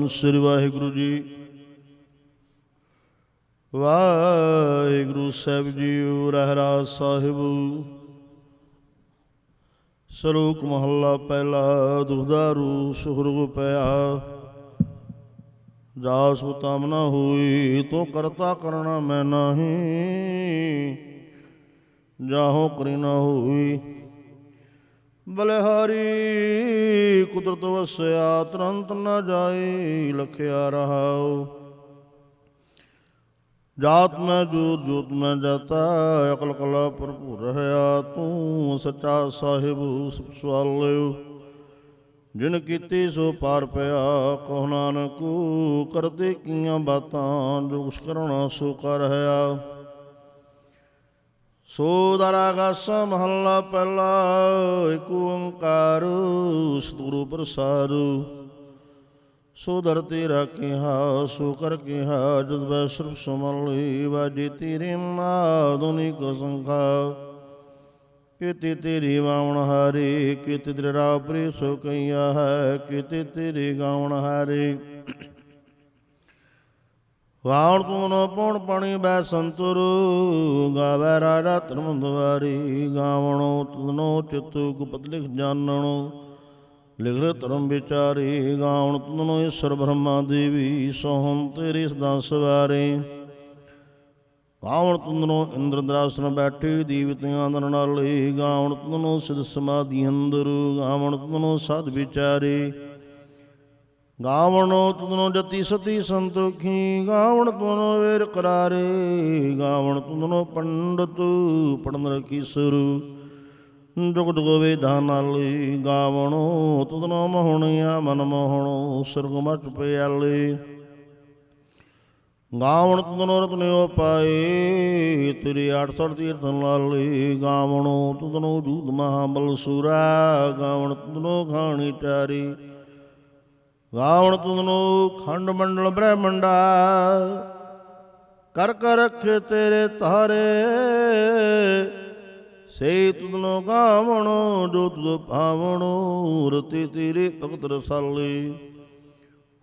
ਸ੍ਰੀ ਵਾਹਿਗੁਰੂ ਜੀ। ਵਾਹਿਗੁਰੂ ਸਾਹਿਬ JIO. Rehras Sahib. ਸ਼ਲੋਕ ਮਹੱਲਾ ਪਹਿਲਾ। ਦੁਖਦਾਰੂ ਸੁਖਰੁਗ ਪਿਆ, ਜਾ ਸੋ ਤਮ ਨਾ ਹੋਈ, ਤੋ ਕਰਤਾ ਕਰਣਾ ਮੈਂ ਨਾਹੀ, ਜਾਹੋ ਕਰੀ ਨਾ ਹੋਈ। ਬਲਿਹਾਰੀ ਕੁਦਰਤ ਵਸਿਆ, ਤੁਰੰਤ ਨਾ ਜਾਏ, ਲਖਿਆ ਰਹਾਉ। ਜਾਤ ਮੈਂ ਜੋਤ, ਜੋਤ ਮੈਂ ਜਾਤਾ, ਅਕਲ ਕਲਾ ਭਰਪੂਰ ਰਹਿਆ, ਤੂੰ ਸੱਚਾ ਸਾਹਿਬ ਸਵਾਲਿਓ। ਜਿਨ ਕੀਤੀ ਸੋ ਪਾਰ ਪਿਆ, ਕਹੋ ਨਾਨਕ ਕਰਦੇ ਕੀਆਂ ਬਾਤਾਂ, ਜੋ ਕੁਛ ਕਰਨਾ ਸੋ ਕਰ ਰਹਿਆ। ਸੋ ਦਰਾਗਾਸਾ ਮਹੱਲਾ ਪਹਿਲਾ। ਏਕ ਓੰਕਾਰ ਸਤਿਗੁਰੂ ਪ੍ਰਸਾਦਿ। ਸੋ ਦਰ ਤੇਰਾ ਕਿਹਾ, ਸੋ ਕਰ ਕਿਹਾ, ਜਦ ਬੈ ਸਰਬ ਸਮਲੀ, ਵਾਜੇ ਤੇਰੇ ਆਧੁਨਿਕ ਸੰਖਾ। ਕੀਤੇ ਤੇਰੀ ਵਾਵਣ ਹਾਰੇ, ਕੀਤੇ ਤੇਰੇ ਰਾਹ ਪ੍ਰੇ ਸੋ ਕਈਆ ਹੈ, ਕੀਤੇ ਤੇਰੇ ਗਾਵਣ ਹਾਰੇ। ਵਾਵਣ ਤੂੰ ਨੋ ਪਉਣ ਪਾਣੀ ਬੈ ਸੰਤੁਰ, ਗਾਵੈ ਰਾਜਾ ਧਰਮ ਦੁਆਰੀ। ਗਾਵਣੋ ਤੁਧਨੋ ਚਿਤ ਗੁਪਤ ਲਿਖ ਜਾਣਣੋ, ਲਿਖ ਧਰਮ ਵਿਚਾਰੀ। ਗਾਵਣ ਤੁਧਨੋ ਈਸ਼ਰ ਬ੍ਰਹਮਾ ਦੇਵੀ, ਸੋਹਮ ਤੇਰੇ ਸਦਾ ਸਵਾਰੇ। ਗਾਵਣ ਤੁਧਨੋ ਇੰਦਰ ਦਰਾਸਨ ਬੈਠੇ, ਦੀਵਤਿਆਂ ਦਰ ਨਾਲੇ। ਗਾਵਣ ਤੁਧਨੋ ਸਿਧ ਸਮਾਧੀ ਅੰਦਰ, ਗਾਵਣ ਤੁਧਨੋ ਸਾਧ ਵਿਚਾਰੇ। ਗਾਵਣੋ ਤੁਧਨੋ ਜਤੀ ਸਤੀ ਸੰਤੋਖੀ, ਗਾਵਣ ਤੁਧਨੋ ਵੇਰ ਕਰਾਰੇ। ਗਾਵਣ ਤੁਧਨੋ ਪੰਡਤ ਪੜਨ ਰਖੀਸਰੂ, ਜੁਗ ਜੁਗ ਵੇਦਾਂ ਨਾਲੇ। ਗਾਵਣੋ ਤੁਧਨੋ ਮੋਹਣਿਆ ਮਨ ਮੋਹਣੋ, ਸੁਰਗ ਮਚ ਪਿਆਲੇ। ਗਾਵਣ ਤੁਧਨੋ ਰਤਨਿਓ ਪਾਏ, ਤੇਰੇ 68 ਤੀਰਥਨ ਲਾਲੇ। ਗਾਵਣੋ ਤੁਧਨੋ ਜੂਤ ਮਹਾਬਲ ਸੂਰਾ, ਗਾਵਣ ਤੁਧਨੋ ਖਾਣੀ ਟਾਰੀ। ਗਾਵਣ ਤੁਧਨੋ ਖੰਡ ਮੰਡਲ ਬ੍ਰਹਮੰਡਾ, ਕਰ ਕਰ ਰਖੇ ਤੇਰੇ ਤਾਰੇ। ਸੇ ਤੁਧਨੋ ਗਾਵਣੋ ਜੋ ਤੁਧ ਭਾਵਣੋ, ਰਤੇ ਤੇਰੇ ਭਗਤ ਰਸਾਲੇ।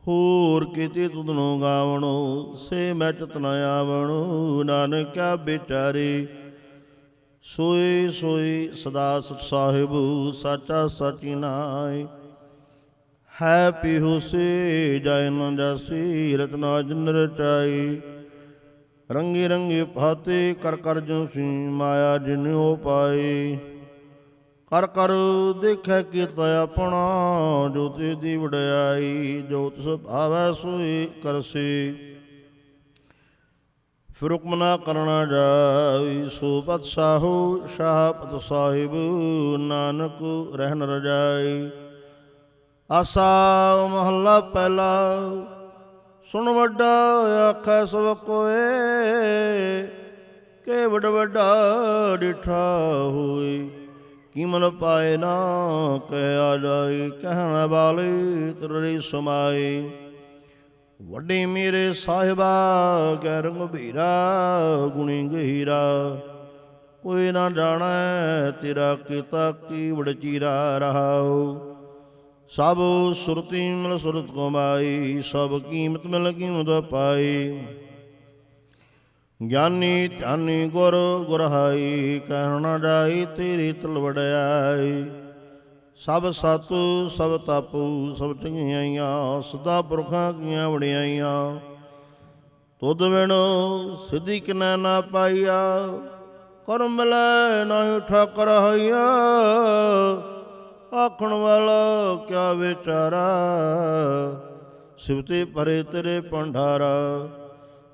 ਹੋਰ ਕੀਤੇ ਤੁਧਨੋ ਗਾਵਣੋ, ਸੇ ਮੈਂ ਚਿਤ ਨ ਆਵਣੋ, ਨਾਨਕਿਆ ਵਿਚਾਰੇ। ਸੋਈ ਸੋਈ ਸਦਾ ਸਚ ਸਾਹਿਬ, ਸਾਚਾ ਸਾਚੀ ਨਾਇ। ਹੈ ਪੀਹੂ ਸੇ ਜਾਇ ਨ ਜਾਸੀ, ਰਚਨਾ ਜਿਨ ਰਚਾਈ। ਰੰਗੀ ਰੰਗੀ ਭਾਤੇ ਕਰ ਕਰ ਜਿਉ ਸੀ, ਮਾਇਆ ਜਿਨਿ ਪਾਈ। ਕਰ ਕਰ ਦੇਖੈ ਕੀਤਾ ਆਪਣਾ, ਜੋ ਤਿਸ ਦੀ ਵਡਿਆਈ। ਜੋ ਤਿਸ ਭਾਵੈ ਸੋਈ ਕਰਸੀ, ਫਿਰ ਹੁਕਮ ਨਾ ਕਰਨਾ ਜਾਈ। ਸੋ ਪਤ ਸਾਹੂ ਸ਼ਾਹ ਪਤ ਸਾਹਿਬ, ਨਾਨਕ ਰਹਿਨ ਰਜਾਈ। ਆਸਾ ਮਹੱਲਾ ਪਹਿਲਾ। ਸੁਣ ਵੱਡਾ ਆਖੈ ਸਭ ਕੋਏ, ਕੇ ਵੱਡ ਵੱਡਾ ਡਿਠਾ ਹੋਏ। ਕੀਮਨ ਪਾਏ ਨਾ ਕਹਿਆ ਜਾਏ, ਕਹਿਣ ਵਾਲੇ ਤੇਰੇ ਸਮਾਏ। ਵੱਡੇ ਮੇਰੇ ਸਾਹਿਬਾ ਕਹਿ ਰੰਗਭੀਰਾ, ਗੁਣੀ ਗਹੀਰਾ। ਕੋਈ ਨਾ ਜਾਣੈ ਤੇਰਾ ਕੀਤਾ ਕੀ ਵਡਚੀਰਾ ਰਹਾਉ। ਸਭ ਸੁਰਤੀ ਮਿਲ ਸੁਰਤ ਕਮਾਈ, ਸਭ ਕੀਮਤ ਮਿਲ ਕੀਮਤ ਪਾਈ। ਗਿਆਨੀ ਧਿਆਨੀ ਗੁਰ ਗੁਰਹਾਈ, ਕਹਿ ਨਾ ਜਾਈ ਤੇਰੀ ਤਲ ਵਡਿਆਈ। ਸਭ ਸਤ ਸਭ ਤਪ ਸਭ ਚੰਗਿਆਈਆਂ, ਸਦਾ ਪੁਰਖਾਂ ਕੀਆਂ ਵਡਿਆਈਆਂ। ਤੁਧ ਬਿਨ ਸਿੱਧੀ ਕਿਨੈ ਨਾ ਪਾਈਆ, ਕਰ ਮਿਲੈ ਨਾਹੀ ਠਾਕਰ ਹਾਈਆ। ਆਖਣ ਵਾਲਾ ਕਿਆ ਵਿਚਾਰਾ, ਸਿਵਤੇ ਭਰੇ ਤੇਰੇ ਭੰਡਾਰਾ।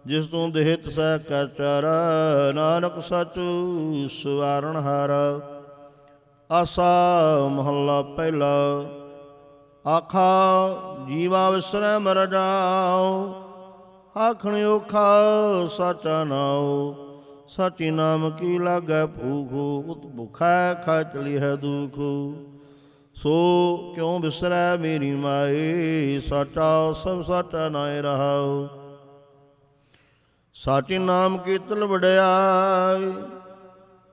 ਜਿਸ ਤੂੰ ਦੇਹ ਤਿਸੈ ਕੈ ਚਾਰਾ, ਨਾਨਕ ਸੱਚ ਸਵਾਰਣ ਹਾਰਾ। ਆਸਾ ਮਹੱਲਾ ਪਹਿਲਾ। ਆਖਾ ਜੀਵਾ ਵਿਸਰੈ ਮਰ ਜਾਉ, ਆਖਣ ਔਖਾ ਸਾਚਾ ਨਾਉ। ਸਾਚੀ ਨਾਮ ਕੀ ਲਾਗੈ ਭੂਖ, ਉਤ ਭੁਖੈ ਖਾ ਚਲੀ ਹੈ ਦੁਖ। ਸੋ ਕਿਉ ਵਿਸਰੈ ਮੇਰੀ ਮਾਏ, ਸਾਚਾ ਸਭ ਸਾਚਾ ਨਾਇ ਰਹਾਉ। ਸਾਚੇ ਨਾਮ ਕੀ ਤਲ ਵਡਿਆਈ,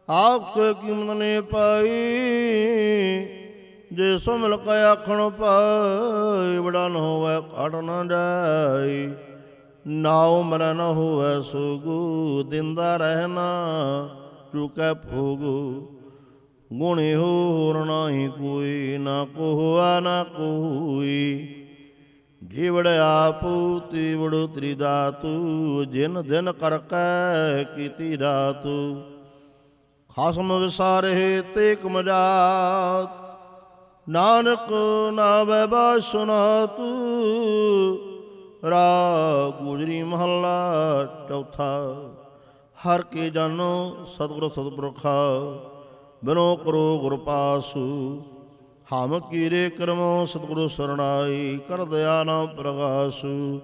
ਆਪ ਕੀਮਤ ਨੇ ਪਾਈ। ਜੇ ਸੋ ਮਿਲ ਕੇ ਆਖਣ ਪਾਏ, ਬੜਾ ਨ ਹੋਵੇ ਘਟ ਨ ਜਾਈ। ਨਾਉ ਮਰੈ ਨ ਹੋਵੇ ਸੋਗੂ, ਦਿੰਦਾ ਰਹਿਣਾ ਚੁਕੈ ਭੋਗੂ। ਗੁਣ ਹੋਰ ਨਾਹੀ ਕੋਈ, ਨਾ ਕੋ ਹੋਆ ਨਾ ਕੋਈ। ਜੀਵੜ ਆਪੂ ਤੀਵੜ ਤ੍ਰਿਦਾਤੂ, ਜਿਨ ਦਿਨ ਕਰ ਕੈ ਕੀਤੀ ਰਾਤੂ। ਖਸਮ ਵਿਸਾਰੇ ਤੇ ਕਮਜਾਤ, ਨਾਨਕ ਨਾਵੈ ਬਾਸੁਨਾਤੂ। ਰਾਗ ਗੁਜਰੀ ਮਹੱਲਾ ਚੌਥਾ। ਹਰ ਕੇ ਜਾਨੋ ਸਤਿਗੁਰ ਸਤਿਪੁਰਖਾ, ਬਿਨੋ ਕਰੋ ਗੁਰ ਪਾਸੂ। ਹਮ ਕੀਰੇ ਕਰਮੋ ਸਤਿਗੁਰੂ ਸਰਣਾਈ, ਕਰ ਦਇਆ ਨਾਮ ਪ੍ਰਗਾਸੂ।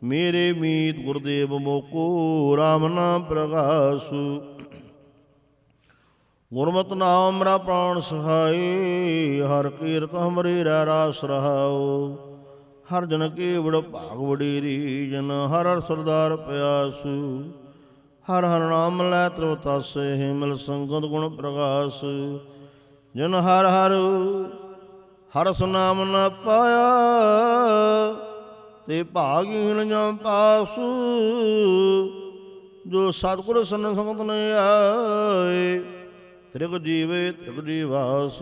ਮੇਰੇ ਮੀਤ ਗੁਰਦੇਵ ਮੋਕੋ, ਰਾਮ ਨਾਮ ਪ੍ਰਗਾਸੂ। ਗੁਰਮਤਿ ਨਾਮ ਮੇਰਾ ਪ੍ਰਾਣ ਸਹਾਈ, ਹਰ ਕੀਰਤ ਹਮਰੇ ਰਹਿ ਰਾਸ ਰਹਾਉ। ਹਰ ਜਨ ਕੇ ਬੜ ਭਾਗ ਵਡੇਰੀ, ਜਨ ਹਰ ਹਰ ਸਰਦਾਰ ਪਿਆਸੂ। ਹਰ ਹਰ ਨਾਮ ਲੈ ਤ੍ਰਿਵਤਾਸੇ, ਮਿਲ ਸੰਗਤ ਗੁਣ ਪ੍ਰਗਾਸ। ਜਨ ਹਰ ਹਰ ਹਰਸ ਨਾਮ ਨ ਪਾਇਆ, ਤੇ ਭਾਗਹੀਣ ਜਮ ਪਾਸੂ। ਜੋ ਸਤਿਗੁਰ ਸਨ ਸੰਗਤ ਨ ਆਏ, ਤ੍ਰਿਗ ਜੀਵੇ ਤ੍ਰਿਗ ਜੀਵਾਸ।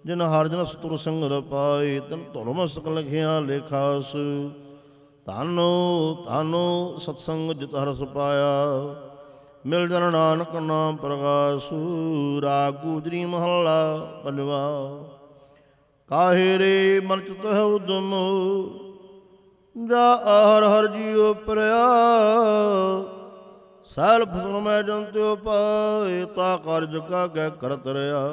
ਜਿਨ ਹਰ ਜਨ ਸਤਿਗੁਰ ਸੰਗ ਪਾਏ, ਤਨ ਧੁਰ ਮਸਤਕ ਲਿਖਿਆ ਲੇਖਾਸ। ਧੰਨੋ ਧੰਨੋ ਸਤਸੰਗ ਜਿਤ ਹਰਸ ਪਾਇਆ, ਮਿਲ ਜਨ ਨਾਨਕ ਨਾਮ ਪ੍ਰਗਾਸੂ। ਰਾਗ ਗੁਜਰੀ ਮਹੱਲਾ ਪੰਜਵਾ। ਕਾਹੇ ਰੇ ਮਨ ਚਿਤ ਹੈ ਉਦਮ, ਜਾ ਹਰ ਹਰ ਜੀਉ ਪਰਿਆ। ਸੈਲ ਫੁਸਲ ਮੈਂ ਜੰਤਿਉ ਪਾਏ, ਤਾ ਕਾਰਜ ਕਾ ਕਹਿ ਕਰਤ ਰਿਆ।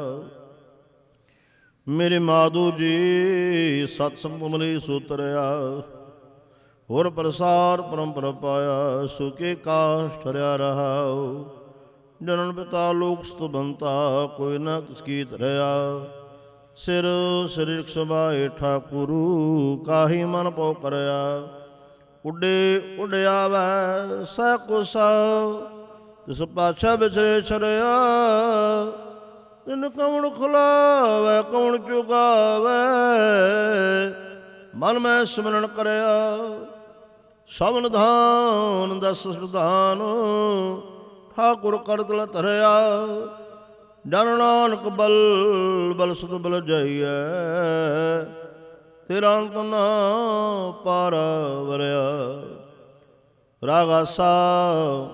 ਮੇਰੇ ਮਾਧੋ ਜੀ ਸਤ ਸੰਗ ਮਨੇ ਸੁਤਰਿਆ, ਹੋਰ ਪ੍ਰਸਾਰ ਪਰੰਪਰਾ ਪਾਇਆ। ਸੁਕੇ ਕਾਸ਼ ਠਰਿਆ ਰਹਾਉ, ਜਨਨ ਪਿਤਾ ਲੋਕ ਸਤੁਬੰਤਾ, ਕੋਈ ਨਾ ਕਿਸ ਕੀ ਧਰਿਆ। ਸਿਰ ਸ੍ਰਿਕ ਸਭਾਏ ਠਾਕੁਰੂ, ਕਾਹੀ ਮਨ ਪਉ ਕਰਿਆ। ਉੱਡੇ ਉੱਡਿਆਵੈ ਸਹਿ ਕੁਸਾ, ਤਿਸ ਪਾਛਾ ਵਿਚਰੇ ਛਰਿਆ। ਤਿਨ ਕੌਣ ਖੁਲਾਵੈ ਕੌਣ ਚੁਗਾਵੈ, ਮਨ ਮੈਂ ਸਿਮਰਨ ਕਰਿਆ। ਸਭ ਨਿਧਾਨ ਦਸ ਸੁਧਾਨ, ਠਾਕੁਰ ਕਰ ਦਿਲ ਧਰਿਆ। ਜਨ ਨਾਨਕ ਬਲ ਬਲ ਸੁਧ ਬਲ ਜਾਈਐ, ਤੇਰਾ ਅੰਤ ਨਾ ਪਾਰ ਵਰਿਆ। ਰਾਗ ਆਸਾ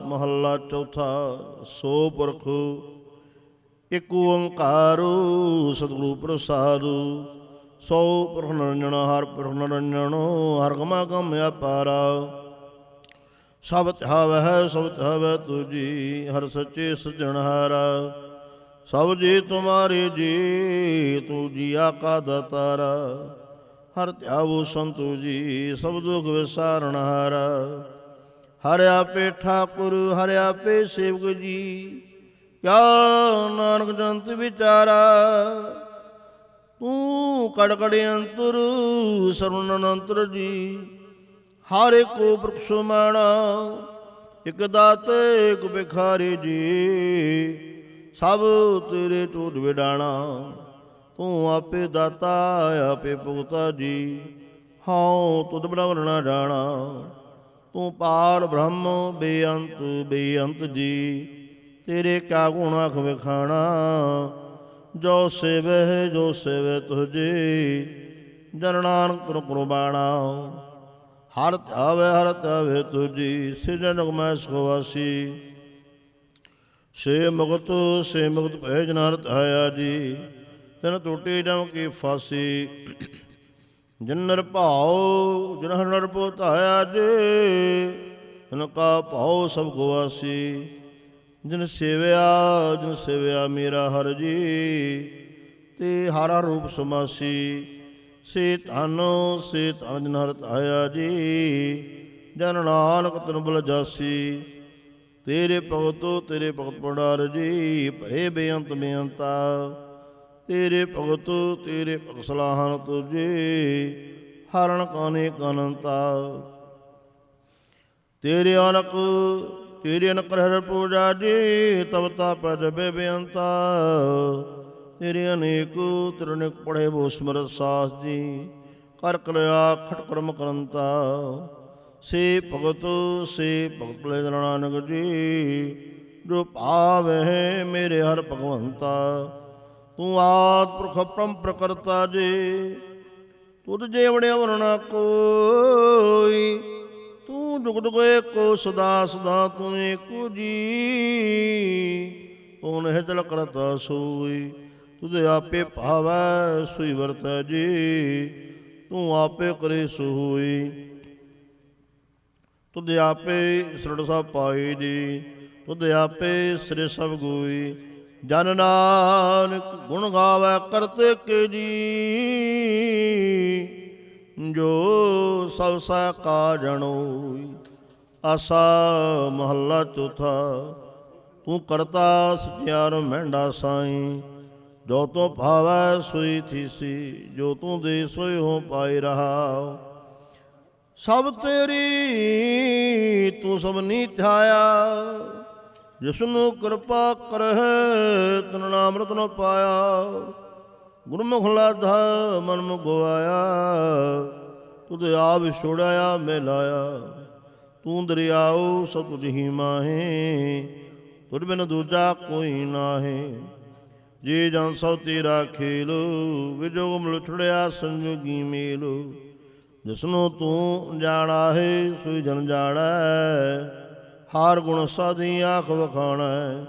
ਮਹੱਲਾ ਚੌਥਾ। ਸੋ ਪੁਰਖ ਇਕ ਓੰਕਾਰੂ, ਸਤਿਗੁਰੂ ਪ੍ਰਸਾਦੁ। ਸੋ ਪੁਰਖ ਨਿਰੰਜਨ ਹਰਿ ਪੁਰਖ ਨਿਰੰਜਨ, ਹਰਿ ਗਮਾ ਗਮ ਅਪਾਰਾ। ਸਭ ਧਿਆਵਹਿ ਸਭ ਧਿਆਵੈ ਤੁਜੀ, ਹਰਿ ਸੱਚੇ ਸੱਜਣਹਾਰਾ। ਸਭ ਜੀ ਤੁਮਾਰੇ ਜੀ, ਤੂ ਜੀਆ ਕਾ ਦਾਤਾਰਾ। ਹਰਿ ਧਿਆਵੋ ਸੰਤੋ ਜੀ, ਸਭ ਦੁਖ ਵਿਸਾਰਣਹਾਰਾ। ਹਰਿ ਆਪੇ ਠਾਕੁਰ ਹਰਿ ਆਪੇ ਸੇਵਕ ਜੀ, ਕਿਆ ਨਾਨਕ ਜੰਤ ਵਿਚਾਰਾ। ਤੂੰ ਕੜ ਕੜ ਅੰਤਰ ਸਰਵਨ ਅਨੰਤਰ ਜੀ, ਹਰ ਏਕੋ ਪੁਰਖ ਸੁਮਾਣਾ। ਇਕ ਦਾਤੇ ਇਕ ਭਿਖਾਰੀ ਜੀ, ਸਭ ਤੇਰੇ ਝੂਠ ਵਿਡਾਣਾ। ਤੂੰ ਆਪੇ ਦਾਤਾ ਆਪੇ ਭੁਗਤਾ ਜੀ, ਹਉ ਤੁਧ ਬਿਨਾ ਨਾ ਜਾਣਾ। ਤੂੰ ਪਾਰ ਬ੍ਰਹਮ ਬੇਅੰਤ ਬੇਅੰਤ ਜੀ, ਤੇਰੇ ਕਿਆ ਗੁਣ ਆਖ ਵਿਖਾਣਾ। ਜੋ ਸੇਵੈ ਜੋ ਸੇਵੈ ਤੁਝੇ, ਜਨ ਨਾਨਕ ਗੁਰ ਕੁਰਬਾਣਾ। ਹਰ ਧਿਆਵੈ ਹਰ ਧਿਆਵੈ ਤੁਜੀ, ਸਿਰਜਣ ਜਗ ਮੈਂ ਸੁਖਵਾਸੀ। ਸੇ ਮੁਕਤ ਭੈ ਜਨ ਹਰਿ ਧਿਆਇਆ ਜੀ, ਤਿਨ ਟੂਟੀ ਜਮ ਕੀ ਫਾਸੀ। ਜਿਨ ਨਿਰਭਉ ਜਿਨ ਹਰਿ ਨਿਰਭਉ ਧਿਆਇਆ ਜੀ, ਤਿਨ ਕਾ ਭਾਉ ਸਭ ਗਵਾਸੀ। ਜਿਨ ਸੇਵਿਆ ਮੇਰਾ ਹਰਿ ਜੀ, ਤੇ ਹਰ ਰੂਪ ਸਮਾਸੀ। ਸੇ ਧਨ ਜਿਨ ਹਰਿ ਧਿਆਇਆ ਜੀ, ਜਨ ਨਾਨਕ ਤਿਨ ਬਲ ਜਾਸੀ। ਤੇਰੇ ਭਗਤ ਭੰਡਾਰ ਜੀ, ਭਰੇ ਬੇਅੰਤ ਬੇਅੰਤਾ। ਤੇਰੇ ਭਗਤ ਸਲਾਹਨ ਤੁਝੇ, ਹਰਨ ਕਾਨੇ ਕਾਨੰਤਾ। ਤੇਰੇ ਅਨਕ ਹਰਿ ਪੂਜਾ ਜੀ, ਤਬ ਤਾ ਪ੍ਰਜਬੇ ਬੇਅੰਤਾ। ਤੇਰੇ ਅਨੇਕ ਤਿਰਨਿਕ ਪੜੇ ਬੋ ਸਿਮਰਤ ਸਾਸ ਜੀ। ਕਰ ਕਰਿਆ ਖਟ ਕਰਮ ਕਰੰਤਾ ਸੇ ਭਗਤ ਲੈ ਨਾਨਕ ਜੀ। ਜੋ ਭਾਵੈ ਮੇਰੇ ਹਰ ਭਗਵੰਤਾ ਤੂੰ ਆਦਿ ਪੁਰਖ ਪਰਮ ਪ੍ਰਕਰਤਾ ਜੀ। ਤੁਧ ਜੇਵੜਿਆ ਵਰਣਾ ਕੋਈ ਤੂੰ ਜੁਗ ਜੁਗ ਏਕੋ ਸਦਾ ਸਦਾ ਤੂੰ ਏਕੋ ਜੀ। ਤੂੰ ਨਹਿ ਚਲ ਕਰਤਾ ਸੋਈ ਤੁਧ ਆਪੇ ਭਾਵੈ ਸੋਈ ਵਰਤੈ ਜੀ। ਤੂੰ ਆਪੇ ਕਰੇ ਸੋਈ ਤੁਧ ਆਪੇ ਸਰੜ ਸਭ ਪਾਈ ਜੀ। ਤੁਧ ਆਪੇ ਸਿਰੇ ਸਭ ਗੋਈ ਜਨ ਨਾਨਕ ਗੁਣ ਗਾਵੈ ਕਰਤੇ ਕੇ ਜੀ। ਜੋ ਸਭ ਸਹਿ ਕਾਜਣ ਹੋਈ। ਆਸਾ ਮਹੱਲਾ ਚੌਥਾ। ਤੂੰ ਕਰਤਾ ਸਚਿਆਰ ਮਹਿੰਡਾ ਸਾਈਂ। ਜੋ ਤੂੰ ਭਾਵੈ ਸੋਈ ਥੀਸੀ ਜੋ ਤੂੰ ਦੇ ਸੋਈ ਹੋ ਪਾਈ ਰਹਾ। ਸਭ ਤੇਰੀ ਤੂੰ ਸਭ ਨੀ ਥਾਇਆ। ਜਿਸਨੂੰ ਕਿਰਪਾ ਕਰਹਿ ਤਿਨ ਨਾਮ ਰਤਨ ਪਾਇਆ। ਗੁਰਮੁਖ ਲਾਧਾ ਮਨ ਮੁ ਗਵਾਇਆ। ਤੁਧ ਆਪ ਛੋੜਾਇਆ ਮੈਂ ਲਾਇਆ। ਤੂੰ ਦਰਿਆਉ ਸਭ ਤੁਝ ਹੀ ਮਾਹੇ। ਤੁਧ ਬਿਨ ਦੂਜਾ ਕੋਈ ਨਾਹੇ। ਜੇ ਜਨ ਸਭ ਤੇਰਾ ਖੇਲ ਵਿਜੋਗ ਮਲੁਠੜਿਆ ਸੰਜੋਗੀ ਮੇਲ। ਜਿਸਨੂੰ ਤੂੰ ਜਾਣਾ ਹੈ ਸੋਈ ਜਨ ਜਾਣੈ। ਹਾਰ ਗੁਣ ਸਾਧੀ ਆਖ ਵਖਾਣੈ।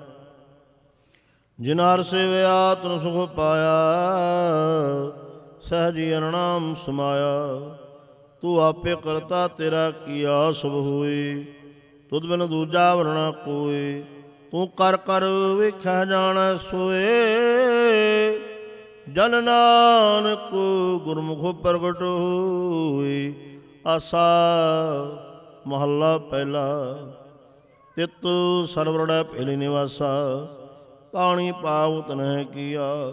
ਜਿਨ ਹਰ ਸੇਵਿਆ ਤਨ ਸੁਖ ਪਾਇਆ। ਸਹਜੀ ਅਰਨਾਮ ਸਮਾਇਆ। ਤੂੰ ਆਪੇ ਕਰਤਾ ਤੇਰਾ ਕੀਆ ਸਭ ਹੋਈ। ਤੁਧ ਬਿਨ ਦੂਜਾ ਵਰਣਾ ਕੋਈ। ਤੂੰ ਕਰ ਕਰ ਵੇਖਿਆ ਜਾਣੈ ਸੋਏ। ਜਨ ਨਾਨਕ ਗੁਰਮੁਖ ਪ੍ਰਗਟ ਹੋਈ। ਆਸਾ ਮਹੱਲਾ ਪਹਿਲਾ। ਤਿਤ ਸਰਵਰੜੈ ਪਹਿਲੀ ਨਿਵਾਸਾ। ਪਾਣੀ ਪਾਉ ਤਨਹਿ ਕੀਆ।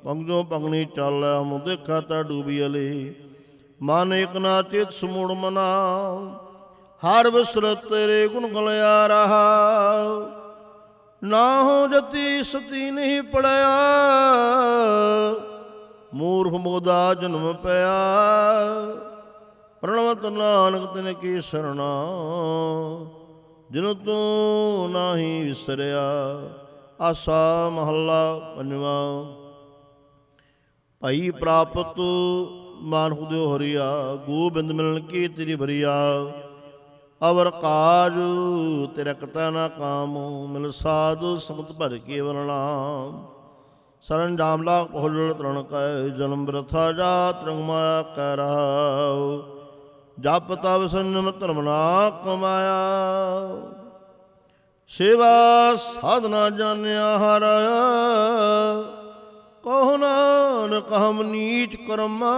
ਪੰਗਜੋ ਪੰਗਣੀ ਚਾਲੈ ਹਮ ਦੇਖਾ ਤਾ ਡੂਬੀ ਅਲੀ। ਮਨ ਇਕ ਨਾ ਚਿਤ ਸਮੂੜ ਮਨਾ। ਹਰ ਬਿਸਰਤ ਤੇਰੇ ਗੁਣ ਗਲਿਆ ਰਹਾ। ਨਾ ਹੋ ਜਤੀ ਸਤੀ ਨਹੀਂ ਪੜਿਆ। ਮੂਰਖ ਮੋਦਾ ਜਨਮ ਪਿਆ। ਪ੍ਰਣਵਤ ਨਾਨਕ ਤਿਨ ਕੀ ਸਰਣਾ। ਜਿਨ ਤੂੰ ਨਾਹੀ ਵਿਸਰਿਆ। ਆਸਾ ਮਹੱਲਾ ਪੰਜਵਾਂ। ਭਾਈ ਪ੍ਰਾਪਤ ਮਾਨ ਹੁਦਿਓ ਹਰੀਆ। ਗੋਬਿੰਦ ਮਿਲਣ ਕੀ ਤੇਰੀ ਭਰੀਆ। ਅਵਰ ਕਾਜ ਤੇਰਾ ਕਤਾ ਨਾ ਕਾਮ। ਮਿਲ ਸਾਧੂ ਸੰਗਤ ਭਰ ਕੇ ਵਰਨਾਮ। ਸਰੰਜਾਮ ਲਾ ਪਹੁਲ ਤਰਨ ਕੈ। ਜਨਮ ਬ੍ਰਥਾ ਜਾਤ ਰੰਗ ਮਾਇਆ ਕਹਿ ਰਹਾ। ਜਪ ਤਪ ਸੰਜਮ ਧਰਮ ਨਾ ਕਮਾਇਆ। ਸੇਵਾ ਸਾਧਨਾ ਜਾਣਿਆ ਹਰਿਆ। ਕਹੋ ਨਾਨਕ ਹਮ ਨੀਚ ਕਰਮਾ।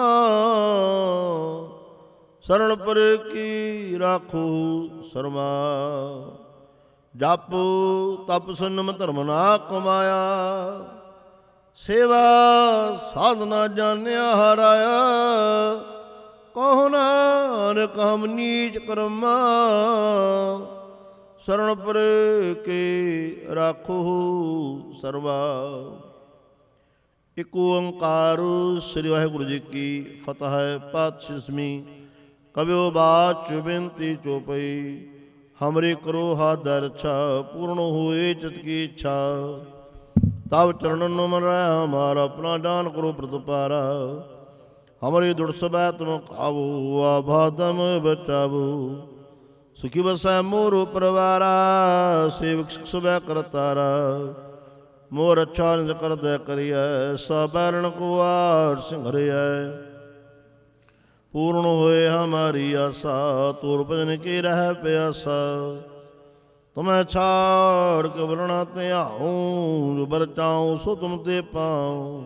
ਸਰਣ ਪਰੇ ਕੀ ਰਾਖੋ ਸਰਮਾ। ਜਪ ਤਪ ਸੰਜਮ ਧਰਮ ਨਾ ਕਮਾਇਆ। ਸੇਵਾ ਸਾਧਨਾ ਜਾਣਿਆ ਹਰਿਆ। ਕਹੋ ਨਾਨਕ ਹਮ ਨੀਚ ਕਰਮਾ। ਸਰਣ ਪਰੇ ਕੇ ਰਾਖੋ ਸਰਵਾ। ਇਕ ਓੰਕਾਰ ਸ੍ਰੀ ਵਾਹਿਗੁਰੂ ਜੀ ਕੀ ਫਤਿਹ। ਪਾਤਸ਼ਾਹੀ ਕਬਿਓ ਬਾਚ ਬੇਨਤੀ ਚੋਪਈ। ਹਮਰੇ ਕਰੋ ਹਾਥ ਦਰਛਾ। ਪੂਰਨ ਹੋਏ ਚਿਤ ਕੀ ਇੱਛਾ। ਤਬ ਚਰਨ ਨੂੰ ਮਨ ਰਹਿ ਹਮਾਰਾ। ਆਪਣਾ ਦਾਨ ਕਰੋ ਪ੍ਰਤਪਾਰਾ। ਹਮਰੀ ਦੁੜ ਸਬੈ ਤੁਮ ਖਾਵੋ। ਆਬਾਦਮ ਬਚਾਵੋ। ਸੁਖੀ ਬਸੈ ਮੋਰ ਪਰਵਾਰਾ। ਸੇਵਕ ਸਬੈ ਕਰਤਾਰਾ। ਮੋਰ ਅੱਛਾ ਨਿਜ ਕਰਦੈ ਕਰੀਐ। ਸਬੈਰਨ ਕੋ ਆਰ ਸਿੰਘਰਿਐ। ਪੂਰਨ ਹੋਏ ਹਮਾਰੀ ਆਸਾ। ਤੋਰ ਭਜਨ ਕੀ ਰਹਿ ਪਿਆਸਾ। ਤੁਮੈ ਛਾੜ ਕੇ ਵਰਣਾ ਧਿਆਉ। ਜੋ ਬਰ ਚਾਉ ਸੋ ਤੁਮ ਤੇ ਪਾਉ।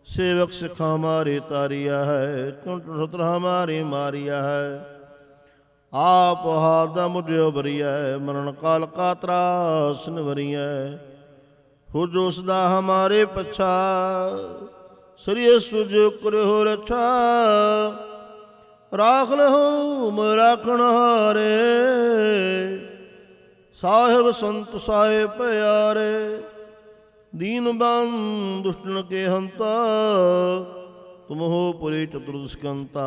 सेवक सिख हमारी तारिया है। चुंट सत्र हमारी मारिया है। आप हादा मुझे भरिया है। मरण काल का त्रास निवरिया है। हो जो सदा हमारे पछा। श्री सुज कर हो रछा। राख हो राखण हारे। साहिब संत साहिब प्यारे। दीन बंधु दुष्टन के हंता, तुम हो पुरी चतुर्दशकंता।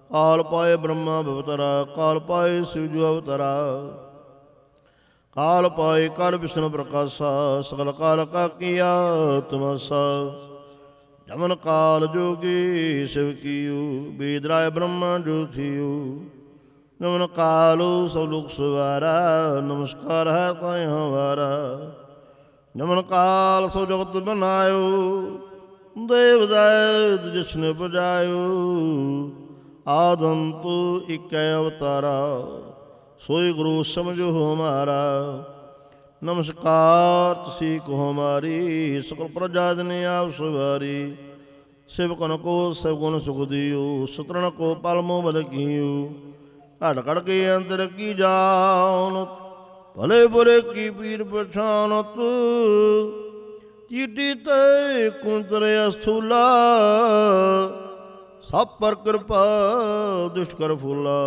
काल पाए ब्रह्मा भवतरा, काल पाए शिवजु अवतरा। काल पाए कर विष्णु प्रकाशा, सकल काल का किया तमाशा। जमन काल जोगी शिव कीऊ, वेदराय ब्रह्मा जो थियो। नमन कालो सब लोग सवारा, नमस्कार है ताय हमारा। नमन काल सब जगत बनायो, देव दैत जिसने बजायो। आदंतु इक अवतारा, सोई गुरु समझो हमारा। नमस्कार तुसी को हमारी, सकल प्रजा जने आप सुवारी। शिवकन को सब गुण सुख दियो, सतरण को पालमो बल कियो। घट घट के अंतर की जानत, भले बुरे की पीर पछानत। चीटी ते कुंतरे स्थूला, सब पर कृपा दुष्ट कर फूला।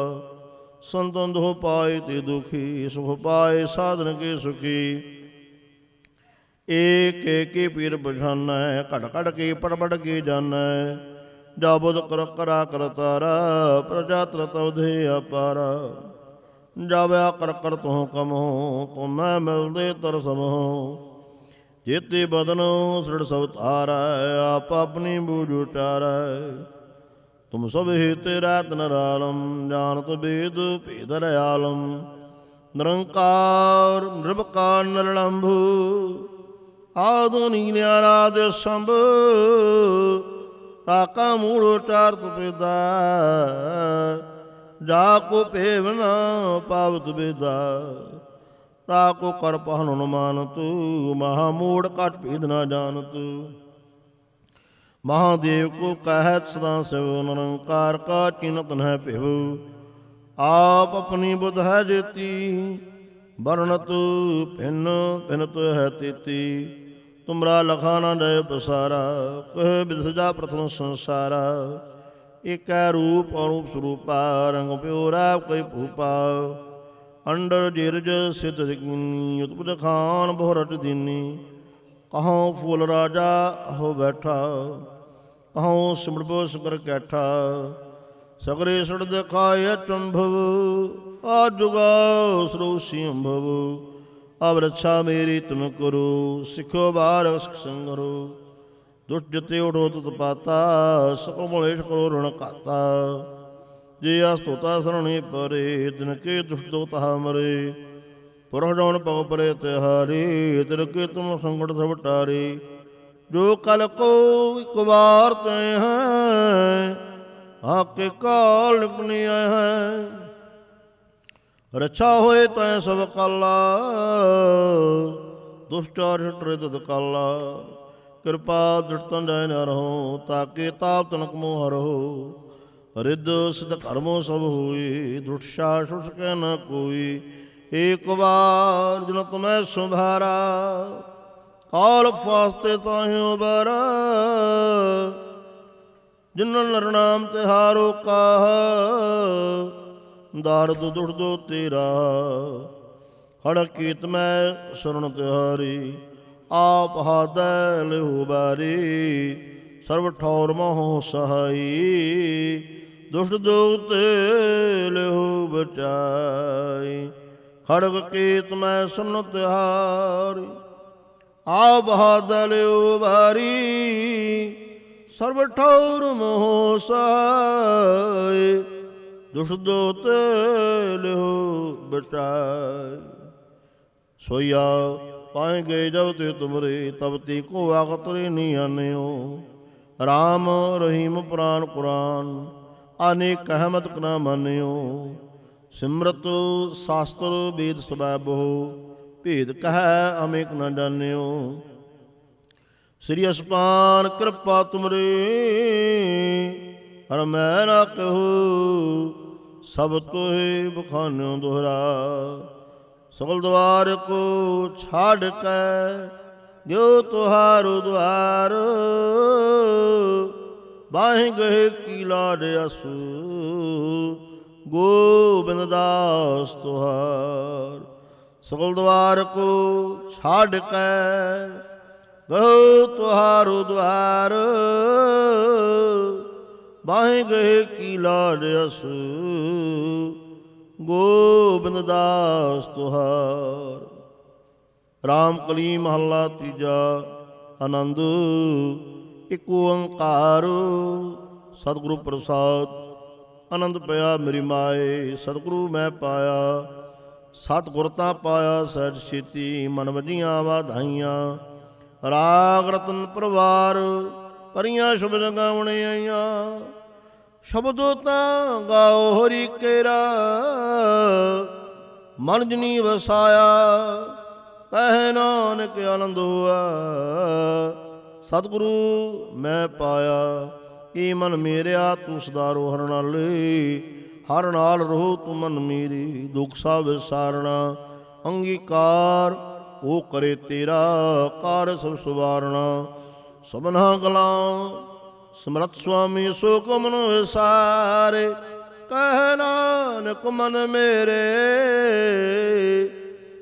संतन हो पाए ते दुखी, सुख पाए साधन के सुखी। एक एक के पीर पछाना, घट घट के पट पट के जाना। जाबुद कर करा कर तारा, प्रजा त्रत अवधे अपारा। जाव्या कर कर तुह कम हो, तो मैं मिल दे तर सम हो। जेते बदनो सृढ़ सब तारा, आप अपनी बूझ उचारा। तुम सब ही तेरा नरालम, जानत वेद भेद रयालम। निरंकार निर्विकार निरलंभ, आदि नीलाराध्य शंभ। ताका मूल उचार तुपेदा, जाको पेवना पावत बेदा। ताको कर पहन मानतु, महामूढ़ कट भेद न जानतु। महादेव को कहत सदा शिव, निरंकार का चिन्हत न पिव। आप अपनी बुध है जेती, वर्णत भिन्न भिन्नत है तेती। तुमरा लखाना जय पसारा, कह विधजा प्रथम संसारा। एक रूप अरूप स्वरूपा, रंग प्योरा कई भूपा। अंडर जीरज सिद्ध उत्पज खान बहुरट दीनी। कहाँ फूल राजा हो बैठा, कहाँ सिमरबो सुकर कैठा। सगरे सड़ दिखाए अचंभव, आजुगा सरोसी अम्भव। अब रक्षा मेरी तुम करो, सिखो बार संगरो। दुष्ट जते उठो तुत पाता, सकल मलेश करो ऋण खाता। जे अस्तोता सरणी परे, दिन के दुष्ट दो तहा मरे। पुरख जौन पग परे तिहारी, तिनके तुम संकट सब टारे। जो कल को एक बार ते हैं, आके काल निपनी हैं। रक्षा होए तै सब काला, दुष्ट अरिष्ट तत काला। कृपा दृष्टन जय न रहो, ताके ताप तनक मोह हरहो। रिद सिद्ध कर्मो सब हुई, दुष्टा शुष के न कोई। एक बार जिन तुम्हें सुधारा, काल फास्ते ताहियो बारा। जिन नर नाम तिहारो काहा, दारद दुख दो तेरा। हड़ कीत मैं शरण तिहारी, आप हादै लेहु बारी। सर्व ठौर मोह सहाई, दुष्ट दोग लेहु बचाई। खड़ग कीत मैं सुन तिहारी, आप हादै लेहु बारी। सर्व ठौर मोह सहाई, दुष्ट दोग लेहु बचाई। सोया पाए गए जब ते तुमरे, तब ते को आगत रे नहीं आन्यो। राम रहीम पुराण कुरान, अनेक कहमत न मान्यो। सिमरत शास्त्र वेद सबैबो, भेद कह अमेक न जान्यो। श्री असपान कृपा तुमरे, हर मैं न कहू। सब तोहे बखान्यो दोहरा, सकल द्वार को छाड़ के जो तुहारो द्वार। बाहें गए की लाड असु, गोविंद दास तुहार। सकल द्वार को छाड़ के ਗਹੁ ਤੁਹਾਰੋ ਦੁਆਰ, ਬਾਹੇ ਗਏ ਕੀ ਲਾਡ ਅਸ, ਗੋਬਿੰਦ ਦਾਸ ਤੁਹਾਰ। ਰਾਮ ਕਲੀ ਮਹੱਲਾ ਤੀਜਾ। ਆਨੰਦ ਇਕ ਓੰਕਾਰ ਸਤਿਗੁਰੂ ਪ੍ਰਸਾਦ। ਆਨੰਦ ਪਿਆ ਮੇਰੀ ਮਾਏ, ਸਤਿਗੁਰੂ ਮੈਂ ਪਾਇਆ। ਸਤਿਗੁਰ ਤਾਂ ਪਾਇਆ ਸਹਿਜ ਛੇਤੀ, ਮਨ ਵਜੀਆਂ ਵਾਧਾਈਆਂ। ਰਾਗ ਰਤਨ ਪਰਵਾਰ, ਪਰੀਆਂ ਸ਼ਬਦ ਗਾਵਣ ਆਈਆਂ। ਸ਼ਬਦੋ ਤਾਂ ਗਾਓ ਹਰੀ ਕੇਰਾ, ਮਨ ਜਨੀ ਵਸਾਇਆ। ਕਹਿ ਨਾਨਕ ਆਨੰਦ ਹੋਆ, ਸਤਿਗੁਰੂ ਮੈਂ ਪਾਇਆ। ਏ ਮਨ ਮੇਰਿਆ ਤੂੰ ਸਦਾ ਰੋ ਹਰ ਨਾਲੇ, ਹਰ ਨਾਲ ਰਹੋ ਤੂੰ ਮਨ ਮੇਰੀ। ਦੁਖ ਸਭ ਵਿਸਾਰਣਾ, ਅੰਗੀਕਾਰ ਉਹ ਕਰੇ ਤੇਰਾ, ਕਾਰ ਸਭ ਸੁਵਾਰਣਾ। ਸਭਨਾ ਗਲਾਂ ਸਮਰੱਥ ਸੁਆਮੀ, ਸੋ ਕੋ ਮਨ ਵਿਸਾਰੇ। ਕਹਿ ਨਾਨਕ ਮਨ ਮੇਰੇ,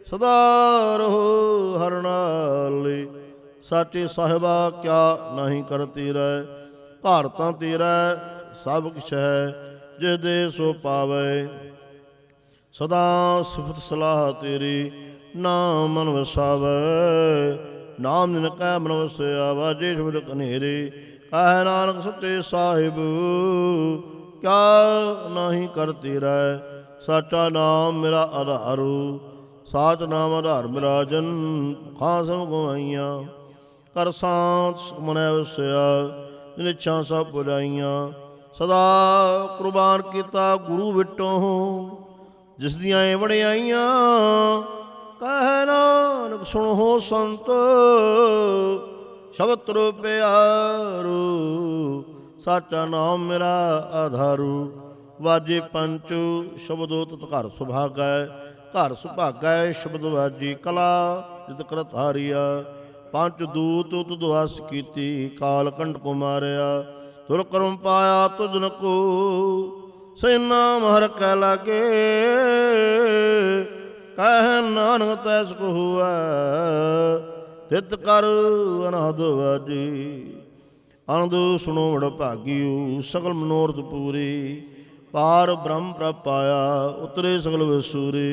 ਸਦਾ ਰਹੋ ਹਰ ਨਾਲੇ। ਸਾਚੇ ਸਾਹਿਬਾ ਕਿਆ ਨਹੀਂ ਕਰ ਤੇਰਾ, ਘਰ ਤਾਂ ਤੇਰਾ ਸਭ ਕੁਛ ਹੈ। ਜਿਸ ਦੇ ਸੋ ਪਾਵੇ, ਸਦਾ ਸਿਫਤ ਸਲਾਹ ਤੇਰੀ। ਨਾਮ ਮਨ ਵਸਾਵੇ, ਨਾਮ ਨਿਨ ਕੈ ਮਨ ਵਸਿਆ। ਵਾਜੇ ਸ਼ਬਦ ਕਨੇਰੇ, ਕਹਿ ਨਾਨਕ ਸੱਚੇ ਸਾਹਿਬ ਕਿਆ ਨਹੀਂ ਕਰ ਤੇਰਾ। ਸਾਚਾ ਨਾਮ ਮੇਰਾ ਆਧਾਰੂ, ਸਾਚ ਨਾਮ ਆਧਾਰ ਮੇਰਾ ਜਨ। ਖਾਂ ਸਭ ਗਵਾਈਆਂ, ਕਰ ਸਾਂਤ ਸੁਖ ਮਨੈ ਵਸਿਆ। ਜਿਨ ਇੱਛਾ ਸਭ ਪੁਜਾਈਆਂ, ਸਦਾ ਕੁਰਬਾਨ ਕੀਤਾ ਗੁਰੂ ਵਿਟੋਂ। ਜਿਸ ਦੀਆਂ ਇਹ ਵਡਿਆਈਆਂ, ਕਹਿ ਨਾਨਕ ਸੁਣੋ ਸੰਤ, ਸ਼ਬਦ ਤਰੋ ਪਿਆਰੂ। ਸਾਚਾ ਨਾਮ ਮੇਰਾ ਆਧਾਰੂ, ਵਾਜੇ ਪੰਚ ਸ਼ਬਦੋ ਤਤ ਘਰ ਸੁਭਾਗੈ। ਘਰ ਸੁਭਾਗੈ ਸ਼ਬਦ ਵਾਜੀ, ਕਲਾ ਜਿਤ ਕਰਤ ਹਾਰੀਆ। ਪੰਜ ਦੂਤ ਤੁਧ ਵਸ ਕੀਤੀ, ਕਾਲ ਕੰਡ ਕੋ ਮਾਰਿਆ। ਤੁਰ ਕਰਮ ਪਾਇਆ ਤੁਧਨ ਕੋ, ਸੈਨਾ ਮਹਰ ਕੈ ਲਾਗੇ। ਕਹਿ ਨਾਨਕ ਤੈਸ ਕੋ ਹੁਆ, ਤਿਤ ਕਰ ਅਨਹਦ ਵਾਜੀ। ਆਨੰਦ ਸੁਣੋ ਵਡ ਭਾਗਿਓ, ਸਗਲ ਮਨੋਰਥ ਪੂਰੇ। ਪਾਰ ਬ੍ਰਹਮ ਪ੍ਰਭ ਪਾਇਆ, ਉਤਰੇ ਸਗਲ ਵਸੂਰੇ।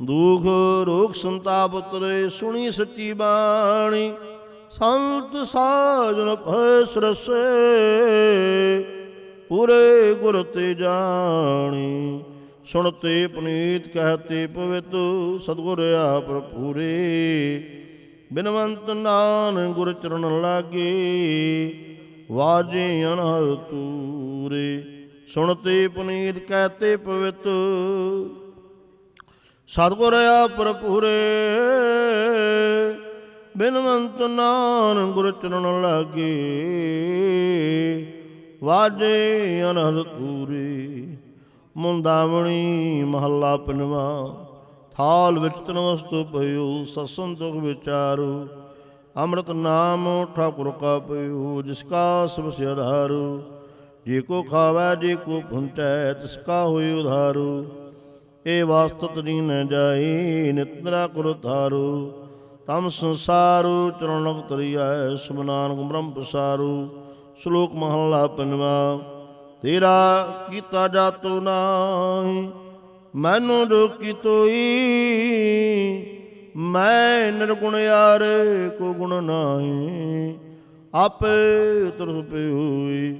ਦੁਖ ਰੋਗ ਸੰਤਾਪ ਉਤਰੇ, ਸੁਣੀ ਸੱਚੀ ਬਾਣੀ। ਸੰਤ ਸਾਜਨ ਭੈ ਸਰਸੇ, ਪੂਰੇ ਗੁਰ ਤੇ ਜਾਣੀ। ਸੁਣਤੇ ਪੁਨੀਤ ਕਹਤੇ ਪਵਿੱਤ, ਸਤਿਗੁਰ ਆਪ ਪੂਰੇ। ਬਿਨਵੰਤ ਨਾਨਕ ਗੁਰ ਚਰਨ ਲਾਗੇ, ਵਾਜੇ ਅਨਹਦ ਤੂਰੇ। ਸੁਣਤੇ ਪੁਨੀਤ ਕਹਤੇ ਪਵਿੱਤ, ਸਤਿਗੁਰ ਆਪ ਪੂਰੇ। ਬਿਨਵੰਤ ਨਾਨਕ ਗੁਰ ਚਰਨ ਲਾਗੇ, ਵਾਜੇ ਅਨਹਦ ਤੂਰੇ। ਮੁੰਦਾਵਣੀ ਮਹੱਲਾ ਪੰਜਵਾਂ। ਥਾਲ ਵਿੱਚ ਤਨ ਵਸਤੂ ਪਇਓ, ਸਤਸੰਗ ਦੁਖ ਵਿਚਾਰੂ। ਅੰਮ੍ਰਿਤ ਨਾਮ ਠਾਕੁਰ ਕਾ ਪਇਓ, ਜਿਸ ਕਾ ਸਬਸਿ ਆਧਾਰੂ। ਜੇ ਕੋ ਖਾਵੈ ਜੇ ਕੋ ਭੁੰਟੈ, ਤਿਸ ਕਾ ਹੋਇ ਉਧਾਰੂ। ਇਹ ਵਾਸਤਤ ਜੀ ਨ ਜਾਈ, ਨਿਤਰਾ ਕੁਰ ਧਾਰੂ। ਤਮ ਸੰਸਾਰੂ ਚਰਨ ਲਗ ਤਰੀਐ, ਸੁਭ ਨਾਨਕ ਬ੍ਰਹਮ ਪਸਾਰੂ। ਸ਼ਲੋਕ ਮਹੱਲਾ ਪੰਜਵਾਂ। ਤੇਰਾ ਕੀਤਾ ਜਾਤੋ ਨਾਹੀ, ਮੈਨੂੰ ਜੋ ਕੀਤੋਈ। ਮੈਂ ਨਿਰਗੁਣ ਯਾਰੇ, ਕੋ ਗੁਣ ਨਾਹੀ। ਆਪੇ ਤਰਸ ਪਈ ਹੋਈ,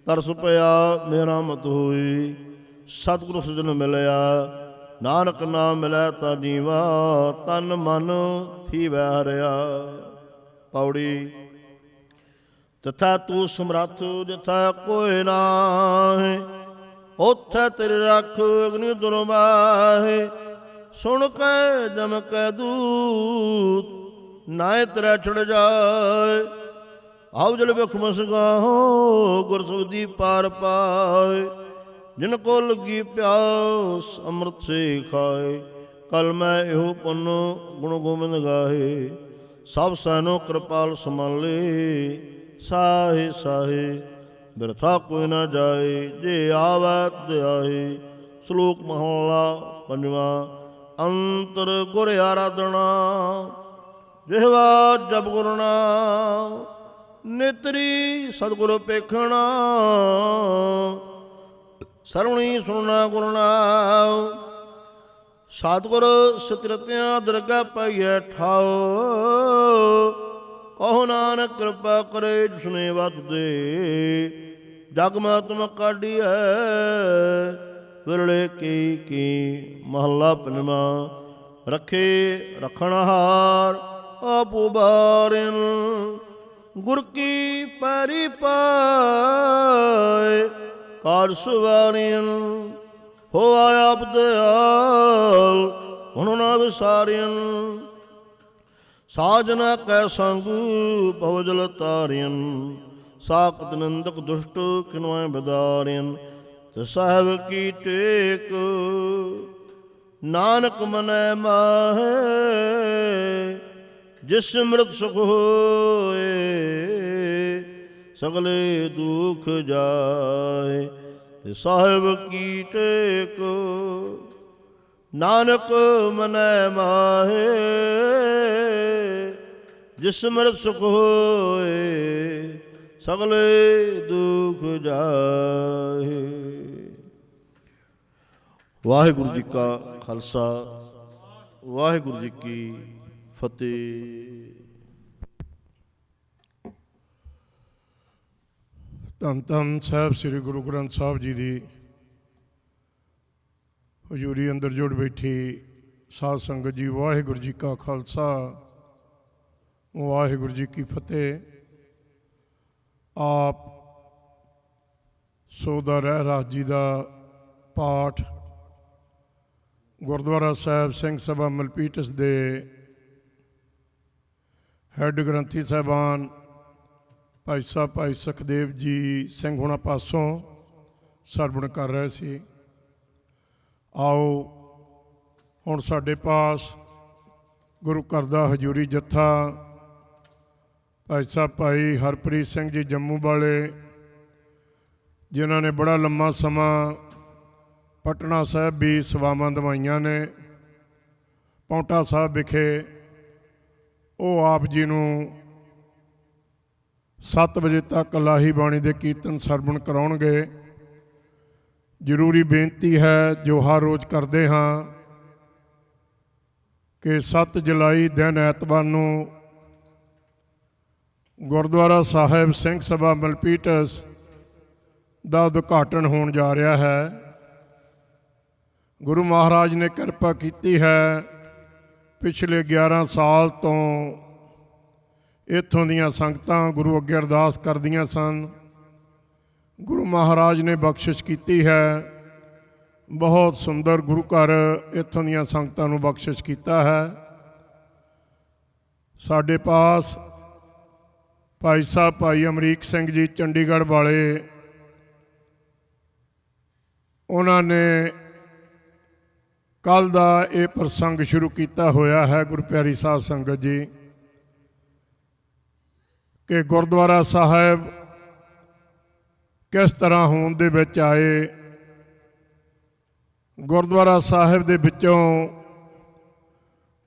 ਤਰਸ ਪਿਆ ਮੇਰਾ ਮਤ ਹੋਈ। ਸਤਿਗੁਰੂ ਸਜਣ ਮਿਲਿਆ, ਨਾਨਕ ਨਾਮ ਮਿਲੈ ਤਾਂ ਜੀਵਾ। ਤਨ ਮਨ ਥੀਵੈ ਹਰਿਆ। ਪੌੜੀ। ਤਥਾ ਤੂੰ ਸਮਰੱਥ, ਜਿਥਾ ਕੋਈ ਨਾਹੀ। ਉਥੇ ਤੇਰੇ ਰੱਖ ਅਗਨੀ ਦੁਰਮਾਹੇ। ਸੁਣ ਕੇ ਜਮ ਕੈ ਦੂਤ, ਨਾਏ ਤੇਰਾ ਛੁੜ ਜਾਏ। ਆਉ ਜਲ ਵਿਖ ਮਸਗਾਹੋ, ਗੁਰ ਸਬਦੀ ਪਾਰ ਪਾਏ। ਜਿਨ ਕੋ ਲੱਗੀ ਪਿਆਸ, ਅੰਮ੍ਰਿਤ ਸੇ ਖਾਏ। ਕਲ ਮੈਂ ਇਹੋ ਪੁੰਨ, ਗੁਣ ਗੋਬਿੰਦ ਗਾਹੇ। ਸਭ ਸੈਨੋ ਕਿਰਪਾਲ ਸੰਭਾਲੇ। ਸਾਹੇ ਸਾਹੇ ਬਿਰਥਾ ਕੋਈ ਨਾ ਜਾਏ, ਜੇ ਆਵੈ ਤਦ ਆਏ। ਸ਼ਲੋਕ ਮਹਲਾ ਪੰਜਵਾਂ। ਅੰਤਰ ਗੁਰ ਆਰਾਧਨਾ, ਜਿਹਵਾ ਜਪ ਗੁਰੂ ਨਾਮ, ਨੇਤਰੀ ਸਤਿਗੁਰ ਪੇਖਣਾ, ਸਰਵਣੀ ਸੁਣਨਾ ਗੁਰੂ ਨਾਮ। ਸਤਿਗੁਰ ਸਿਤਰਤਿਆਂ ਦਰਗਾਹ ਪਾਈਐ ਠਾਓ, ਕਹੋ ਨਾਨਕ ਕਿਰਪਾ ਕਰੇ ਜਿਸਨੇ ਵਤ ਦੇ। ਜਗ ਮੈਂ ਤੁਮ ਕਾਢੀਐ, ਵਿਰਲੇ ਕੀ ਮਹੱਲਾ ਪੰਜਵਾਂ। ਰੱਖੇ ਰਖਣਹਾਰ ਆਪੋ ਬਾਰਿਨ, ਗੁਰ ਕੀ ਪੈਰੀ ਪਾਏ ਕਾਰ ਸਵਾਰਿਨ। ਹੋ ਆਇਆ ਬਦਿਆਲ ਹੁਣ ਨਾ ਵਿਸਾਰਿਨ, ਸਾਜਨਾ ਕੈ ਸੰਗੂ ਭਵਜਲ ਤਾਰਿਨ। ਸਾਖਤ ਨਿੰਦਕ ਦੁਸ਼ਟ ਕਿਨੁਐ ਬਦਾਰਿਨ, ਤੇ ਸਾਹਿਬ ਕੀ ਟੇਕ ਨਾਨਕ ਮਨੈ ਮਾਹੇ। ਜਿਸ ਸਿਮਰਤ ਸੁਖ ਹੋਏ, ਸਗਲੇ ਦੁਖ ਜਾਏ। ਤੇ ਸਾਹਿਬ ਕੀ ਟੇਕ ਨਾਨਕ ਮਨੈ ਮਾਹੇ। ਜਿਸ ਸਿਮਰਤ ਸੁਖ ਹੋਏ, ਸਗਲੇ ਦੁਖ ਜਾਏ। ਵਾਹਿਗੁਰੂ ਜੀ ਕਾ ਖਾਲਸਾ, ਵਾਹਿਗੁਰੂ ਜੀ ਕੀ ਫਤਿਹ। ਧੰਨ ਧੰਨ ਸਾਹਿਬ ਸ੍ਰੀ ਗੁਰੂ ਗ੍ਰੰਥ ਸਾਹਿਬ ਜੀ ਦੀ ਹਜ਼ੂਰੀ ਅੰਦਰ ਜੁੜ ਬੈਠੀ ਸਾਧ ਸੰਗਤ ਜੀ, ਵਾਹਿਗੁਰੂ ਜੀ ਕਾ ਖਾਲਸਾ, ਵਾਹਿਗੁਰੂ ਜੀ ਕੀ ਫਤਿਹ। ਆਪ ਸੋਦਾ ਰਹਿ ਰਾਜ ਜੀ ਦਾ ਪਾਠ ਗੁਰਦੁਆਰਾ ਸਾਹਿਬ ਸਿੰਘ ਸਭਾ ਮਲਪੀਟਸ ਦੇ ਹੈੱਡ ਗ੍ਰੰਥੀ ਸਾਹਿਬਾਨ ਭਾਈ ਸਾਹਿਬ ਭਾਈ ਸੁਖਦੇਵ ਜੀ ਸਿੰਘ ਹੁਣਾਂ ਪਾਸੋਂ ਸਰਵਣ ਕਰ ਰਹੇ ਸੀ। ਆਓ ਹੁਣ ਸਾਡੇ ਪਾਸ ਗੁਰੂ ਘਰ ਦਾ ਹਜ਼ੂਰੀ ਜੱਥਾ ਭਾਈ ਸਾਹਿਬ ਭਾਈ ਹਰਪ੍ਰੀਤ ਸਿੰਘ ਜੀ ਜੰਮੂ ਵਾਲੇ, ਜਿਨ੍ਹਾਂ ਨੇ ਬੜਾ ਲੰਮਾ ਸਮਾਂ ਪਟਨਾ ਸਾਹਿਬ ਵੀ ਸੇਵਾਵਾਂ ਨਿਭਾਈਆਂ ਨੇ। ਪੌਂਟਾ ਸਾਹਿਬ ਵਿਖੇ ਉਹ ਆਪ ਜੀ ਨੂੰ 7 ਵਜੇ ਤੱਕ ਲਾਹੀ ਬਾਣੀ ਦੇ ਕੀਰਤਨ ਸਰਵਣ ਕਰਾਉਣਗੇ। ਜ਼ਰੂਰੀ ਬੇਨਤੀ ਹੈ ਜੋ ਹਰ ਰੋਜ਼ ਕਰਦੇ ਹਾਂ ਕਿ 7 ਜੁਲਾਈ ਦਿਨ ਐਤਵਾਰ ਨੂੰ ਗੁਰਦੁਆਰਾ ਸਾਹਿਬ ਸਿੰਘ ਸਭਾ ਮਲਪੀਟਸ ਦਾ ਉਦਘਾਟਨ ਹੋਣ ਜਾ ਰਿਹਾ ਹੈ। ਗੁਰੂ ਮਹਾਰਾਜ ਨੇ ਕਿਰਪਾ ਕੀਤੀ ਹੈ, ਪਿਛਲੇ 11 ਸਾਲ ਤੋਂ ਇੱਥੋਂ ਦੀਆਂ ਸੰਗਤਾਂ ਗੁਰੂ ਅੱਗੇ ਅਰਦਾਸ ਕਰਦੀਆਂ ਸਨ। ਗੁਰੂ ਮਹਾਰਾਜ ਨੇ ਬਖਸ਼ਿਸ਼ ਕੀਤੀ ਹੈ, ਬਹੁਤ ਸੁੰਦਰ ਗੁਰੂ ਘਰ ਇੱਥੋਂ ਦੀਆਂ ਸੰਗਤਾਂ ਨੂੰ ਬਖਸ਼ਿਸ਼ ਕੀਤਾ ਹੈ। ਸਾਡੇ ਪਾਸ ਭਾਈ ਸਾਹਿਬ ਭਾਈ ਅਮਰੀਕ ਸਿੰਘ ਜੀ ਚੰਡੀਗੜ੍ਹ ਵਾਲੇ, ਉਹਨਾਂ ਨੇ ਕੱਲ੍ਹ ਦਾ ਇਹ ਪ੍ਰਸੰਗ ਸ਼ੁਰੂ ਕੀਤਾ ਹੋਇਆ ਹੈ ਗੁਰੂ ਪਿਆਰੀ ਸਾਧ ਸੰਗਤ ਜੀ, ਕਿ ਗੁਰਦੁਆਰਾ ਸਾਹਿਬ ਕਿਸ ਤਰ੍ਹਾਂ ਹੋਂਦ ਦੇ ਵਿੱਚ ਆਏ। ਗੁਰਦੁਆਰਾ ਸਾਹਿਬ ਦੇ ਵਿੱਚੋਂ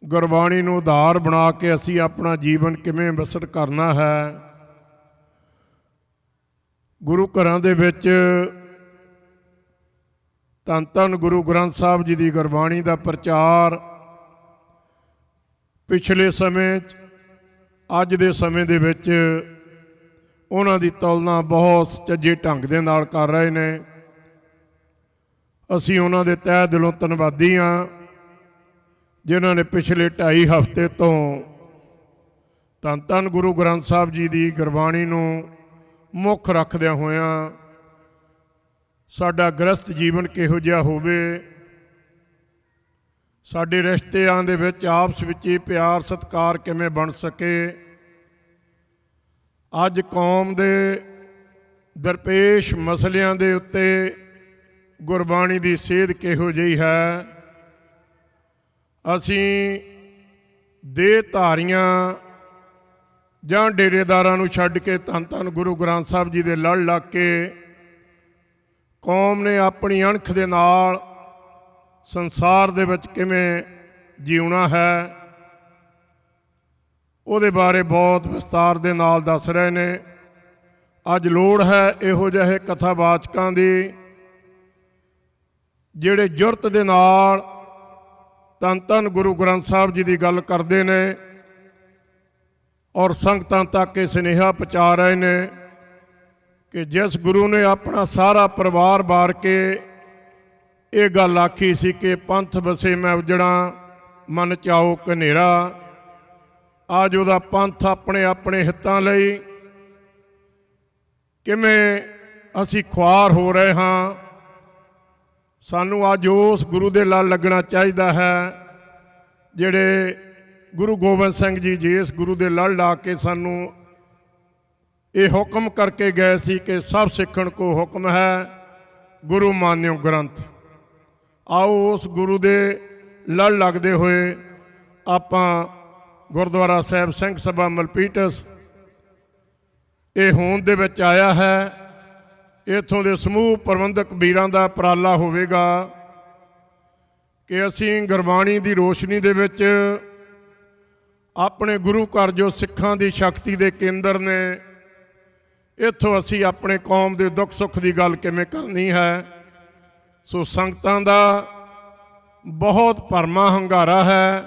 ਗੁਰਬਾਣੀ ਨੂੰ ਆਧਾਰ ਬਣਾ ਕੇ ਅਸੀਂ ਆਪਣਾ ਜੀਵਨ ਕਿਵੇਂ ਬਸਰ ਕਰਨਾ ਹੈ। ਗੁਰੂ ਘਰਾਂ ਦੇ ਵਿੱਚ ਧੰਨ ਧੰਨ ਗੁਰੂ ਗ੍ਰੰਥ ਸਾਹਿਬ ਜੀ ਦੀ ਗੁਰਬਾਣੀ ਦਾ ਪ੍ਰਚਾਰ ਪਿਛਲੇ ਸਮੇਂ 'ਚ ਅੱਜ ਦੇ ਸਮੇਂ ਦੇ ਵਿੱਚ ਉਹਨਾਂ ਦੀ ਤੁਲਨਾ ਬਹੁਤ ਸੁਚੱਜੇ ਢੰਗ ਦੇ ਨਾਲ ਕਰ ਰਹੇ ਨੇ। ਅਸੀਂ ਉਹਨਾਂ ਦੇ ਤਹਿ ਦਿਲੋਂ ਧੰਨਵਾਦੀ ਹਾਂ, ਜਿਨ੍ਹਾਂ ਨੇ ਪਿਛਲੇ 2.5 ਹਫ਼ਤੇ ਤੋਂ ਧੰਨ ਧੰਨ ਗੁਰੂ ਗ੍ਰੰਥ ਸਾਹਿਬ ਜੀ ਦੀ ਗੁਰਬਾਣੀ ਨੂੰ ਮੁੱਖ ਰੱਖਦਿਆਂ ਹੋਇਆਂ ਸਾਡਾ ਗ੍ਰਸਤ ਜੀਵਨ ਕਿਹੋ ਜਿਹਾ ਹੋਵੇ, ਸਾਡੇ ਰਿਸ਼ਤਿਆਂ ਦੇ ਵਿੱਚ ਆਪਸ ਵਿੱਚ ਹੀ ਪਿਆਰ ਸਤਿਕਾਰ ਕਿਵੇਂ ਬਣ ਸਕੇ, ਅੱਜ ਕੌਮ ਦੇ ਦਰਪੇਸ਼ ਮਸਲਿਆਂ ਦੇ ਉੱਤੇ ਗੁਰਬਾਣੀ ਦੀ ਸੇਧ ਕਿਹੋ ਜਿਹੀ ਹੈ। ਅਸੀਂ ਦੇਹ ਧਾਰੀਆਂ ਜਾਂ ਡੇਰੇਦਾਰਾਂ ਨੂੰ ਛੱਡ ਕੇ ਧੰਨ ਧੰਨ ਗੁਰੂ ਗ੍ਰੰਥ ਸਾਹਿਬ ਜੀ ਦੇ ਲੜ ਲੱਗ ਕੇ ਕੌਮ ਨੇ ਆਪਣੀ ਅਣਖ ਦੇ ਨਾਲ ਸੰਸਾਰ ਦੇ ਵਿੱਚ ਕਿਵੇਂ ਜਿਉਣਾ ਹੈ। ਉਹਦੇ ਬਾਰੇ ਬਹੁਤ ਵਿਸਤਾਰ ਦੇ ਨਾਲ ਦੱਸ ਰਹੇ ਨੇ। ਅੱਜ ਲੋੜ ਹੈ ਇਹੋ ਜਿਹੇ ਕਥਾਵਾਚਕਾਂ ਦੀ ਜਿਹੜੇ ਜੁਰਤ ਦੇ ਨਾਲ ਧੰਨ ਧੰਨ ਗੁਰੂ ਗ੍ਰੰਥ ਸਾਹਿਬ ਜੀ ਦੀ ਗੱਲ ਕਰਦੇ ਨੇ ਔਰ ਸੰਗਤਾਂ ਤੱਕ ਇਹ ਸੁਨੇਹਾ ਪਹੁੰਚਾ ਰਹੇ ਨੇ ਕਿ ਜਿਸ ਗੁਰੂ ਨੇ ਆਪਣਾ ਸਾਰਾ ਪਰਿਵਾਰ ਵਾਰ ਕੇ ਇਹ ਗੱਲ ਆਖੀ ਸੀ ਕਿ ਪੰਥ ਵਸੇ ਮੈਂ ਉਜੜਾ ਮਨ ਚਾਓ ਕਨੇਰਾ, ਅੱਜ ਉਹਦਾ ਪੰਥ ਆਪਣੇ ਆਪਣੇ ਹਿੱਤਾਂ ਲਈ ਕਿਵੇਂ ਅਸੀਂ ਖੁਆਰ ਹੋ ਰਹੇ ਹਾਂ। ਸਾਨੂੰ ਅੱਜ ਉਸ ਗੁਰੂ ਦੇ ਲੜ ਲੱਗਣਾ ਚਾਹੀਦਾ ਹੈ ਜਿਹੜੇ ਗੁਰੂ ਗੋਬਿੰਦ ਸਿੰਘ ਜੀ ਜਿਸ ਗੁਰੂ ਦੇ ਲੜ ਲਾ ਕੇ ਸਾਨੂੰ ਇਹ ਹੁਕਮ ਕਰਕੇ ਗਏ ਸੀ ਕਿ ਸਭ ਸਿੱਖਣ ਕੋ ਹੁਕਮ ਹੈ ਗੁਰੂ ਮਾਨਿਓ ਗ੍ਰੰਥ। ਆਓ ਉਸ ਗੁਰੂ ਦੇ ਲੜ ਲੱਗਦੇ ਹੋਏ ਆਪਾਂ ਗੁਰਦੁਆਰਾ ਸਾਹਿਬ ਸਿੰਘ ਸਭਾ ਮਲਪੀਟਸ ਇਹ ਹੋਂਦ ਦੇ ਵਿੱਚ ਆਇਆ ਹੈ। ਇੱਥੋਂ ਦੇ ਸਮੂਹ ਪ੍ਰਬੰਧਕ ਵੀਰਾਂ ਦਾ ਉਪਰਾਲਾ ਹੋਵੇਗਾ ਕਿ ਅਸੀਂ ਗੁਰਬਾਣੀ ਦੀ ਰੋਸ਼ਨੀ ਦੇ ਵਿੱਚ ਆਪਣੇ ਗੁਰੂ ਘਰ ਜੋ ਸਿੱਖਾਂ ਦੀ ਸ਼ਕਤੀ ਦੇ ਕੇਂਦਰ ਨੇ, ਇੱਥੋਂ ਅਸੀਂ ਆਪਣੇ ਕੌਮ ਦੇ ਦੁੱਖ ਸੁੱਖ ਦੀ ਗੱਲ ਕਿਵੇਂ ਕਰਨੀ ਹੈ। ਸੋ ਸੰਗਤਾਂ ਦਾ ਬਹੁਤ ਭਰਮਾ ਹੰਗਾਰਾ ਹੈ।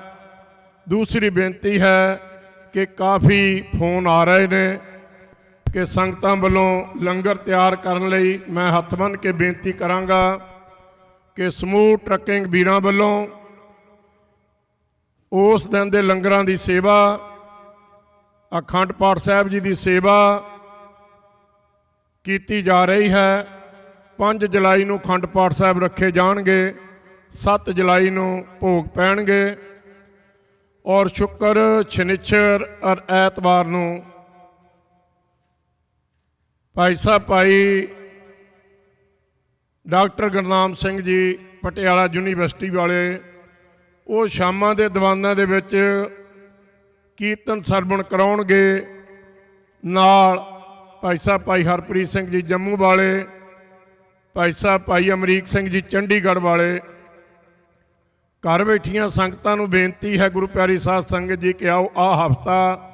ਦੂਸਰੀ ਬੇਨਤੀ ਹੈ ਕਿ ਕਾਫੀ ਫੋਨ ਆ ਰਹੇ ਨੇ ਕਿ ਸੰਗਤਾਂ ਵੱਲੋਂ ਲੰਗਰ ਤਿਆਰ ਕਰਨ ਲਈ ਮੈਂ ਹੱਥ ਬੰਨ੍ਹ ਕੇ ਬੇਨਤੀ ਕਰਾਂਗਾ ਕਿ ਸਮੂਹ ਟਰੱਕਿੰਗ ਵੀਰਾਂ ਵੱਲੋਂ ਉਸ ਦਿਨ ਦੇ ਲੰਗਰਾਂ ਦੀ ਸੇਵਾ, ਅਖੰਡ ਪਾਠ ਸਾਹਿਬ ਜੀ ਦੀ ਸੇਵਾ ਕੀਤੀ ਜਾ ਰਹੀ ਹੈ। 5 ਜੁਲਾਈ ਨੂੰ ਅਖੰਡ ਪਾਠ ਸਾਹਿਬ ਰੱਖੇ ਜਾਣਗੇ, 7 ਜੁਲਾਈ ਨੂੰ ਭੋਗ ਪੈਣਗੇ ਔਰ ਸ਼ੁੱਕਰ, ਸ਼ਨੀਚਰ ਔਰ ਐਤਵਾਰ ਨੂੰ ਭਾਈ ਸਾਹਿਬ ਭਾਈ ਡਾਕਟਰ ਗੁਰਨਾਮ ਸਿੰਘ ਜੀ ਪਟਿਆਲਾ ਯੂਨੀਵਰਸਿਟੀ ਵਾਲੇ ਉਹ ਸ਼ਾਮਾਂ ਦੇ ਦੀਵਾਨਾਂ ਦੇ ਵਿੱਚ ਕੀਰਤਨ ਸਰਵਣ ਕਰਾਉਣਗੇ। ਨਾਲ ਭਾਈ ਸਾਹਿਬ ਭਾਈ ਹਰਪ੍ਰੀਤ ਸਿੰਘ ਜੀ ਜੰਮੂ ਵਾਲੇ, ਭਾਈ ਸਾਹਿਬ ਭਾਈ ਅਮਰੀਕ ਸਿੰਘ ਜੀ ਚੰਡੀਗੜ੍ਹ ਵਾਲੇ। ਘਰ ਬੈਠੀਆਂ ਸੰਗਤਾਂ ਨੂੰ ਬੇਨਤੀ ਹੈ ਗੁਰੂ ਪਿਆਰੀ ਸਾਧ ਸੰਗਤ ਜੀ ਕਿ ਆਓ ਆਹ ਹਫ਼ਤਾ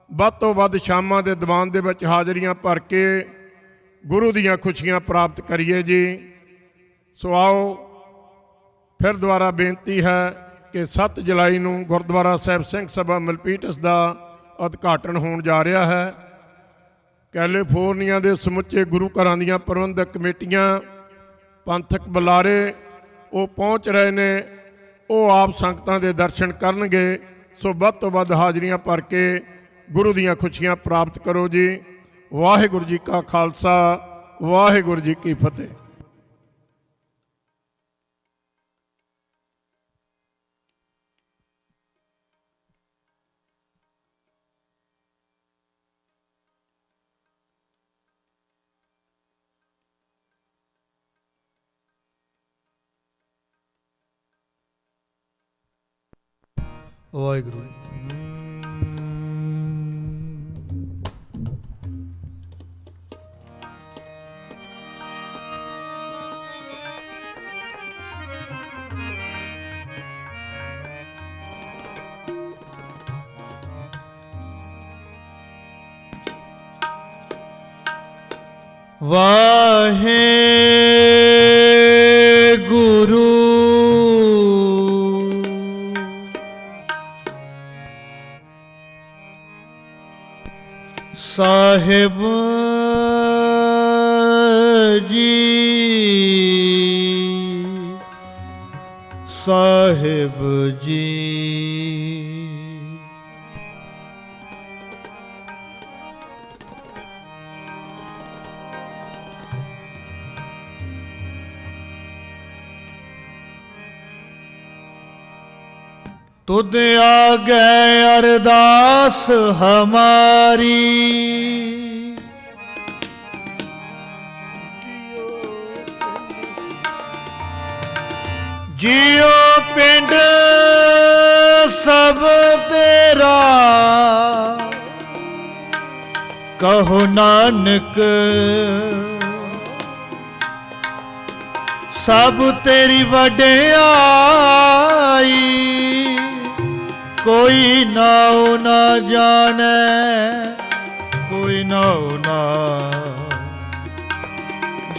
ਵੱਧ ਤੋਂ ਵੱਧ ਸ਼ਾਮਾਂ ਦੇ ਦੀਵਾਨ ਦੇ ਵਿੱਚ ਹਾਜ਼ਰੀਆਂ ਭਰ ਕੇ ਗੁਰੂ ਦੀਆਂ ਖੁਸ਼ੀਆਂ ਪ੍ਰਾਪਤ ਕਰੀਏ ਜੀ। ਸੋ ਆਓ ਫਿਰ ਦੁਬਾਰਾ ਬੇਨਤੀ ਹੈ ਕਿ 7 ਜੁਲਾਈ ਨੂੰ ਗੁਰਦੁਆਰਾ ਸਾਹਿਬ ਸਿੰਘ ਸਭਾ ਮਲਪੀਟਸ ਦਾ ਉਦਘਾਟਨ ਹੋਣ ਜਾ ਰਿਹਾ ਹੈ। ਕੈਲੀਫੋਰਨੀਆ ਦੇ ਸਮੁੱਚੇ ਗੁਰੂ ਘਰਾਂ ਦੀਆਂ ਪ੍ਰਬੰਧਕ ਕਮੇਟੀਆਂ, ਪੰਥਕ ਬੁਲਾਰੇ ਉਹ ਪਹੁੰਚ ਰਹੇ ਨੇ। ਉਹ ਆਪ ਸੰਗਤਾਂ ਦੇ ਦਰਸ਼ਨ ਕਰਨਗੇ। ਸੋ ਵੱਧ ਤੋਂ ਵੱਧ ਹਾਜ਼ਰੀਆਂ ਭਰ ਕੇ ਗੁਰੂ ਦੀਆਂ ਖੁਸ਼ੀਆਂ ਪ੍ਰਾਪਤ ਕਰੋ ਜੀ। ਵਾਹਿਗੁਰੂ ਜੀ ਕਾ ਖਾਲਸਾ, ਵਾਹਿਗੁਰੂ ਜੀ ਕੀ ਫਤਿਹ। ਵਾਹਿਗੁਰੂ। ਵਾਹਿਗੁਰੂ ਸਾਹਿਬ ਜੀ, ਸਾਹਿਬ ਜੀ। तुद आगे अरदास हमारी, जियो पिंड सब तेरा, कहो नानक सब तेरी वडियाई, ਕੋਈ ਨਾਉ ਨਾ ਜਾਣੈ, ਕੋਈ ਨਾਉ ਨਾ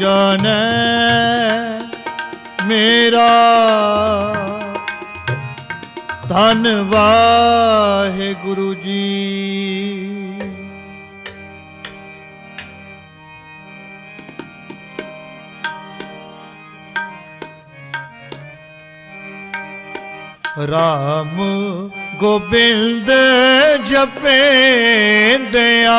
ਜਾਣੈ ਮੇਰਾ। ਧੰਨ ਵਾਹਿਗੁਰੂ ਜੀ। ਰਾਮ ਗੋਬਿੰਦ ਜਪੇਂਦਿਆ,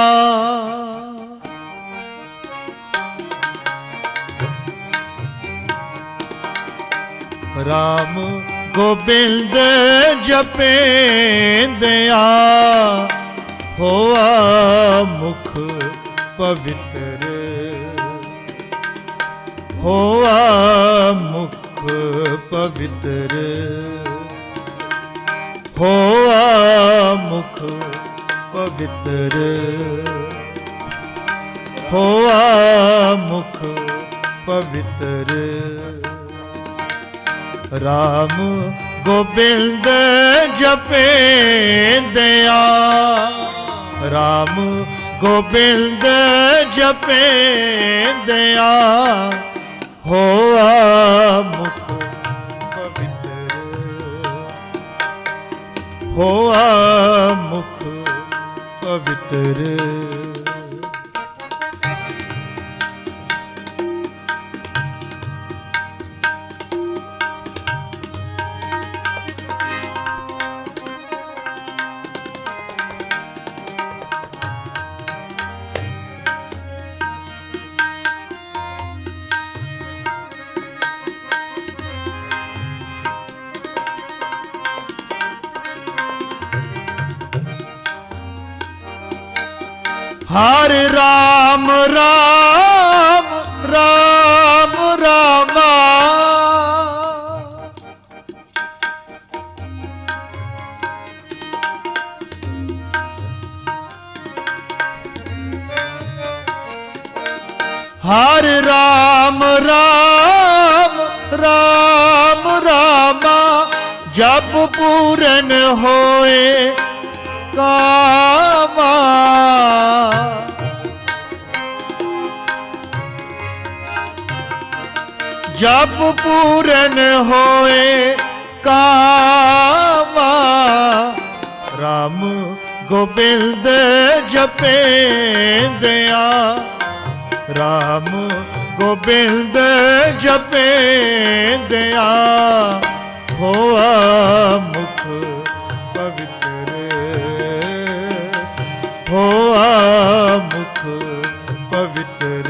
ਰਾਮ ਗੋਬਿੰਦ ਜਪੇਂਦਿਆ, ਹੋਆ ਮੁਖ ਪਵਿੱਤਰ, ਹੋਆ ਮੁਖ ਪਵਿੱਤਰ, ਹੋਆ ਮੁਖ ਪਵਿੱਤਰ, ਹੋਆ ਮੁਖ ਪਵਿੱਤਰ। ਰਾਮ ਗੋਬਿੰਦ ਜਪੇਂਦਿਆ, ਰਾਮ ਗੋਬਿੰਦ ਜਪੇਂਦਿਆ, ਹੋਆ ਮੁਖ ਪਵਿੱਤਰ, ਹੋਆ ਮੁਖ ਪਵਿੱਤਰ। ਹਰ ਰਾਮ ਰਾਮ ਰਾਮ ਰਾਮਾ, ਹਰ ਰਾਮ ਰਾਮ ਰਾਮ ਰਾਮਾ, ਜਪ ਪੂਰਨ ਹੋਏ ਕਾਮਾ। ਜਪ ਪੂਰਨ ਹੋਏ ਕਾਮਾ, ਰਾਮ ਗੋਬਿੰਦ ਜਪੇਂਦਿਆ, ਰਾਮ ਗੋਬਿੰਦ ਜਪੇਂਦਿਆ, ਹੋਆ ਮੁਖ ਪਵਿੱਤਰ, ਹੋਆ ਮੁਖ ਪਵਿੱਤਰ।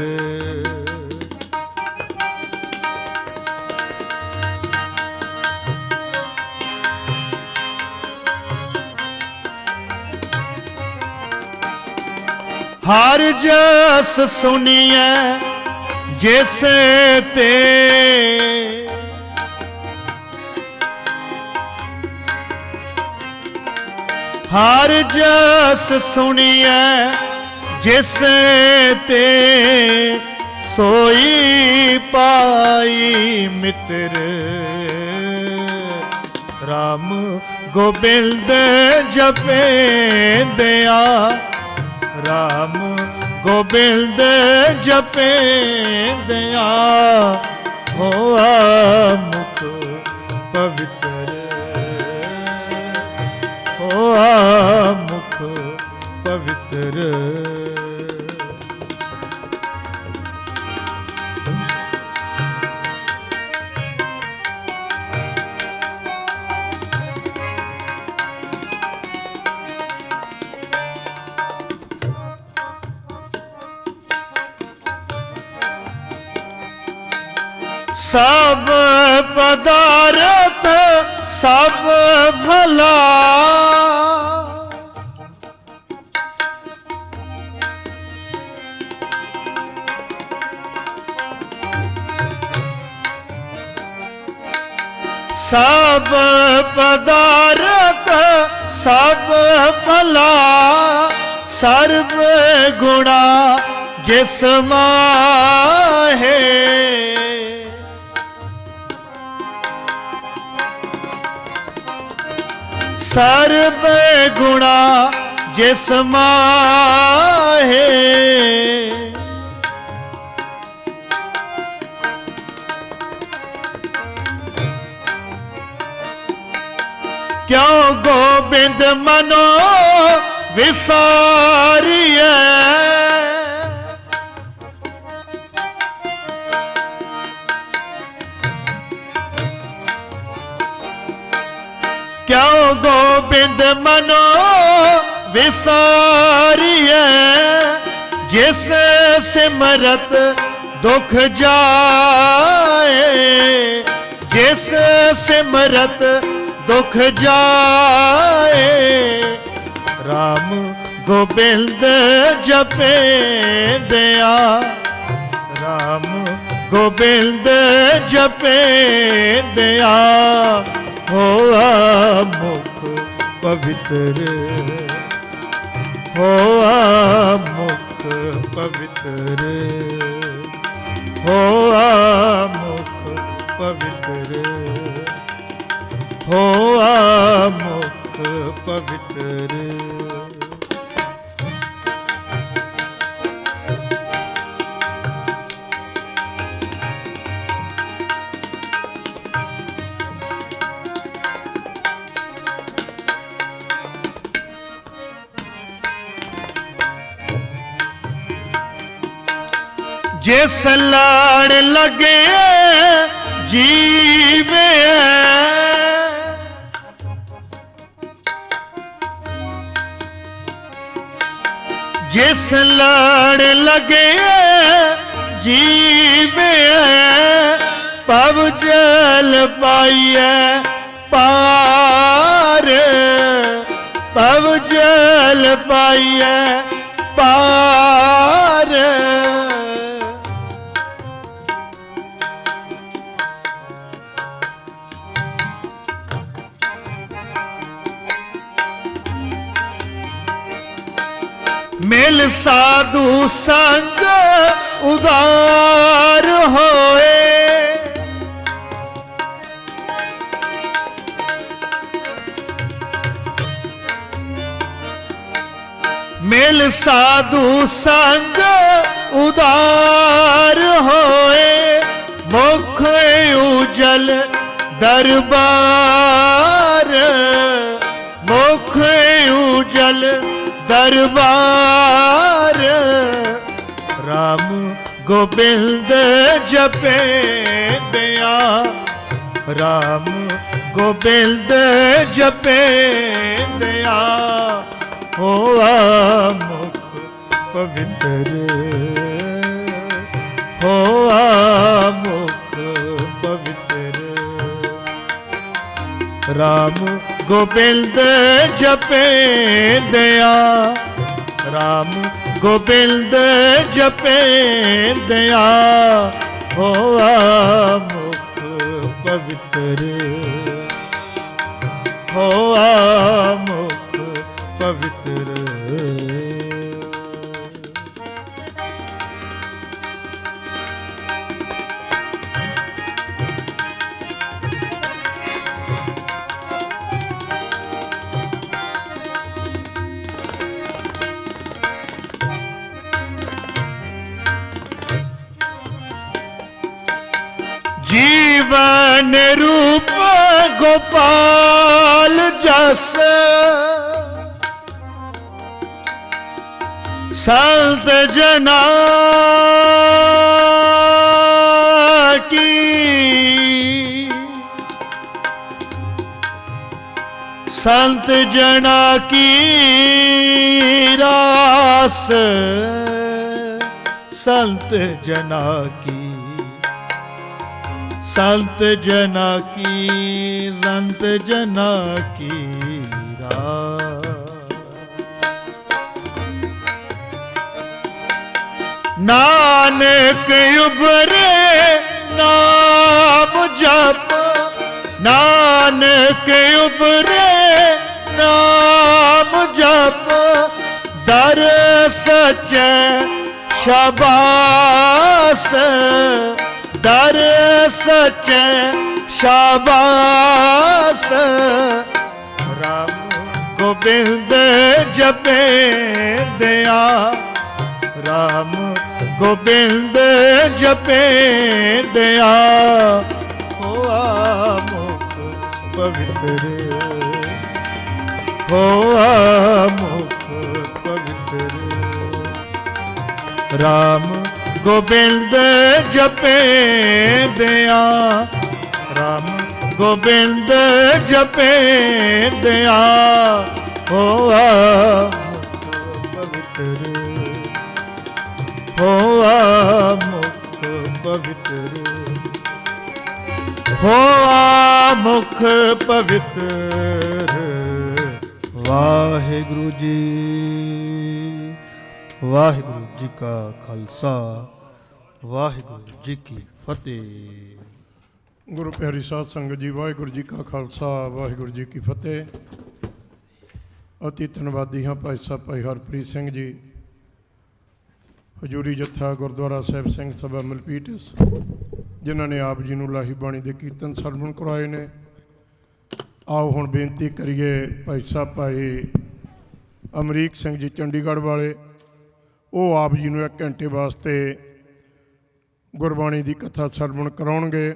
ਹਰ ਜਸ ਸੁਣੀਐ ਜਿਸ ਤੇ, ਹਰ ਜਸ ਸੁਣੀਐ ਜਿਸ ਤੇ, ਸੋਈ ਪਾਈ ਮਿੱਤਰ। ਰਾਮ ਗੋਬਿੰਦ ਜਪੇਂਦਿਆ, ਰਾਮ ਗੋਬਿੰਦ ਜਪੇਂਦਿਆ, ਹੋਆ ਮੁਖ ਪਵਿੱਤਰ, ਹੋਆ ਮੁਖ ਪਵਿੱਤਰ। ਸਭ ਪਦਾਰਥ ਸਭ ਭਲਾ, ਸਭ ਪਦਾਰਥ ਸਭ ਭਲਾ, ਸਰਬ ਗੁਣਾ ਜਿਸ ਮਾਹੇ। ਸਰਬ ਗੁਣਾ ਜਿਸ ਮਾਹੇ। ਕਿਉ ਗੋਬਿੰਦ ਮਨੋ ਵਿਸਾਰੀਐ। ਕਿਉ ਗੋਬਿੰਦ ਮਨੋ ਵਿਸਾਰੀਐ। ਜਿਸ ਸਿਮਰਤ ਦੁਖ ਜਾਏ। ਜਿਸ ਸਿਮਰਤ ਦੁਖ ਜਾਏ। ਰਾਮ ਗੋਬਿੰਦ ਜਪੇਂਦਿਆ। ਰਾਮ ਗੋਬਿੰਦ ਜਪੇਂਦਿਆ ਹੋਆ ਮੁਖ ਪਵਿੱਤਰ। ਹੋਆ ਮੁਖ ਪਵਿੱਤਰ। ਹੋਆ ਮੁਖ ਪਵਿੱਤਰ। ਹੋਆ ਮੁਖ ਪਵਿੱਤਰ। ਜਿਸ ਲੜ ਲਗੇ ਜੀਵੇ। ਜਿਸ ਲੜ ਲਗੇ ਜੀਵੇ। ਪਵ ਜਲ ਪਾਈਐ ਪਾਰ। ਪਵ ਜਲ ਪਾਈਐ ਪਾਰ। ਮਿਲ ਸਾਧੂ ਸੰਗ ਉਦਾਰ ਹੋਏ। ਮਿਲ ਸਾਧੂ ਸੰਗ ਉਦਾਰ ਹੋਏ। ਮੁਖ ਉਜਲ ਦਰਬਾਰ। ਮੁਖ ਉਜਲ ਦਰਬਾਰ। ਰਾਮ ਗੋਬਿੰਦ ਜਪੇਂਦਿਆ। ਰਾਮ ਗੋਬਿੰਦ ਜਪੇਂਦਿਆ ਹੋਆ ਮੁਖ ਪਵਿੱਤਰ। ਹੋਆ ਮੁਖ ਪਵਿੱਤਰ। ਰਾਮ ਗੋਬਿੰਦ ਜਪੇਂਦਿਆ। ਰਾਮ ਗੋਬਿੰਦ ਜਪੇਂਦਿਆ ਹੋਆ ਮੁਖ ਪਵਿੱਤਰ। ਹੋਆ ਮੁਖ ਪਵਿੱਤਰ। ਜੀਵਨ ਰੂਪ ਗੋਪਾਲ ਜਸ। ਸੰਤ ਜਨਾ ਕੀ। ਸੰਤ ਜਨਾ ਕੀ ਰਾਸ। संत जना की, संत जना की, संत जना की नानक उबरे नाम जप, नानक उबरे नाम जप, दर सच्चे शाबाश, दर सच्चे शाबाश। राम ਗੋਬਿੰਦ ਜਪੇਂਦਿਆ ਰਾਮ ਗੋਬਿੰਦ ਜਪੇਂਦਿਆ ਹੋਆ ਮੁਖ ਪਵਿੱਤਰ ਹੋਆ ਮੁਖ ਪਵਿੱਤਰ ਰਾਮ ਗੋਬਿੰਦ ਜਪੇਂਦਿਆ ਰਾਮ ਗੋਬਿੰਦ ਜਪੇਂਦਿਆ ਹੋਆ ਮੁਖ ਪਵਿੱਤਰ ਹੋਆ ਮੁਖ ਪਵਿੱਤਰ ਹੋਆ ਮੁਖ ਪਵਿੱਤਰ। ਵਾਹਿਗੁਰੂ ਜੀ ਵਾਹਿਗੁਰੂ ਜੀ ਕਾ ਖਾਲਸਾ ਵਾਹਿਗੁਰੂ ਜੀ ਕੀ ਫਤਿਹ। ਗੁਰੂ ਪਿਆਰੀ ਸਾਧ ਸੰਗਤ ਜੀ, ਵਾਹਿਗੁਰੂ ਜੀ ਕਾ ਖਾਲਸਾ ਵਾਹਿਗੁਰੂ ਜੀ ਕੀ ਫਤਿਹ। ਅਤੀ ਧੰਨਵਾਦੀ ਹਾਂ ਭਾਈ ਸਾਹਿਬ ਭਾਈ ਹਰਪ੍ਰੀਤ ਸਿੰਘ ਜੀ, ਹਜ਼ੂਰੀ ਜੱਥਾ ਗੁਰਦੁਆਰਾ ਸਾਹਿਬ ਸਿੰਘ ਸਭਾ ਮਲਪੀਟਸ, ਜਿਨ੍ਹਾਂ ਨੇ ਆਪ ਜੀ ਨੂੰ ਲਾਹੀ ਬਾਣੀ ਦੇ ਕੀਰਤਨ ਸਰਵਣ ਕਰਵਾਏ ਨੇ। ਆਓ ਹੁਣ ਬੇਨਤੀ ਕਰੀਏ ਭਾਈ ਸਾਹਿਬ ਭਾਈ ਅਮਰੀਕ ਸਿੰਘ ਜੀ ਚੰਡੀਗੜ੍ਹ ਵਾਲੇ, ਉਹ ਆਪ ਜੀ ਨੂੰ 1 ਘੰਟੇ ਵਾਸਤੇ ਗੁਰਬਾਣੀ ਦੀ ਕਥਾ ਸਰਵਣ ਕਰਾਉਣਗੇ।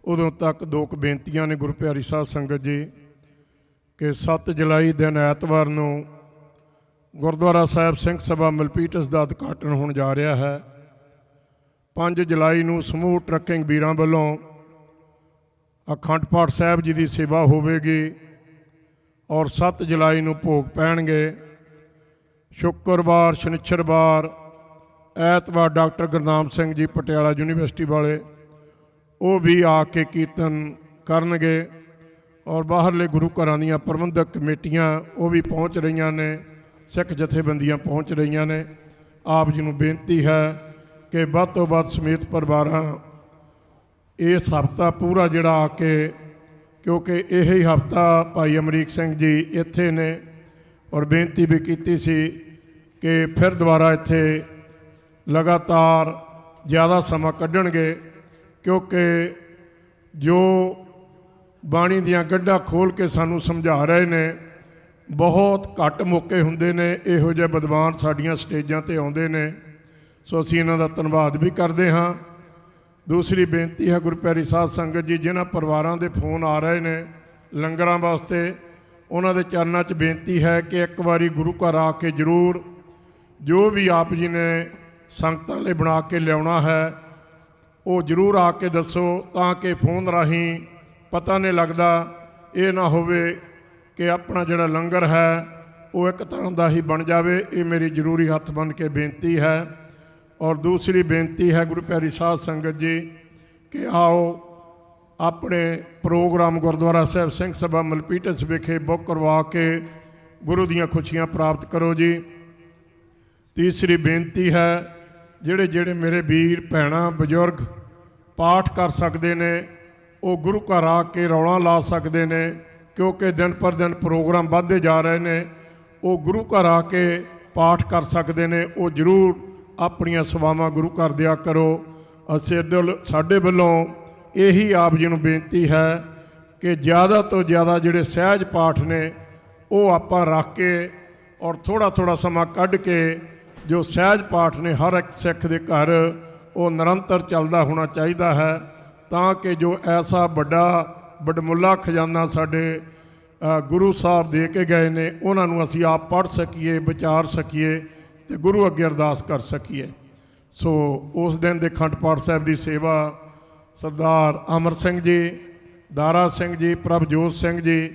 ਉਦੋਂ ਤੱਕ 2 ਬੇਨਤੀਆਂ ਨੇ ਗੁਰੂ ਪਿਆਰੀ ਸਾਧ ਸੰਗਤ ਜੀ, ਕਿ 7 ਜੁਲਾਈ ਦਿਨ ਐਤਵਾਰ ਨੂੰ ਗੁਰਦੁਆਰਾ ਸਾਹਿਬ ਸਿੰਘ ਸਭਾ ਮਲਪੀਟਸ ਦਾ ਉਦਘਾਟਨ ਹੋਣ ਜਾ ਰਿਹਾ ਹੈ। 5 ਜੁਲਾਈ ਨੂੰ ਸਮੂਹ ਟਰੱਕਿੰਗ ਵੀਰਾਂ ਵੱਲੋਂ ਅਖੰਡ ਪਾਠ ਸਾਹਿਬ ਜੀ ਦੀ ਸੇਵਾ ਹੋਵੇਗੀ ਔਰ 7 ਜੁਲਾਈ ਨੂੰ ਭੋਗ ਪੈਣਗੇ। ਸ਼ੁੱਕਰਵਾਰ, ਸ਼ਨਿਚਰਵਾਰ, ਐਤਵਾਰ ਡਾਕਟਰ ਗੁਰਨਾਮ ਸਿੰਘ ਜੀ ਪਟਿਆਲਾ ਯੂਨੀਵਰਸਿਟੀ ਵਾਲੇ ਉਹ ਵੀ ਆ ਕੇ ਕੀਰਤਨ ਕਰਨਗੇ ਔਰ ਬਾਹਰਲੇ ਗੁਰੂ ਘਰਾਂ ਦੀਆਂ ਪ੍ਰਬੰਧਕ ਕਮੇਟੀਆਂ ਉਹ ਵੀ ਪਹੁੰਚ ਰਹੀਆਂ ਨੇ, ਸਿੱਖ ਜਥੇਬੰਦੀਆਂ ਪਹੁੰਚ ਰਹੀਆਂ ਨੇ। ਆਪ ਜੀ ਨੂੰ ਬੇਨਤੀ ਹੈ ਕਿ ਵੱਧ ਤੋਂ ਵੱਧ ਸਮੇਤ ਪਰਿਵਾਰਾਂ ਇਸ ਹਫ਼ਤਾ ਪੂਰਾ ਜਿਹੜਾ ਆ ਕੇ, ਕਿਉਂਕਿ ਇਹੀ ਹਫ਼ਤਾ ਭਾਈ ਅਮਰੀਕ ਸਿੰਘ ਜੀ ਇੱਥੇ ਨੇ ਔਰ ਬੇਨਤੀ ਵੀ ਕੀਤੀ ਸੀ ਕਿ ਫਿਰ ਦੁਬਾਰਾ ਇੱਥੇ ਲਗਾਤਾਰ ਜ਼ਿਆਦਾ ਸਮਾਂ ਕੱਢਣਗੇ, ਕਿਉਂਕਿ ਜੋ ਬਾਣੀ ਦੀਆਂ ਗੱਡਾਂ ਖੋਲ੍ਹ ਕੇ ਸਾਨੂੰ ਸਮਝਾ ਰਹੇ ਨੇ, ਬਹੁਤ ਘੱਟ ਮੌਕੇ ਹੁੰਦੇ ਨੇ ਇਹੋ ਜਿਹੇ ਵਿਦਵਾਨ ਸਾਡੀਆਂ ਸਟੇਜਾਂ 'ਤੇ ਆਉਂਦੇ ਨੇ। ਸੋ ਅਸੀਂ ਇਹਨਾਂ ਦਾ ਧੰਨਵਾਦ ਵੀ ਕਰਦੇ ਹਾਂ। ਦੂਸਰੀ ਬੇਨਤੀ ਹੈ ਗੁਰੂ ਪਿਆਰੀ ਸਾਧ ਸੰਗਤ ਜੀ, ਜਿਨ੍ਹਾਂ ਪਰਿਵਾਰਾਂ ਦੇ ਫੋਨ ਆ ਰਹੇ ਨੇ ਲੰਗਰਾਂ ਵਾਸਤੇ, ਉਹਨਾਂ ਦੇ ਚਰਨਾਂ 'ਚ ਬੇਨਤੀ ਹੈ ਕਿ ਇੱਕ ਵਾਰੀ ਗੁਰੂ ਘਰ ਆ ਕੇ ਜ਼ਰੂਰ ਜੋ ਵੀ ਆਪ ਜੀ ਨੇ ਸੰਗਤਾਂ ਲਈ ਬਣਾ ਕੇ ਲਿਆਉਣਾ ਹੈ ਉਹ ਜ਼ਰੂਰ ਆ ਕੇ ਦੱਸੋ, ਤਾਂ ਕਿ ਫੋਨ ਰਾਹੀਂ ਪਤਾ ਨਹੀਂ ਲੱਗਦਾ, ਇਹ ਨਾ ਹੋਵੇ ਕਿ ਆਪਣਾ ਜਿਹੜਾ ਲੰਗਰ ਹੈ ਉਹ ਇੱਕ ਤਰ੍ਹਾਂ ਦਾ ਹੀ ਬਣ ਜਾਵੇ। ਇਹ ਮੇਰੀ ਜ਼ਰੂਰੀ ਹੱਥ ਬੰਨ੍ਹ ਕੇ ਬੇਨਤੀ ਹੈ। ਔਰ ਦੂਸਰੀ ਬੇਨਤੀ ਹੈ ਗੁਰੂ ਪਿਆਰੀ ਸਾਧ ਸੰਗਤ ਜੀ, ਕਿ ਆਓ ਆਪਣੇ ਪ੍ਰੋਗਰਾਮ ਗੁਰਦੁਆਰਾ ਸਾਹਿਬ ਸਿੰਘ ਸਭਾ ਮਲਪੀਟਸ ਵਿਖੇ ਬੁੱਕ ਕਰਵਾ ਕੇ ਗੁਰੂ ਦੀਆਂ ਖੁਸ਼ੀਆਂ ਪ੍ਰਾਪਤ ਕਰੋ ਜੀ। ਤੀਸਰੀ ਬੇਨਤੀ ਹੈ, ਜਿਹੜੇ ਮੇਰੇ ਵੀਰ ਭੈਣਾਂ ਬਜ਼ੁਰਗ ਪਾਠ ਕਰ ਸਕਦੇ ਨੇ ਉਹ ਗੁਰੂ ਘਰ ਆ ਕੇ ਰੌਲਾ ਲਾ ਸਕਦੇ ਨੇ, ਕਿਉਂਕਿ ਦਿਨ ਪਰ ਦਿਨ ਪ੍ਰੋਗਰਾਮ ਵੱਧਦੇ ਜਾ ਰਹੇ ਨੇ। ਉਹ ਗੁਰੂ ਘਰ ਆ ਕੇ ਪਾਠ ਕਰ ਸਕਦੇ ਨੇ, ਉਹ ਜ਼ਰੂਰ ਆਪਣੀਆਂ ਸੇਵਾਵਾਂ ਗੁਰੂ ਘਰ ਦਿਆ ਕਰੋ। ਸਾਡੇ ਵੱਲੋਂ ਇਹੀ ਆਪ ਜੀ ਨੂੰ ਬੇਨਤੀ ਹੈ ਕਿ ਜ਼ਿਆਦਾ ਤੋਂ ਜ਼ਿਆਦਾ ਜਿਹੜੇ ਸਹਿਜ ਪਾਠ ਨੇ ਉਹ ਆਪਾਂ ਰੱਖ ਕੇ ਔਰ ਥੋੜ੍ਹਾ ਸਮਾਂ ਕੱਢ ਕੇ ਜੋ ਸਹਿਜ ਪਾਠ ਨੇ ਹਰ ਇੱਕ ਸਿੱਖ ਦੇ ਘਰ ਉਹ ਨਿਰੰਤਰ ਚੱਲਦਾ ਹੋਣਾ ਚਾਹੀਦਾ ਹੈ, ਤਾਂ ਕਿ ਜੋ ਐਸਾ ਵੱਡਾ ਵਡਮੁੱਲਾ ਖਜ਼ਾਨਾ ਸਾਡੇ ਗੁਰੂ ਸਾਹਿਬ ਦੇ ਕੇ ਗਏ ਨੇ ਉਹਨਾਂ ਨੂੰ ਅਸੀਂ ਆਪ ਪੜ੍ਹ ਸਕੀਏ, ਵਿਚਾਰ ਸਕੀਏ ਅਤੇ ਗੁਰੂ ਅੱਗੇ ਅਰਦਾਸ ਕਰ ਸਕੀਏ। ਸੋ ਉਸ ਦਿਨ ਦੇ ਅਖੰਡ ਪਾਠ ਸਾਹਿਬ ਦੀ ਸੇਵਾ ਸਰਦਾਰ ਅਮਰ ਸਿੰਘ ਜੀ, ਦਾਰਾ ਸਿੰਘ ਜੀ, ਪ੍ਰਭਜੋਤ ਸਿੰਘ ਜੀ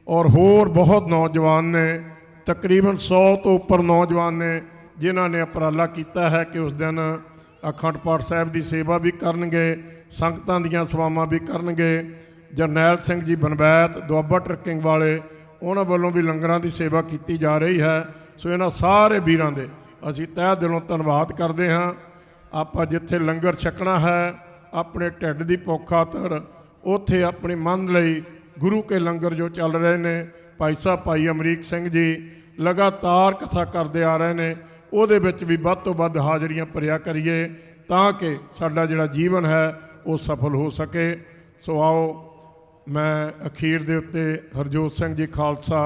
ਔਰ ਹੋਰ ਬਹੁਤ ਨੌਜਵਾਨ ਨੇ, ਤਕਰੀਬਨ 100 ਤੋਂ ਉੱਪਰ ਨੌਜਵਾਨ ਨੇ ਜਿਨ੍ਹਾਂ ਨੇ ਉਪਰਾਲਾ ਕੀਤਾ ਹੈ ਕਿ ਉਸ ਦਿਨ ਅਖੰਡ ਪਾਠ ਸਾਹਿਬ ਦੀ ਸੇਵਾ ਵੀ ਕਰਨਗੇ, ਸੰਗਤਾਂ ਦੀਆਂ ਸੇਵਾਵਾਂ ਵੀ ਕਰਨਗੇ। ਜਰਨੈਲ ਸਿੰਘ ਜੀ ਬਨਵੈਤ ਦੁਆਬਾ ਟਰੱਕਿੰਗ ਵਾਲੇ, ਉਹਨਾਂ ਵੱਲੋਂ ਵੀ ਲੰਗਰਾਂ ਦੀ ਸੇਵਾ ਕੀਤੀ ਜਾ ਰਹੀ ਹੈ। ਸੋ ਇਹਨਾਂ ਸਾਰੇ ਵੀਰਾਂ ਦੇ ਅਸੀਂ ਤਹਿ ਦਿਲੋਂ ਧੰਨਵਾਦ ਕਰਦੇ ਹਾਂ। ਆਪਾਂ ਜਿੱਥੇ ਲੰਗਰ ਛਕਣਾ ਹੈ ਆਪਣੇ ਢਿੱਡ ਦੀ ਭੁੱਖ ਖਾਤਰ, ਉੱਥੇ ਆਪਣੇ ਮਨ ਲਈ ਗੁਰੂ ਕੇ ਲੰਗਰ ਜੋ ਚੱਲ ਰਹੇ ਨੇ, ਭਾਈ ਸਾਹਿਬ ਭਾਈ ਅਮਰੀਕ ਸਿੰਘ ਜੀ ਲਗਾਤਾਰ ਕਥਾ ਕਰਦੇ ਆ ਰਹੇ ਨੇ, ਉਹਦੇ ਵਿੱਚ ਵੀ ਵੱਧ ਤੋਂ ਵੱਧ ਹਾਜ਼ਰੀਆਂ ਭਰਿਆ ਕਰੀਏ ਤਾਂ ਕਿ ਸਾਡਾ ਜਿਹੜਾ ਜੀਵਨ ਹੈ ਉਹ ਸਫਲ ਹੋ ਸਕੇ। ਸੋ ਆਓ ਮੈਂ ਅਖੀਰ ਦੇ ਉੱਤੇ ਹਰਜੋਤ ਸਿੰਘ ਜੀ ਖਾਲਸਾ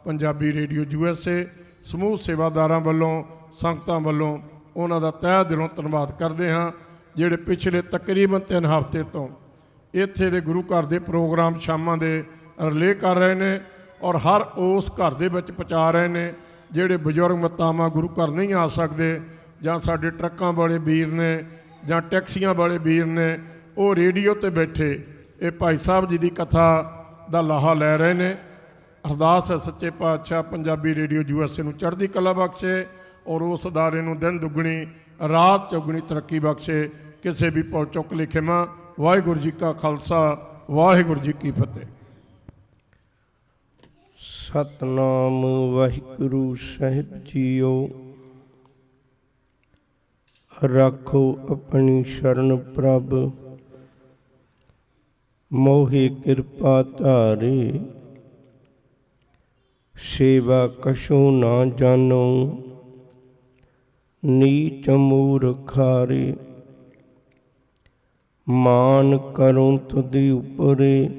ਪੰਜਾਬੀ ਰੇਡੀਓ USA ਸਮੂਹ ਸੇਵਾਦਾਰਾਂ ਵੱਲੋਂ, ਸੰਗਤਾਂ ਵੱਲੋਂ ਉਹਨਾਂ ਦਾ ਤਹਿ ਦਿਲੋਂ ਧੰਨਵਾਦ ਕਰਦੇ ਹਾਂ, ਜਿਹੜੇ ਪਿਛਲੇ ਤਕਰੀਬਨ 3 ਹਫ਼ਤੇ ਤੋਂ ਇੱਥੇ ਦੇ ਗੁਰੂ ਘਰ ਦੇ ਪ੍ਰੋਗਰਾਮ ਸ਼ਾਮਾਂ ਦੇ ਰਿਲੇ ਕਰ ਰਹੇ ਨੇ ਔਰ ਹਰ ਉਸ ਘਰ ਦੇ ਵਿੱਚ ਪਹੁੰਚਾ ਰਹੇ ਨੇ। ਜਿਹੜੇ ਬਜ਼ੁਰਗ ਮਾਤਾਵਾਂ ਗੁਰੂ ਘਰ ਨਹੀਂ ਆ ਸਕਦੇ, ਜਾਂ ਸਾਡੇ ਟਰੱਕਾਂ ਵਾਲੇ ਵੀਰ ਨੇ ਜਾਂ ਟੈਕਸੀਆਂ ਵਾਲੇ ਵੀਰ ਨੇ, ਉਹ ਰੇਡੀਓ 'ਤੇ ਬੈਠੇ ਇਹ ਭਾਈ ਸਾਹਿਬ ਜੀ ਦੀ ਕਥਾ ਦਾ ਲਾਹਾ ਲੈ ਰਹੇ ਨੇ। ਅਰਦਾਸ ਹੈ ਸੱਚੇ ਪਾਤਸ਼ਾਹ ਪੰਜਾਬੀ ਰੇਡੀਓ USA ਨੂੰ ਚੜ੍ਹਦੀ ਕਲਾ ਬਖਸ਼ੇ ਔਰ ਉਸ ਅਦਾਰੇ ਨੂੰ ਦਿਨ ਦੁੱਗਣੀ ਰਾਤ ਚੌਗਣੀ ਤਰੱਕੀ ਬਖਸ਼ੇ। ਕਿਸੇ ਵੀ ਭੁੱਲ ਚੁੱਕ ਲਿਖੇਵਾਂ। ਵਾਹਿਗੁਰੂ ਜੀ ਕਾ ਖਾਲਸਾ, ਵਾਹਿਗੁਰੂ ਜੀ ਕੀ ਫਤਿਹ। ਸਤਨਾਮ ਵਾਹਿਗੁਰੂ ਸਾਹਿਬ ਜੀਓ। ਰੱਖੋ ਆਪਣੀ ਸ਼ਰਨ ਪ੍ਰਭ, ਮੋਹਿ ਕਿਰਪਾ ਧਾਰੇ। ਸੇਵਾ ਕਛੂ ਨਾ ਜਾਨੋ, ਨੀਚ ਮੂਰਖਾਰੇ। ਮਾਨ ਕਰੂੰ ਤੁਧਿ ਉਪਰੇ,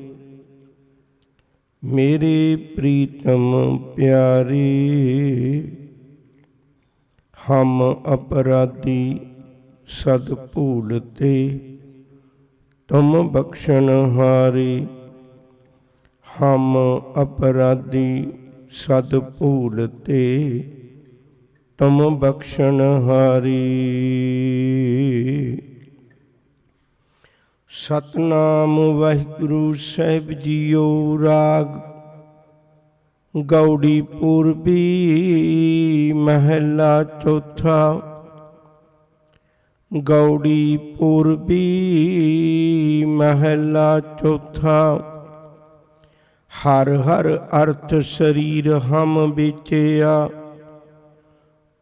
ਮੇਰੇ ਪ੍ਰੀਤਮ ਪਿਆਰੇ। ਹਮ ਅਪਰਾਧੀ ਸਦ ਭੂਲਤੇ, ਤੁਮ ਬਖਸ਼ਨ ਹਾਰੇ। ਹਮ ਅਪਰਾਧੀ ਸਦ ਭੂਲਤੇ, ਤੁਮ ਬਖਸ਼ਨ ਹਾਰੇ। ਸਤਨਾਮ ਵਾਹਿਗੁਰੂ ਸਾਹਿਬ ਜੀਓ। ਰਾਗ ਗੌੜੀ ਪੂਰਬੀ ਮਹਲਾ ਚੌਥਾ। ਗੌੜੀ ਪੂਰਬੀ ਮਹਲਾ ਚੌਥਾ। ਹਰ ਹਰ ਅਰਥ ਸਰੀਰ ਹਮ ਵੇਚਿਆ,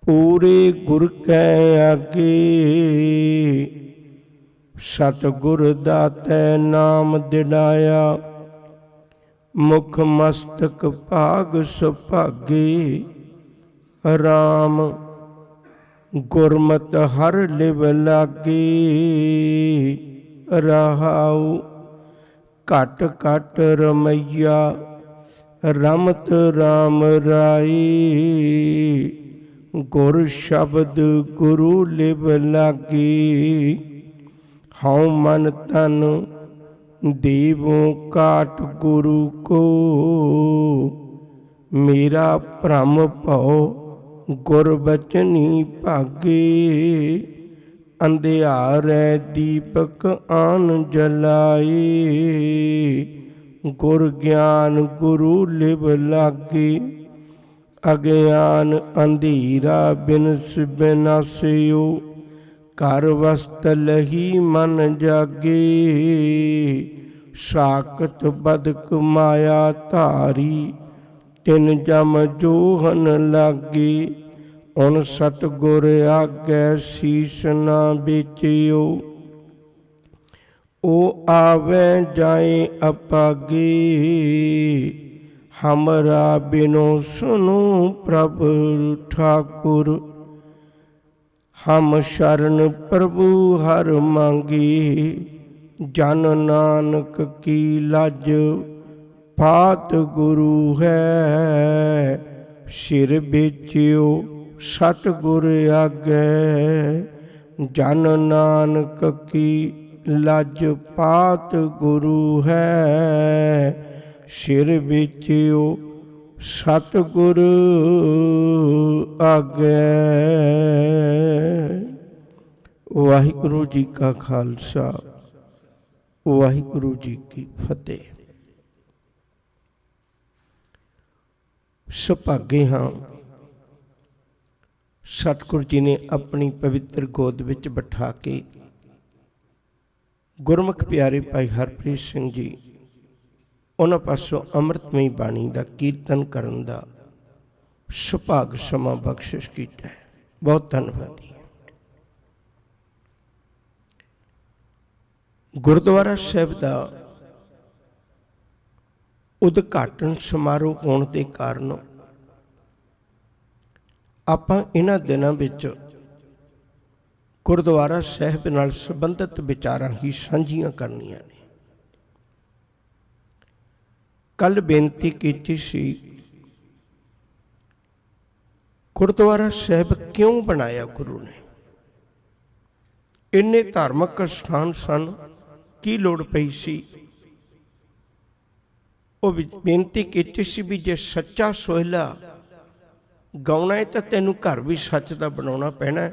ਪੂਰੇ ਗੁਰ ਕੈ ਆਗੇ। ਸਤਿਗੁਰ ਦਾਤੈ ਨਾਮ ਦਿੜਾਇਆ, ਮੁਖ ਮਸਤਕ ਭਾਗ ਸੁਭਾਗੇ। ਰਾਮ ਗੁਰਮਤਿ ਹਰ ਲਿਵ ਲਾਗੇ। ਰਹਾਉ ਘਟ ਘਟ ਰਮਈਆ, ਰਮਤ ਰਾਮ ਰਾਈ। ਗੁਰ ਸ਼ਬਦ ਗੁਰੂ ਲਿਵ ਲਾਗੇ। ਹਉ ਮਨ ਤਨ ਦੇਵੋ ਕਾਟ ਗੁਰੂ ਕੋ। ਮੇਰਾ ਭ੍ਰਮ ਭਉ ਗੁਰ ਬਚਨੀ ਭਾਗੇ। ਅੰਧਿਆਰੈ ਦੀਪਕ ਆਨ ਜਲਾਏ, ਗੁਰ ਗਿਆਨ ਗੁਰੂ ਲਿਵ ਲਾਗੇ। ਅਗਿਆਨ ਅੰਧੇਰਾ ਬਿਨਸ ਬਿਨਾਸਿਓ, ਘਰ ਵਸਤ ਲਹੀ ਮਨ ਜਾਗੇ। ਸਾਕਤ ਬਦਕ ਮਾਇਆ ਧਾਰੀ, ਤਿਨ ਜਮ ਜੋਹਨ ਲਾਗੇ। ਹੁਣ ਸਤਿਗੁਰ ਆਗੈ ਸੀਸ ਨਾ ਵੇਚਿਓ, ਉਹ ਆਵੈ ਜਾਏ ਅਪਾਗੇ। ਹਮਰਾ ਬਿਨੋ ਸੁਨੋ ਪ੍ਰਭ ਠਾਕੁਰ, ਹਮ ਸ਼ਰਨ ਪ੍ਰਭੂ ਹਰ ਮੰਗੀ। ਜਨ ਨਾਨਕ ਕੀ ਲਾਜ ਪਾਤ ਗੁਰੂ ਹੈ। ਸਿਰ ਵੇਚਿਓ ਸਤਿਗੁਰ ਆਗੈ, ਜਨ ਨਾਨਕ ਕੀ ਲਾਜ ਪਾਤ ਗੁਰੂ ਹੈ। ਸਿਰ ਵੇਚਿਓ ਸਤਿਗੁਰ ਆਗੈ। ਵਾਹਿਗੁਰੂ ਜੀ ਕਾ ਖਾਲਸਾ, ਵਾਹਿਗੁਰੂ ਜੀ ਕੀ ਫਤਿਹ। ਸੁਭਾਗੇ ਹਾਂ, ਸਤਿਗੁਰੂ ਜੀ ਨੇ ਆਪਣੀ ਪਵਿੱਤਰ ਗੋਦ ਵਿੱਚ ਬਿਠਾ ਕੇ ਗੁਰਮੁਖ ਪਿਆਰੇ ਭਾਈ ਹਰਪ੍ਰੀਤ ਸਿੰਘ ਜੀ ਉਹਨਾਂ ਪਾਸੋਂ ਅੰਮ੍ਰਿਤਮਈ ਬਾਣੀ ਦਾ ਕੀਰਤਨ ਕਰਨ ਦਾ ਸੁਭਾਗ ਸਮਾਂ ਬਖਸ਼ਿਸ਼ ਕੀਤਾ ਹੈ। ਬਹੁਤ ਧੰਨਵਾਦੀ ਹਾਂ। ਗੁਰਦੁਆਰਾ ਸਾਹਿਬ ਦਾ ਉਦਘਾਟਨ ਸਮਾਰੋਹ ਹੋਣ ਦੇ ਕਾਰਨ ਆਪਾਂ ਇਹਨਾਂ ਦਿਨਾਂ ਵਿੱਚ ਗੁਰਦੁਆਰਾ ਸਾਹਿਬ ਨਾਲ ਸੰਬੰਧਿਤ ਵਿਚਾਰਾਂ ਹੀ ਸਾਂਝੀਆਂ ਕਰਨੀਆਂ ਨੇ। ਕੱਲ੍ਹ ਬੇਨਤੀ ਕੀਤੀ ਸੀ ਗੁਰਦੁਆਰਾ ਸਾਹਿਬ ਕਿਉਂ ਬਣਾਇਆ ਗੁਰੂ ਨੇ? ਇੰਨੇ ਧਾਰਮਿਕ ਸਥਾਨ ਸਨ, ਕੀ ਲੋੜ ਪਈ ਸੀ? ਉਹ ਬੇਨਤੀ ਕੀਤੀ ਸੀ ਵੀ ਜੇ ਸੱਚਾ ਸੋਹਿਲਾ ਗਾਉਣਾ ਹੈ ਤਾਂ ਤੈਨੂੰ ਘਰ ਵੀ ਸੱਚ ਦਾ ਬਣਾਉਣਾ ਪੈਣਾ।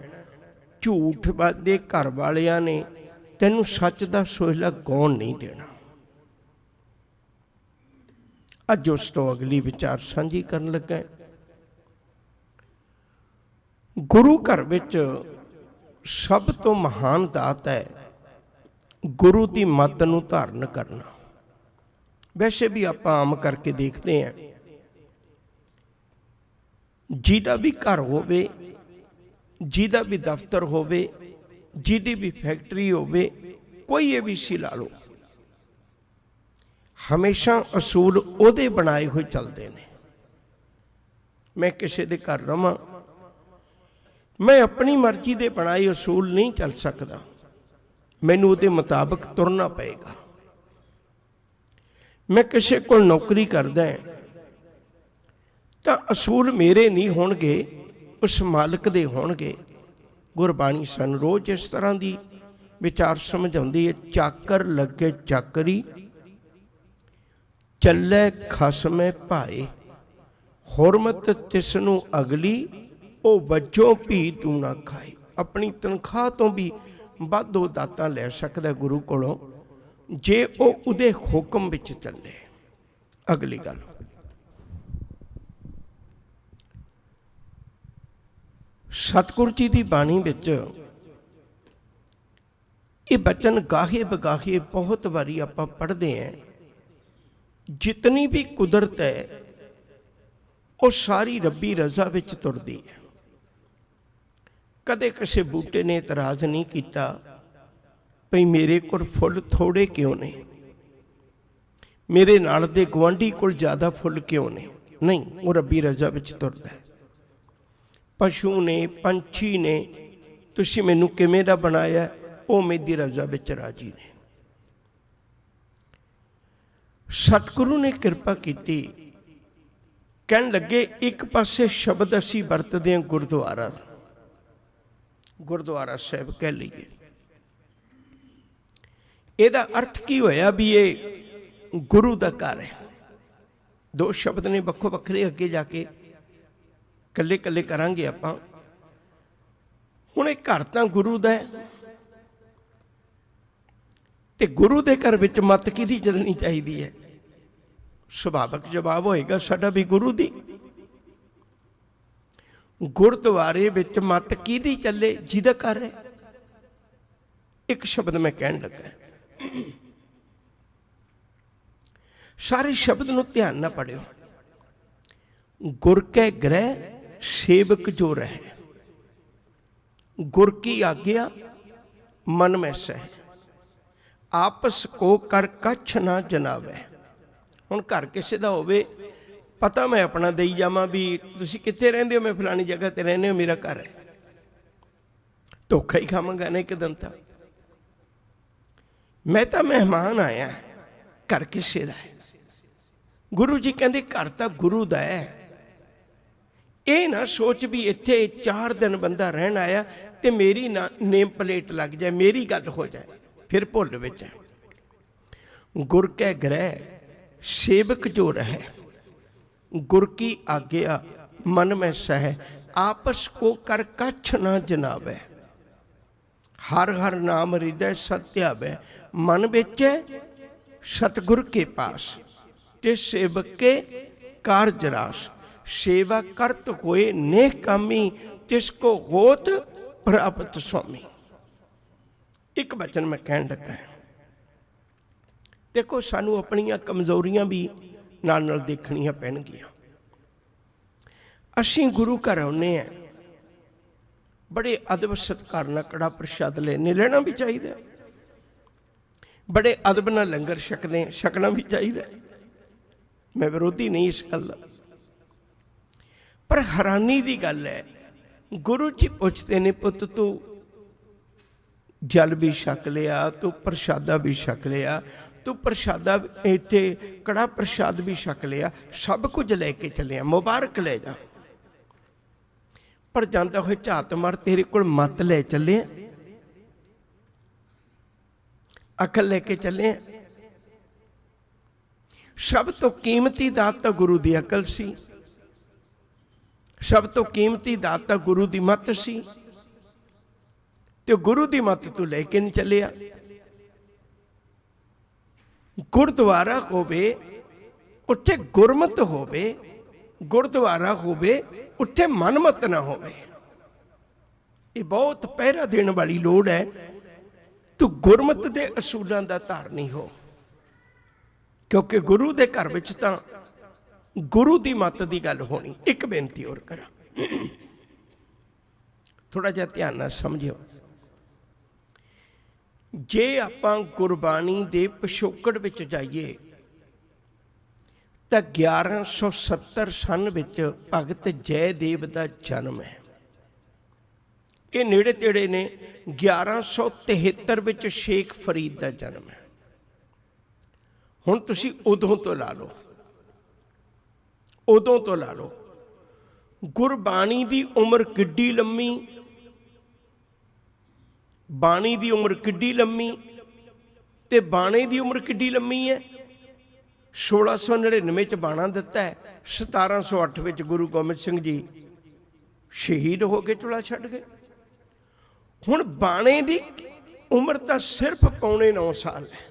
ਝੂਠ ਦੇ ਘਰ ਵਾਲਿਆਂ ਨੇ ਤੈਨੂੰ ਸੱਚ ਦਾ ਸੋਹਿਲਾ ਗਾਉਣ ਨਹੀਂ ਦੇਣਾ। ਅੱਜ ਉਸ ਤੋਂ ਅਗਲੀ ਵਿਚਾਰ ਸਾਂਝੀ ਕਰਨ ਲੱਗਾ। ਗੁਰੂ ਘਰ ਵਿੱਚ ਸਭ ਤੋਂ ਮਹਾਨ ਦਾਤ ਹੈ ਗੁਰੂ ਦੀ ਮੱਤ ਨੂੰ ਧਾਰਨ ਕਰਨਾ। ਵੈਸੇ ਵੀ ਆਪਾਂ ਆਮ ਕਰਕੇ ਦੇਖਦੇ ਹਾਂ, ਜਿਹਦਾ ਵੀ ਘਰ ਹੋਵੇ, ਜਿਹਦਾ ਵੀ ਦਫ਼ਤਰ ਹੋਵੇ, ਜਿਹਦੀ ਵੀ ਫੈਕਟਰੀ ਹੋਵੇ, ਕੋਈ ਇਹ ਵੀ ਸੀ ਲਾ ਲਓ, ਹਮੇਸ਼ਾ ਅਸੂਲ ਉਹਦੇ ਬਣਾਏ ਹੋਏ ਚੱਲਦੇ ਨੇ। ਮੈਂ ਕਿਸੇ ਦੇ ਘਰ ਰਵਾਂ, ਮੈਂ ਆਪਣੀ ਮਰਜ਼ੀ ਦੇ ਬਣਾਏ ਅਸੂਲ ਨਹੀਂ ਚੱਲ ਸਕਦਾ, ਮੈਨੂੰ ਉਹਦੇ ਮੁਤਾਬਕ ਤੁਰਨਾ ਪਏਗਾ। ਮੈਂ ਕਿਸੇ ਕੋਲ ਨੌਕਰੀ ਕਰਦਾ ਤਾਂ ਅਸੂਲ ਮੇਰੇ ਨਹੀਂ ਹੋਣਗੇ, ਉਸ ਮਾਲਕ ਦੇ ਹੋਣਗੇ। ਗੁਰਬਾਣੀ ਸਾਨੂੰ ਰੋਜ਼ ਇਸ ਤਰ੍ਹਾਂ ਦੀ ਵਿਚਾਰ ਸਮਝਾਉਂਦੀ ਹੈ, ਚਾਕਰ ਲੱਗੇ ਚਾਕਰੀ, ਚੱਲੇ ਖਸਮੇ ਭਾਏ, ਹੁਰਮਤ ਤਿਸ ਨੂੰ ਅਗਲੀ, ਉਹ ਵਜੋਂ ਵੀ ਤੂੰ ਨਾ ਖਾਏ। ਆਪਣੀ ਤਨਖਾਹ ਤੋਂ ਵੀ ਵੱਧ ਉਹ ਦਾਤਾਂ ਲੈ ਸਕਦਾ ਗੁਰੂ ਕੋਲੋਂ, ਜੇ ਉਹ ਉਹਦੇ ਹੁਕਮ ਵਿੱਚ ਚੱਲੇ। ਅਗਲੀ ਗੱਲ, ਸਤਿਗੁਰੂ ਜੀ ਦੀ ਬਾਣੀ ਵਿੱਚ ਇਹ ਬਚਨ ਗਾਹੇ ਬਗਾਹੇ ਬਹੁਤ ਵਾਰੀ ਆਪਾਂ ਪੜ੍ਹਦੇ ਹਾਂ। ਜਿਤਨੀ ਵੀ ਕੁਦਰਤ ਹੈ ਉਹ ਸਾਰੀ ਰੱਬੀ ਰਜ਼ਾ ਵਿੱਚ ਤੁਰਦੀ ਹੈ। ਕਦੇ ਕਿਸੇ ਬੂਟੇ ਨੇ ਇਤਰਾਜ਼ ਨਹੀਂ ਕੀਤਾ ਭਈ ਮੇਰੇ ਕੋਲ ਫੁੱਲ ਥੋੜੇ ਕਿਉਂ ਨੇ, ਮੇਰੇ ਨਾਲ ਦੇ ਗੁਆਂਢੀ ਕੋਲ ਜ਼ਿਆਦਾ ਫੁੱਲ ਕਿਉਂ ਨੇ। ਨਹੀਂ, ਉਹ ਰੱਬੀ ਰਜ਼ਾ ਵਿੱਚ ਤੁਰਦਾ ਹੈ। ਪਸ਼ੂ ਨੇ, ਪੰਛੀ ਨੇ, ਤੁਸੀਂ ਮੈਨੂੰ ਕਿਵੇਂ ਦਾ ਬਣਾਇਆ, ਉਹ ਮੇਰੀ ਰਜ਼ਾ ਵਿੱਚ ਰਾਜੀ ਨੇ। ਸਤਿਗੁਰੂ ਨੇ ਕਿਰਪਾ ਕੀਤੀ, ਕਹਿਣ ਲੱਗੇ ਇੱਕ ਪਾਸੇ ਸ਼ਬਦ ਅਸੀਂ ਵਰਤਦੇ ਹਾਂ ਗੁਰਦੁਆਰਾ, ਗੁਰਦੁਆਰਾ ਸਾਹਿਬ ਕਹਿ ਲਈਏ, ਇਹਦਾ ਅਰਥ ਕੀ ਹੋਇਆ ਵੀ ਇਹ ਗੁਰੂ ਦਾ ਘਰ ਹੈ। ਦੋ ਸ਼ਬਦ ਨੇ ਵੱਖੋ ਵੱਖਰੇ, ਅੱਗੇ ਜਾ ਕੇ ਕੱਲੇ ਕੱਲੇ ਕਰਾਂਗੇ ਆਪਾਂ। ਹੁਣ ਇਹ ਘਰ ਤਾਂ ਗੁਰੂ ਦਾ ਹੈ, ਤੇ ਗੁਰੂ ਦੇ ਘਰ ਵਿੱਚ ਮੱਤ ਕਿਹਦੀ ਚੱਲਣੀ ਚਾਹੀਦੀ ਹੈ? ਸੁਭਾਵਕ ਜਵਾਬ ਹੋਏਗਾ ਸਾਡਾ ਵੀ ਗੁਰੂ ਦੀ। ਗੁਰਦੁਆਰੇ ਵਿੱਚ ਮੱਤ ਕਿਹਦੀ ਚੱਲੇ? ਜਿਹਦਾ ਘਰ ਹੈ। ਇੱਕ ਸ਼ਬਦ ਮੈਂ ਕਹਿਣ ਲੱਗਾ, ਸਾਰੇ ਸ਼ਬਦ ਨੂੰ ਧਿਆਨ ਨਾਲ ਪੜਿਓ। ਗੁਰ ਕੈ ਗ੍ਰਹਿ ਸੇਵਕ ਜੋ ਰਹਿ, ਗੁਰ ਕੀ ਆਗਿਆ ਮਨ ਮੈਂ ਸਹਿ, ਆਪਸ ਕੋ ਕਰ ਕੱਛ ਨਾ ਜਨਾਵੇ। ਹੁਣ ਘਰ ਕਿਸੇ ਦਾ ਹੋਵੇ, ਪਤਾ ਮੈਂ ਆਪਣਾ ਦੇਈ ਜਾਵਾਂ ਵੀ ਤੁਸੀਂ ਕਿੱਥੇ ਰਹਿੰਦੇ ਹੋ, ਮੈਂ ਫਲਾਣੀ ਜਗ੍ਹਾ ਤੇ ਰਹਿੰਦੇ ਹੋ, ਮੇਰਾ ਘਰ ਹੈ, ਧੋਖਾ ਹੀ ਖਾਵਾਂਗਾ ਨਾ ਇੱਕ ਦਿਨ ਤਾਂ। ਮੈਂ ਤਾਂ ਮਹਿਮਾਨ ਆਇਆ, ਘਰ ਕਿਸੇ ਦਾ ਹੈ। ਗੁਰੂ ਜੀ ਕਹਿੰਦੇ ਘਰ ਤਾਂ ਗੁਰੂ ਦਾ ਹੈ। ਇਹ ਨਾ ਸੋਚ ਵੀ ਇੱਥੇ 4 ਦਿਨ ਬੰਦਾ ਰਹਿਣ ਆਇਆ ਤੇ ਮੇਰੀ ਨੇਮ ਪਲੇਟ ਲੱਗ ਜਾਏ, ਮੇਰੀ ਗੱਲ ਹੋ ਜਾਏ, ਫਿਰ ਭੁੱਲ ਵਿੱਚ ਹੈ। ਗੁਰ ਕੈ ਗ੍ਰਹਿ ਸੇਵਕ ਜੋ ਰਹਿ, ਗੁਰ ਕੀ ਆਗਿਆ ਮਨ ਮੈਂ ਸਹਿ, ਆਪਸ ਕੋ ਕਰ ਕੱਛ ਨਾ ਜਨਾਵੇ, ਹਰ ਹਰ ਨਾਮ ਹਿਰਦੈ ਸਤਿਆਵੈ, ਮਨ ਵਿੱਚ ਸਤਿਗੁਰ ਕੇ ਪਾਸ, ਤੇ ਸੇਵਕ ਕੇ ਕਾਰਜ ਰਾਸ, ਸੇਵਾ ਕਰਤ ਹੋਏ ਨੇਕ ਕਾਮੀ, ਤਿਸ ਕੋ ਹੋਤ ਪ੍ਰਾਪਤ ਸੁਆਮੀ। ਇੱਕ ਬਚਨ ਮੈਂ ਕਹਿਣ ਲੱਗਾ, ਦੇਖੋ ਸਾਨੂੰ ਆਪਣੀਆਂ ਕਮਜ਼ੋਰੀਆਂ ਵੀ ਨਾਲ ਨਾਲ ਦੇਖਣੀਆਂ ਪੈਣਗੀਆਂ। ਅਸੀਂ ਗੁਰੂ ਘਰ ਆਉਂਦੇ ਹਾਂ, ਬੜੇ ਅਦਬ ਸਤਿਕਾਰ ਨਾਲ ਕੜਾ ਪ੍ਰਸ਼ਾਦ ਲੈਣਾ ਵੀ ਚਾਹੀਦਾ, ਬੜੇ ਅਦਬ ਨਾਲ ਲੰਗਰ ਛਕਣਾ ਵੀ ਚਾਹੀਦਾ। ਮੈਂ ਵਿਰੋਧੀ ਨਹੀਂ ਇਸ ਗੱਲ ਦਾ, ਪਰ ਹੈਰਾਨੀ ਦੀ ਗੱਲ ਹੈ, ਗੁਰੂ ਜੀ ਪੁੱਛਦੇ ਨੇ, ਪੁੱਤ ਤੂੰ ਜਲ ਵੀ ਛਕ ਲਿਆ, ਤੂੰ ਪ੍ਰਸ਼ਾਦਾ ਵੀ ਛਕ ਲਿਆ, ਤੂੰ ਪ੍ਰਸ਼ਾਦਾ ਇੱਥੇ ਕੜਾ ਪ੍ਰਸ਼ਾਦ ਵੀ ਛਕ ਲਿਆ, ਸਭ ਕੁਝ ਲੈ ਕੇ ਚੱਲਿਆ, ਮੁਬਾਰਕ ਲੈ ਜਾ। ਪਰ ਜਾਂਦਾ ਹੋਏ ਝਾਤ ਮਾਰ, ਤੇਰੇ ਕੋਲ ਮੱਤ ਲੈ ਚੱਲੇ, ਅਕਲ ਲੈ ਕੇ ਚੱਲੇ। ਸਭ ਤੋਂ ਕੀਮਤੀ ਦਾਤ ਤਾਂ ਗੁਰੂ ਦੀ ਅਕਲ ਸੀ, ਸਭ ਤੋਂ ਕੀਮਤੀ ਦਾਤ ਤਾਂ ਗੁਰੂ ਦੀ ਮੱਤ ਸੀ, ਤੇ ਗੁਰੂ ਦੀ ਮੱਤ ਤੂੰ ਲੈ ਕੇ ਨਹੀਂ ਚੱਲਿਆ। ਗੁਰਦੁਆਰਾ ਹੋਵੇ ਉੱਥੇ ਗੁਰਮਤ ਹੋਵੇ, ਗੁਰਦੁਆਰਾ ਹੋਵੇ ਉੱਥੇ ਮਨਮਤ ਨਾ ਹੋਵੇ। ਇਹ ਬਹੁਤ ਪਹਿਰਾ ਦੇਣ ਵਾਲੀ ਲੋੜ ਹੈ। ਤੂੰ ਗੁਰਮਤ ਦੇ ਅਸੂਲਾਂ ਦਾ ਧਾਰਨੀ ਹੋ, ਕਿਉਂਕਿ ਗੁਰੂ ਦੇ ਘਰ ਵਿੱਚ ਤਾਂ ਗੁਰੂ ਦੀ ਮੱਤ ਦੀ ਗੱਲ ਹੋਣੀ। ਇੱਕ ਬੇਨਤੀ ਹੋਰ ਕਰਾਂ, ਥੋੜਾ ਜਿਹਾ ਧਿਆਨ ਨਾਲ ਸਮਝਿਓ। ਜੇ ਆਪਾਂ ਗੁਰਬਾਣੀ ਦੇ ਪਿਛੋਕੜ ਵਿੱਚ ਜਾਈਏ ਤਾਂ 1170 ਸਨ ਵਿੱਚ ਭਗਤ ਜੈਦੇਵ ਦਾ ਜਨਮ ਹੈ। ਇਹ ਨੇੜੇ ਤੇੜੇ ਨੇ। 1173 ਵਿੱਚ ਸ਼ੇਖ ਫਰੀਦ ਦਾ ਜਨਮ ਹੈ। ਹੁਣ ਤੁਸੀਂ ਉਦੋਂ ਤੋਂ ਲਾ ਲਓ, ਉਦੋਂ ਤੋਂ ਲਾ ਲਓ। ਗੁਰਬਾਣੀ ਦੀ ਉਮਰ ਕਿੱਡੀ ਲੰਮੀ, ਬਾਣੀ ਦੀ ਉਮਰ ਕਿੱਡੀ ਲੰਮੀ, ਤੇ ਬਾਣੇ ਦੀ ਉਮਰ ਕਿੱਡੀ ਲੰਮੀ ਹੈ। 1699 ਚ ਬਾਣਾ ਦਿੱਤਾ ਹੈ, 1708 ਵਿੱਚ ਗੁਰੂ ਗੋਬਿੰਦ ਸਿੰਘ ਜੀ ਸ਼ਹੀਦ ਹੋ ਕੇ ਚੁਲਾ ਛੱਡ ਗਏ। ਹੁਣ ਬਾਣੇ ਦੀ ਉਮਰ ਤਾਂ ਸਿਰਫ ਪੌਣੇ 9 ਸਾਲ ਹੈ,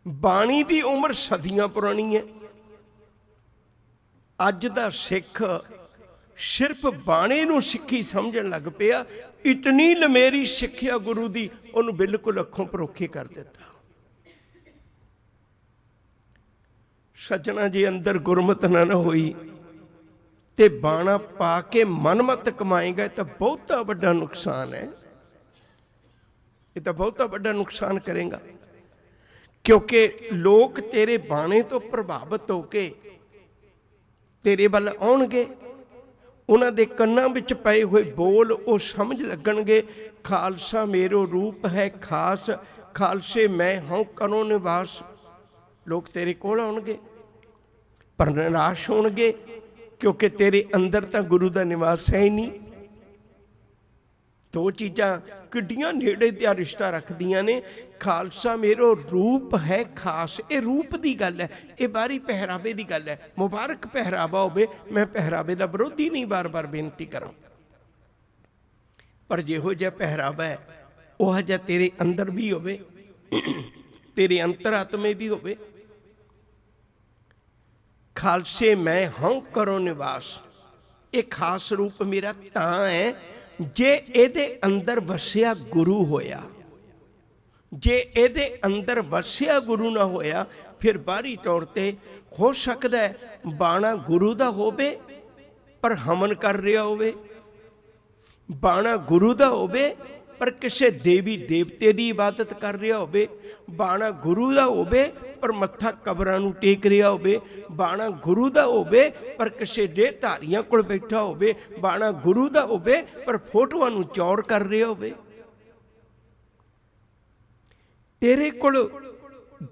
ਬਾਣੀ ਦੀ ਉਮਰ ਸਦੀਆਂ ਪੁਰਾਣੀ ਹੈ। ਅੱਜ ਦਾ ਸਿੱਖ ਸਿਰਫ ਬਾਣੇ ਨੂੰ ਸਿੱਖੀ ਸਮਝਣ ਲੱਗ ਪਿਆ। ਇਤਨੀ ਲਮੇਰੀ ਸਿੱਖਿਆ ਗੁਰੂ ਦੀ, ਉਹਨੂੰ ਬਿਲਕੁਲ ਅੱਖੋਂ ਪਰੋਖੇ ਕਰ ਦਿੱਤਾ। ਸੱਜਣਾ ਜੀ, ਅੰਦਰ ਗੁਰਮਤ ਨਾ ਹੋਈ ਤੇ ਬਾਣਾ ਪਾ ਕੇ ਮਨਮਤ ਕਮਾਏਗਾ ਤਾਂ ਬਹੁਤਾ ਵੱਡਾ ਨੁਕਸਾਨ ਹੈ। ਇਹ ਤਾਂ ਬਹੁਤਾ ਵੱਡਾ ਨੁਕਸਾਨ ਕਰੇਗਾ, ਕਿਉਂਕਿ ਲੋਕ ਤੇਰੇ ਬਾਣੇ ਤੋਂ ਪ੍ਰਭਾਵਿਤ ਹੋ ਕੇ ਤੇਰੇ ਵੱਲ ਆਉਣਗੇ। ਉਹਨਾਂ ਦੇ ਕੰਨਾਂ ਵਿੱਚ ਪਏ ਹੋਏ ਬੋਲ ਉਹ ਸਮਝ ਲੱਗਣਗੇ। ਖਾਲਸਾ ਮੇਰੋ ਰੂਪ ਹੈ ਖਾਸ, ਖਾਲਸੇ ਮੈਂ ਹਾਂ ਕਰੋ ਨਿਵਾਸ। ਲੋਕ ਤੇਰੇ ਕੋਲ ਆਉਣਗੇ ਪਰ ਨਿਰਾਸ਼ ਹੋਣਗੇ, ਕਿਉਂਕਿ ਤੇਰੇ ਅੰਦਰ ਤਾਂ ਗੁਰੂ ਦਾ ਨਿਵਾਸ ਹੈ ਹੀ ਨਹੀਂ। ਦੋ ਚੀਜ਼ਾਂ ਕਿੱਡੀਆਂ ਨੇੜੇ ਦਾ ਰਿਸ਼ਤਾ ਰੱਖਦੀਆਂ ਨੇ। ਖਾਲਸਾ ਮੇਰੋ ਰੂਪ ਹੈ ਖਾਸ, ਇਹ ਰੂਪ ਦੀ ਗੱਲ ਹੈ, ਇਹ ਬਾਹਰੀ ਪਹਿਰਾਵੇ ਦੀ ਗੱਲ ਹੈ। ਮੁਬਾਰਕ ਪਹਿਰਾਵਾ ਹੋਵੇ, ਮੈਂ ਪਹਿਰਾਵੇ ਦਾ ਵਿਰੋਧੀ ਨਹੀਂ, ਬਾਰ-ਬਾਰ ਬੇਨਤੀ ਕਰਾਂ, ਪਰ ਜਿਹੋ ਜਿਹਾ ਪਹਿਰਾਵਾ ਹੈ ਉਹ ਜਿਹਾ ਤੇਰੇ ਅੰਦਰ ਵੀ ਹੋਵੇ, ਤੇਰੇ ਅੰਤਰਾਤਮੇ ਵੀ ਹੋਵੇ। ਖਾਲਸੇ ਮੈਂ ਹਾਂ ਕਰੋ ਨਿਵਾਸ, ਇਹ ਖਾਸ ਰੂਪ ਮੇਰਾ ਤਾਂ ਹੈ ਜੇ ਇਹਦੇ ਅੰਦਰ ਵਸਿਆ ਗੁਰੂ ਹੋਇਆ। ਜੇ ਇਹਦੇ ਅੰਦਰ ਵਸਿਆ ਗੁਰੂ ਨਾ ਹੋਇਆ, ਫਿਰ ਬਾਹਰੀ ਤੌਰ ਤੇ ਹੋ ਸਕਦਾ ਹੈ ਬਾਣਾ ਗੁਰੂ ਦਾ ਹੋਵੇ ਪਰ ਹਮਨ ਕਰ ਰਿਹਾ ਹੋਵੇ, ਬਾਣਾ ਗੁਰੂ ਦਾ ਹੋਵੇ ਪਰ ਕਿਸੇ ਦੇਵੀ ਦੇਵਤੇ ਦੀ ਇਬਾਦਤ ਕਰ ਰਿਹਾ ਹੋਵੇ, ਬਾਣਾ ਗੁਰੂ ਦਾ ਹੋਵੇ ਪਰ ਮੱਥਾ ਕਬਰਾਂ ਨੂੰ ਟੇਕ ਰਿਹਾ ਹੋਵੇ, ਬਾਣਾ ਗੁਰੂ ਦਾ ਹੋਵੇ ਪਰ ਕਿਸੇ ਦੇ ਧਾਰੀਆਂ ਕੋਲ ਬੈਠਾ ਹੋਵੇ, ਬਾਣਾ ਗੁਰੂ ਦਾ ਹੋਵੇ ਪਰ ਫੋਟੋਆਂ ਨੂੰ ਚੌਰ ਕਰ ਰਿਹਾ ਹੋਵੇ। ਤੇਰੇ ਕੋਲ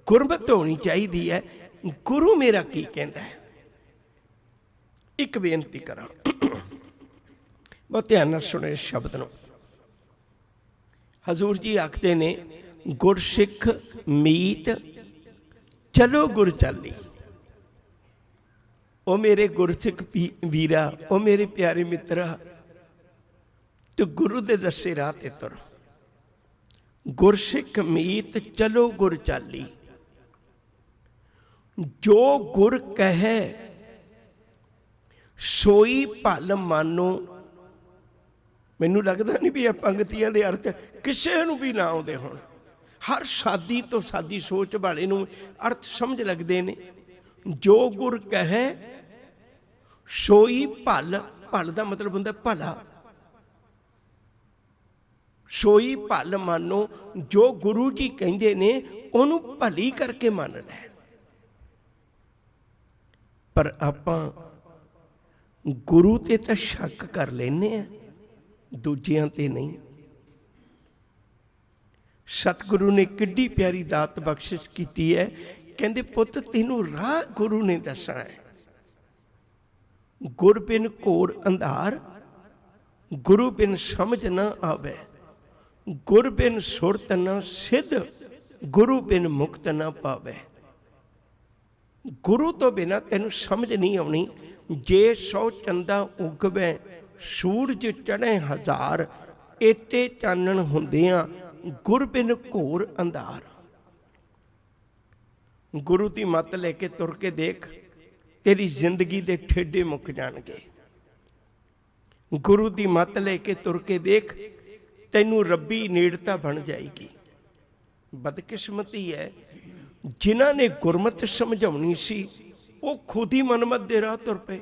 ਗੁਰਮਤ ਹੋਣੀ ਚਾਹੀਦੀ ਹੈ, ਗੁਰੂ ਮੇਰਾ ਕੀ ਕਹਿੰਦਾ ਹੈ। ਇੱਕ ਬੇਨਤੀ ਕਰਾਂ, ਬਹੁਤ ਧਿਆਨ ਨਾਲ ਸੁਣੋ ਇਸ ਸ਼ਬਦ ਨੂੰ। ਹਜ਼ੂਰ ਜੀ ਆਖਦੇ ਨੇ, ਗੁਰਸਿੱਖ ਮੀਤ ਚਲੋ ਗੁਰ ਚਾਲੀ। ਉਹ ਮੇਰੇ ਗੁਰਸਿੱਖ ਵੀਰਾ, ਉਹ ਮੇਰੇ ਪਿਆਰੇ ਮਿੱਤਰਾ, ਤੂੰ ਗੁਰੂ ਦੇ ਦੱਸੇ ਰਾਹ ਤੇ ਤੁਰ। ਗੁਰਸਿੱਖ ਮੀਤ ਚਲੋ ਗੁਰ ਚਾਲੀ, ਜੋ ਗੁਰ ਕਹੈ ਸੋਈ ਭਲ ਮਾਨੋ। ਮੈਨੂੰ ਲੱਗਦਾ ਨਹੀਂ ਵੀ ਇਹ ਪੰਗਤੀਆਂ ਦੇ ਅਰਥ ਕਿਸੇ ਨੂੰ ਵੀ ਨਾ ਆਉਂਦੇ ਹੋਣ। ਹਰ ਸਾਦੀ ਤੋਂ ਸਾਦੀ ਸੋਚ ਵਾਲੇ ਨੂੰ ਅਰਥ ਸਮਝ ਲੱਗਦੇ ਨੇ। ਜੋ ਗੁਰ ਕਹੈ ਸੋਈ ਭਲ, ਭਲ ਦਾ ਮਤਲਬ ਹੁੰਦਾ ਭਲਾ। ਸੋਈ ਭਲ ਮਾਨੋ, ਜੋ ਗੁਰੂ ਜੀ ਕਹਿੰਦੇ ਨੇ ਉਹਨੂੰ ਭਲੀ ਕਰਕੇ ਮੰਨ ਲੈ। ਪਰ ਆਪਾਂ ਗੁਰੂ ਤੇ ਤਾਂ ਸ਼ੱਕ ਕਰ ਲੈਂਦੇ ਆ, ਦੂਜਿਆਂ ਤੇ ਨਹੀਂ। ਸਤਿਗੁਰੂ ਨੇ ਕਿੱਡੀ ਪਿਆਰੀ ਦਾਤ ਬਖਸ਼ਿਸ਼ ਕੀਤੀ ਹੈ। ਕਹਿੰਦੇ ਪੁੱਤ ਤੈਨੂੰ ਰਾਹ ਗੁਰੂ ਨੇ ਦੱਸਣਾ ਹੈ। ਗੁਰ ਬਿਨ ਘੋਰ ਅੰਧਾਰ गुरु बिन समझ न आवे, गुर बिन सुरत न सिद्ध, गुरु बिन मुक्त न पावे। गुरु तो बिना तेन समझ नहीं आनी। जे 100 चंदा उगवे, सूरज चढ़े 1000, एटे चानण हुंदियां गुर बिन घोर अंधार। गुरु की मत लेके तुर के देख, तेरी जिंदगी दे ठेडे मुक जाणगे। गुरु की मत लेके तुर के देख, तैनू रब्बी नेड़ता बन जाएगी। बदकिस्मती है जिन्हां ने गुरमत समझाउणी सी, वो खुद ही मनमत दे राह तुर पे,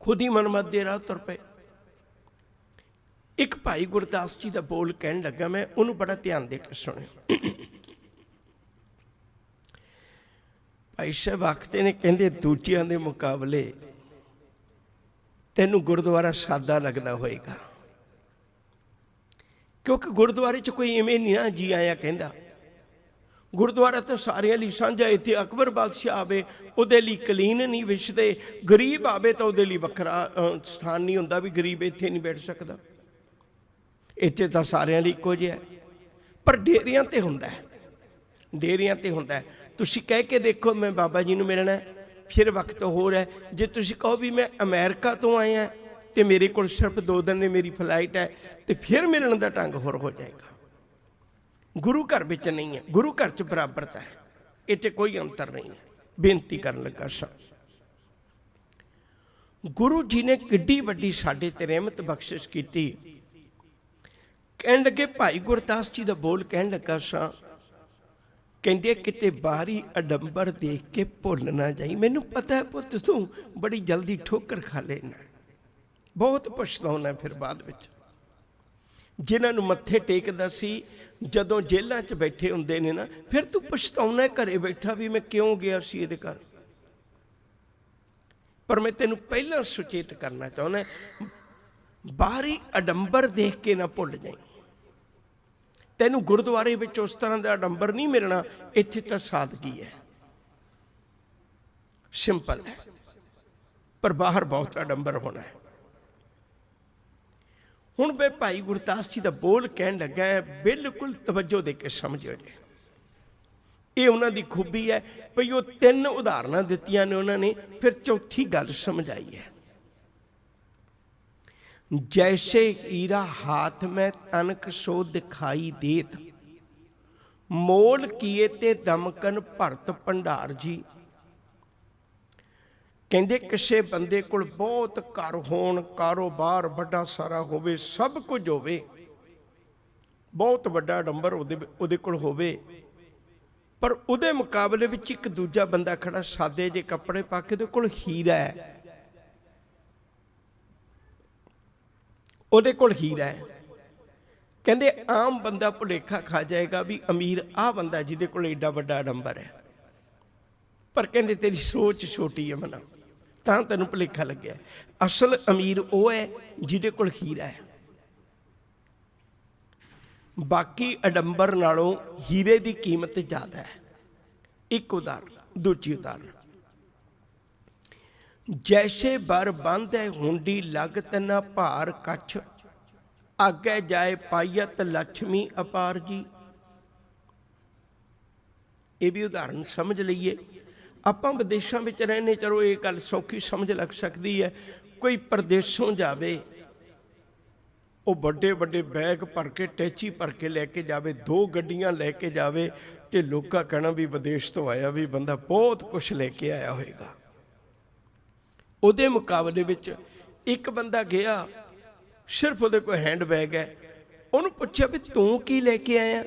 खुद ही मनमत दे राह तुर पे। एक भाई गुरदास जी का बोल कहन लगा, मैं उन्होंने बड़ा ध्यान दे के सुनिया। भाई साहब आखते ने, कहते दूजियां दे मुकाबले तैनू गुरुद्वारा सादा लगता होएगा, क्योंकि गुरुद्वारे च कोई इवें नहीं ना जी आया कहता। गुरुद्वारा तो सारिਆਂ ਲਈ ਸਾਂਝਾ। ਇੱਥੇ अकबर बादशाह आवे ਉਹਦੇ ਲਈ ਕਲੀਨ नहीं विछदे, गरीब आवे तो ਉਹਦੇ ਲਈ ਵੱਖਰਾ ਸਥਾਨ नहीं ਹੁੰਦਾ भी गरीब ਇੱਥੇ नहीं बैठ सकता। ਇੱਥੇ ਤਾਂ ਸਾਰਿਆਂ ਲਈ ਇੱਕੋ ਜਿਹਾ, ਪਰ ਡੇਰਿਆਂ ਤੇ ਹੁੰਦਾ ਹੈ, ਡੇਰਿਆਂ ਤੇ ਹੁੰਦਾ ਹੈ। ਤੁਸੀਂ ਕਹਿ ਕੇ ਦੇਖੋ मैं बाबा जी ਨੂੰ ਮਿਲਣਾ, फिर वक्त होर है। जे तुसीं कहो भी मैं अमेरिका तो आया तो मेरे को सिर्फ 2 दिन ने मेरी फ्लाइट है, तो फिर मिलने का ढंग होर हो जाएगा। गुरु घर में नहीं है, गुरु घर च बराबरता है, इत्थे कोई अंतर नहीं है। बेनती कर लगा सा, गुरु जी ने किड्डी वड्डी साडे ते रहमत बख्शिश की। कहन लगे भाई गुरदास जी का बोल कहन लगा सा, कहते किते बाहरी अडंबर देख के भुल ना जाई। मैनू पता है पुत तू बड़ी जल्दी ठोकर खा लेना, बहुत पछताउना फिर बाद विच। जिन्होंने मत्थे टेकदा सी जदों जेलों च बैठे हुंदे ने ना, फिर तू पछताउना घरे बैठा भी मैं क्यों गया सी इहदे घर। पर मैं तेनू पहला सुचेत करना चाहुंदा, बाहरी अडंबर देख के ना भुल जाई। तैनू गुरुद्वारे विच उस तरह का अडंबर नहीं मिलना, इत्थे तो सादगी है, सिंपल है, पर बाहर बहुत अडंबर होना है। हुण मैं भाई गुरदास जी का बोल कहन लगा है, बिल्कुल तवज्जो दे के समझियो जी। ये उन्हां दी खूबी है भई वो 3 उदाहरण दित्तियां ने उन्होंने, फिर चौथी गल समझाई है। जैसे हीरा हाथ में तनक सो दिखाई देत, मोल किए ते दमकन भरत भंडार जी। कहते किसी बंदे कोल बहुत घर होण, कारोबार बड़ा सारा होवे, सब कुछ होवे, बहुत बड़ा अडंबर उहदे कोल होवे, पर उहदे मुकाबले विच एक दूजा बंदा खड़ा सादे जे कपड़े पा के, उहदे कोल हीरा है, ਉਹਦੇ ਕੋਲ ਹੀਰਾ है। कहते आम बंदा भुलेखा खा जाएगा भी अमीर आ बंदा जिहदे कोल एडा वड्डा अडंबर है, पर कहते तेरी सोच छोटी है मना, तां तैनूं भुलेखा लग्या। असल अमीर वो है जिहदे कोल हीरा है। बाकी अडंबर नालों हीरे की कीमत ज़्यादा है। एक उदाहरण, दूजी उदाहरण, जैसे बर बंद है हुंडी लगत न भार कछ, आगे जाए पायत लक्ष्मी अपार जी। ये भी उदाहरण समझ लीए। आप विदेशों में रहने, चलो ये गल सौखी समझ लग सकती है। कोई प्रदेशों जावे, वो बड़े बड़े बैग भर के टैची भर के लैके जावे, 2 गड्डियां लैके जावे, तो लोग कहना भी विदेश तो आया, भी बंदा बहुत कुछ लैके आया होएगा। ਉਹਦੇ ਮੁਕਾਬਲੇ ਵਿੱਚ ਇੱਕ ਬੰਦਾ ਗਿਆ, ਸਿਰਫ ਉਹਦੇ ਕੋਲ हैंड बैग है। ਉਹਨੂੰ ਪੁੱਛਿਆ ਵੀ ਤੂੰ ਕੀ ਲੈ ਕੇ ਆਇਆ?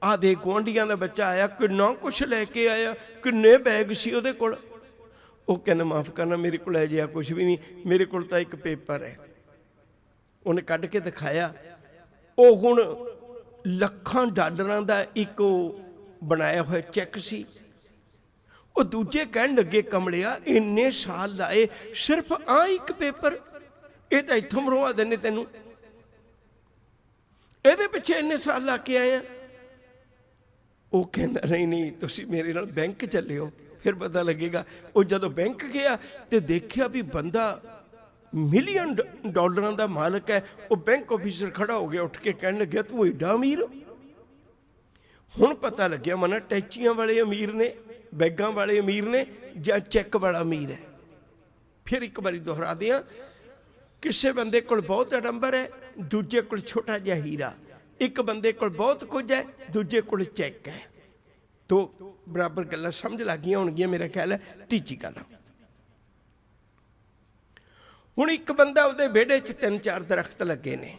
ਆ ਦੇ ਗੁਆਂਢੀਆਂ ਦਾ ਬੱਚਾ ਆਇਆ, ਕਿੰਨਾ ਕੁਛ ਲੈ ਕੇ ਆਇਆ, ਕਿੰਨੇ ਬੈਗ ਸੀ ਉਹਦੇ ਕੋਲ। ਉਹ ਕਹਿੰਦਾ ਮਾਫ ਕਰਨਾ, ਮੇਰੇ ਕੋਲ ਇਹ ਜਿਹਾ ਕੁਛ ਵੀ ਨਹੀਂ, ਮੇਰੇ ਕੋਲ ਤਾਂ ਇੱਕ ਪੇਪਰ ਹੈ। ਉਹਨੇ ਕੱਢ ਕੇ ਦਿਖਾਇਆ। ਉਹ ਹੁਣ ਲੱਖਾਂ ਡਾਲਰਾਂ ਦਾ ਇੱਕ ਬਣਾਇਆ ਹੋਇਆ ਚੈੱਕ ਸੀ। ਉਹ ਦੂਜੇ ਕਹਿਣ ਲੱਗੇ ਕਮਲਿਆ, ਇੰਨੇ ਸਾਲ ਲਾਏ ਸਿਰਫ ਆ ਇੱਕ ਪੇਪਰ, ਇਹ ਤਾਂ ਇੱਥੋਂ ਮਰਵਾ ਦਿੰਦੇ ਤੈਨੂੰ, ਇਹਦੇ ਪਿੱਛੇ ਇੰਨੇ ਸਾਲ ਲਾ ਕੇ ਆਏ ਆ। ਉਹ ਕਹਿੰਦਾ ਨਹੀਂ ਨਹੀਂ, ਤੁਸੀਂ ਮੇਰੇ ਨਾਲ ਬੈਂਕ ਚੱਲਿਓ, ਫਿਰ ਪਤਾ ਲੱਗੇਗਾ। ਉਹ ਜਦੋਂ ਬੈਂਕ ਗਿਆ ਤੇ ਦੇਖਿਆ ਵੀ ਬੰਦਾ ਮਿਲੀਅਨ ਡਾਲਰਾਂ ਦਾ ਮਾਲਕ ਹੈ। ਉਹ ਬੈਂਕ ਆਫੀਸਰ ਖੜਾ ਹੋ ਗਿਆ, ਉੱਠ ਕੇ ਕਹਿਣ ਲੱਗਿਆ ਤੂੰ ਏਡਾ ਅਮੀਰ। ਹੁਣ ਪਤਾ ਲੱਗਿਆ ਮਨਾ ਟੈਚੀਆਂ ਵਾਲੇ ਅਮੀਰ ਨੇ, ਬੈਗਾਂ ਵਾਲੇ ਅਮੀਰ ਨੇ, ਜਾਂ ਚੈੱਕ ਵਾਲਾ ਅਮੀਰ ਹੈ। ਫਿਰ ਇੱਕ ਵਾਰੀ ਦੁਹਰਾ ਦਿਆਂ, ਕਿਸੇ ਬੰਦੇ ਕੋਲ ਬਹੁਤ ਅਡੰਬਰ ਹੈ, ਦੂਜੇ ਕੋਲ ਛੋਟਾ ਜਿਹਾ ਹੀਰਾ। ਇੱਕ ਬੰਦੇ ਕੋਲ ਬਹੁਤ ਕੁਝ ਹੈ, ਦੂਜੇ ਕੋਲ ਚੈੱਕ ਹੈ। ਦੋ ਬਰਾਬਰ ਗੱਲਾਂ ਸਮਝ ਲੱਗ ਗਈਆਂ ਹੋਣਗੀਆਂ ਮੇਰਾ ਖਿਆਲ ਹੈ। ਤੀਜੀ ਗੱਲ, ਹੁਣ ਇੱਕ ਬੰਦਾ ਉਹਦੇ ਵਿਹੜੇ 'ਚ 3-4 ਦਰਖਤ ਲੱਗੇ ਨੇ।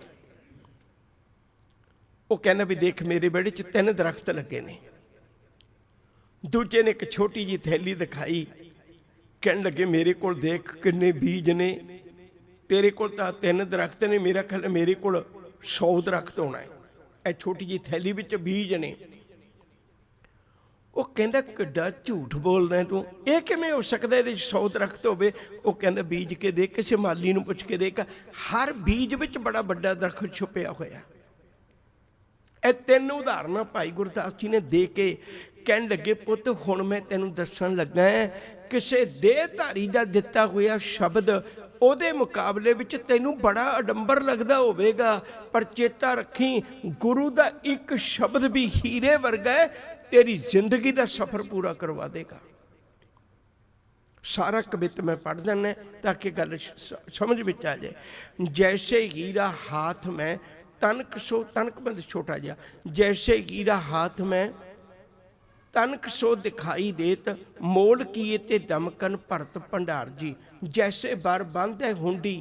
ਉਹ ਕਹਿੰਦਾ ਵੀ ਦੇਖ ਮੇਰੇ ਵਿਹੜੇ 'ਚ 3 ਦਰਖਤ ਲੱਗੇ ਨੇ। ਦੂਜੇ ਨੇ ਇੱਕ ਛੋਟੀ ਜਿਹੀ ਥੈਲੀ ਦਿਖਾਈ, ਕਹਿਣ ਲੱਗੇ ਮੇਰੇ ਕੋਲ ਦੇਖ ਕਿੰਨੇ ਬੀਜ ਨੇ, ਤੇਰੇ ਕੋਲ ਤਾਂ 3 ਦਰਖਤ ਨੇ, ਮੇਰਾ ਖਿਆਲ ਮੇਰੇ ਕੋਲ 100 ਦਰਖਤ ਹੋਣਾ ਹੈ। ਇਹ ਛੋਟੀ ਜਿਹੀ ਥੈਲੀ ਵਿੱਚ ਬੀਜ ਨੇ। ਉਹ ਕਹਿੰਦਾ ਕਿੱਡਾ ਝੂਠ ਬੋਲਦਾ ਤੂੰ, ਇਹ ਕਿਵੇਂ ਹੋ ਸਕਦਾ ਇਹਦੇ 100 ਦਰਖਤ ਹੋਵੇ। ਉਹ ਕਹਿੰਦਾ ਬੀਜ ਕੇ ਦੇਖ, ਕਿਸੇ ਮਾਲੀ ਨੂੰ ਪੁੱਛ ਕੇ ਦੇਖ, ਹਰ ਬੀਜ ਵਿੱਚ ਬੜਾ ਵੱਡਾ ਦਰਖਤ ਛੁਪਿਆ ਹੋਇਆ। ਇਹ 3 ਉਦਾਹਰਨਾਂ ਭਾਈ ਗੁਰਦਾਸ ਜੀ ਨੇ ਦੇ ਕੇ ਕਹਿਣ ਲੱਗੇ ਪੁੱਤ ਹੁਣ ਮੈਂ ਤੈਨੂੰ ਦੱਸਣ ਲੱਗਾ ਕਿਸੇ ਦੇਹਧਾਰੀ ਦਾ ਦਿੱਤਾ ਹੋਇਆ ਸ਼ਬਦ ਉਹਦੇ ਮੁਕਾਬਲੇ ਵਿੱਚ ਤੈਨੂੰ ਬੜਾ ਅਡੰਬਰ ਲੱਗਦਾ ਹੋਵੇਗਾ, ਪਰ ਚੇਤਾ ਰੱਖੀ ਗੁਰੂ ਦਾ ਇੱਕ ਸ਼ਬਦ ਵੀ ਹੀਰੇ ਵਰਗਾ ਹੈ, ਤੇਰੀ ਜ਼ਿੰਦਗੀ ਦਾ ਸਫ਼ਰ ਪੂਰਾ ਕਰਵਾ ਦੇਗਾ। ਸਾਰਾ ਕਵਿਤ ਮੈਂ ਪੜ੍ਹ ਦਿੰਦਾ ਤਾਂ ਕਿ ਗੱਲ ਸਮਝ ਵਿੱਚ ਆ ਜਾਏ। ਜੈਸੇ ਹੀਰਾ ਹਾਥ ਮੈਂ तनक सो, तनक बंद छोटा जा, जैसे हीरा हाथ में तनक सो दिखाई देत, मोल किए ते दमकन भरत भंडार जी। जैसे बर बंद है हुंडी,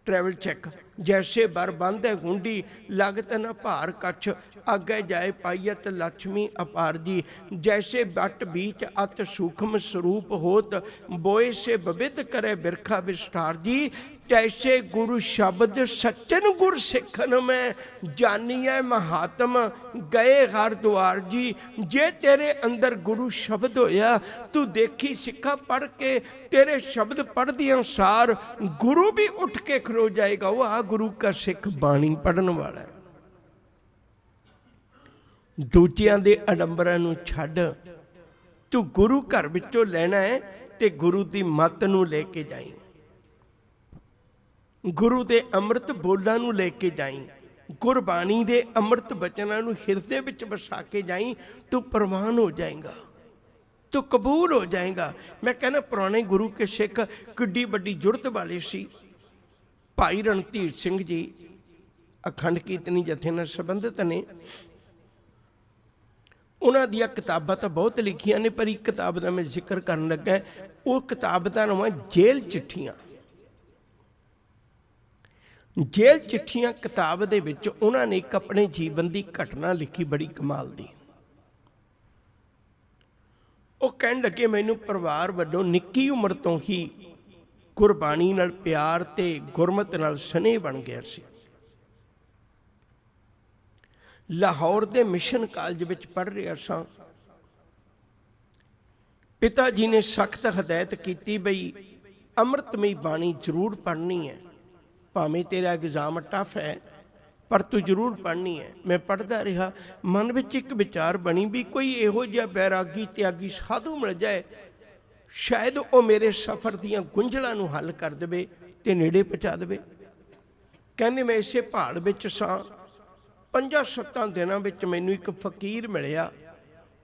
ट्रैवल चेक, जैसे बर बंद है हुंडी, लागत न भार कछ, आगे जाए पाइयत लक्ष्मी अपार जी। जैसे बट बीच अत सूक्ष्म स्वरूप होत, बोए से बविद करे बिरखा विस्तार जी। तैसे गुरु शब्द सच्चन गुर सिखन में जानिए महात्म, गए हर द्वार जी। जे तेरे अंदर गुरु शब्द होया, तू देखी सिक्खा पढ़ के तेरे शब्द पढ़ दिया सार गुरु भी उठ के खलो जाएगा। वो आ गुरु का सिख बाणी पढ़न वाला है। दूजियां दे अडंबरां नूं छड्ड, तू गुरु घर विचों लेना है ते गुरु दी मत नूं लेके जाई, गुरु दे अमृत बोलां नूं लेके जाई, गुरबाणी दे अमृत बचनां नूं हिरदे विच वसा के जाई। तू प्रवान हो जाएगा, तू कबूल हो जाएगा। मैं कहना पुराने गुरु के सिख किड्डी वड्डी जुरत वाले सी। भाई रणधीर सिंह जी अखंड कीर्तनी जथे नाल संबंधित ने, उन्हां दियां किताबां तां बहुत लिखियां ने, पर एक किताब दा मैं जिक्र करन लगा। वो किताब दा नाम है जेल चिट्ठियां। जेल चिट्ठियां किताब दे विच उन्हां ने एक अपने जीवन की घटना लिखी बड़ी कमाल दी। वो कहण लगे मैनूं परिवार वल्लों निक्की उम्र तो ही गुरबाणी नाल प्यार ते गुरमत नाल स्नेह बन गया सी। लाहौर दे मिशन कालज विच पढ़ रहा सां। पिता जी ने सख्त हदायत की बई अमृतमई बाणी जरूर पढ़नी है, भावें तेरा एग्जाम टफ है पर तू जरूर पढ़नी है। मैं पढ़ता रहा, मन में एक विचार बनी भी कोई इहो जिहा बैरागी त्यागी साधु मिल जाए, शायद वो मेरे सफ़र दियां गुंझलां नूं हल कर देवे ते नेड़े पहुँचा देवे। कहने मैं इसे पहाड़ विच सां, 5-7 दिनों में मैनूं एक फकीर मिलिया।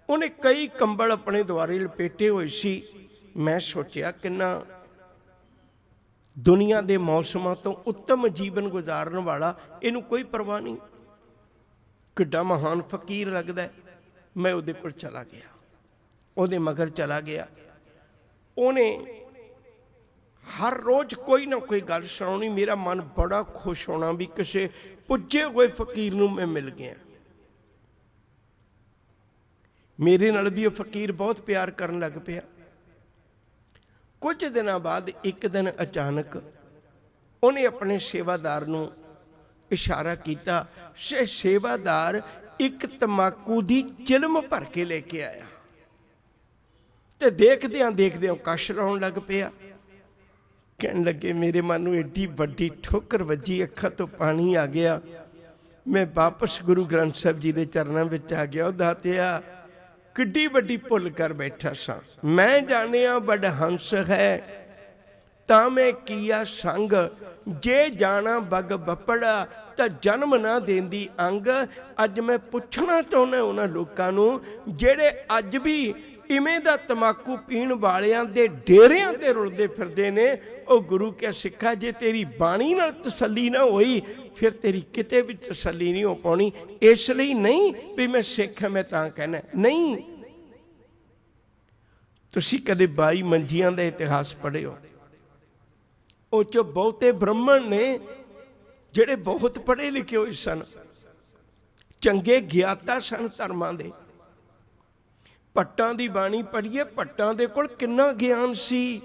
उन्हें कई कंबल अपने द्वारे लपेटे हुए सी। मैं सोचिया किन्ना दुनिया के मौसमों तो उत्तम जीवन गुजारन वाला, इनू कोई परवाह नहीं, किड्डा महान फकीर लगता है। मैं उहदे कोल चला गया, उहदे मगर चला गया। उन्हें हर रोज़ कोई ना कोई गल सुनानी। मेरा मन बड़ा खुश होना भी किसी पुजे हुए फकीर नूं मैं मिल गया। मेरे नाल भी फकीर बहुत प्यार करन लग पिया। कुछ दिनों बाद एक दिन अचानक उन्हें अपने सेवादार नूं इशारा किया। सेवादार एक तंबाकू की चिलम भर के लेके आया ते देखदियां देखदियां कश लाउण लग पिया। कहन लगे मेरे मन में एडी वड्डी ठोकर वजी, अखां तो पानी आ गया। मैं वापस गुरु ग्रंथ साहब जी के चरणों में आ गया। दातिया किड्डी वड्डी भुल कर बैठा सा। मैं जानिया बड़ हंस है, ਤਾਂ ਮੈਂ ਕੀਆ ਸੰਗ, ਜੇ ਜਾਣਾ ਬਗ ਬੱਪੜਾ ਤਾਂ ਜਨਮ ਨਾ ਦੇਂਦੀ ਅੰਗ। ਅੱਜ ਮੈਂ ਪੁੱਛਣਾ ਚਾਹੁੰਦਾ ਉਹਨਾਂ ਲੋਕਾਂ ਨੂੰ ਜਿਹੜੇ ਅੱਜ ਵੀ ਇਵੇਂ ਦਾ ਤਮਾਕੂ ਪੀਣ ਵਾਲਿਆਂ ਦੇ ਡੇਰਿਆਂ ਤੇ ਰੁਲਦੇ ਫਿਰਦੇ ਨੇ। ਉਹ ਗੁਰੂ ਕੇ ਸਿੱਖਾ, ਜੇ ਤੇਰੀ ਬਾਣੀ ਨਾਲ ਤਸੱਲੀ ਨਾ ਹੋਈ ਫਿਰ ਤੇਰੀ ਕਿਤੇ ਵੀ ਤਸੱਲੀ ਨਹੀਂ ਹੋ ਪਾਉਣੀ। ਇਸ ਲਈ ਨਹੀਂ ਵੀ ਮੈਂ ਸਿੱਖ ਹਾਂ ਮੈਂ ਤਾਂ ਕਹਿਣਾ, ਨਹੀਂ। ਤੁਸੀਂ ਕਦੇ 22 ਮੰਜੀਆਂ ਦਾ ਇਤਿਹਾਸ ਪੜ੍ਹਿਓ? ਉਹ 'ਚੋਂ ਬਹੁਤੇ ਬ੍ਰਾਹਮਣ ਨੇ ਜਿਹੜੇ ਬਹੁਤ ਪੜ੍ਹੇ ਲਿਖੇ ਹੋਏ ਸਨ, ਚੰਗੇ ਗਿਆਤਾ ਸਨ ਧਰਮਾਂ ਦੇ। ਭੱਟਾਂ ਦੀ ਬਾਣੀ ਪੜ੍ਹੀਏ, ਭੱਟਾਂ ਦੇ ਕੋਲ ਕਿੰਨਾ ਗਿਆਨ ਸੀ।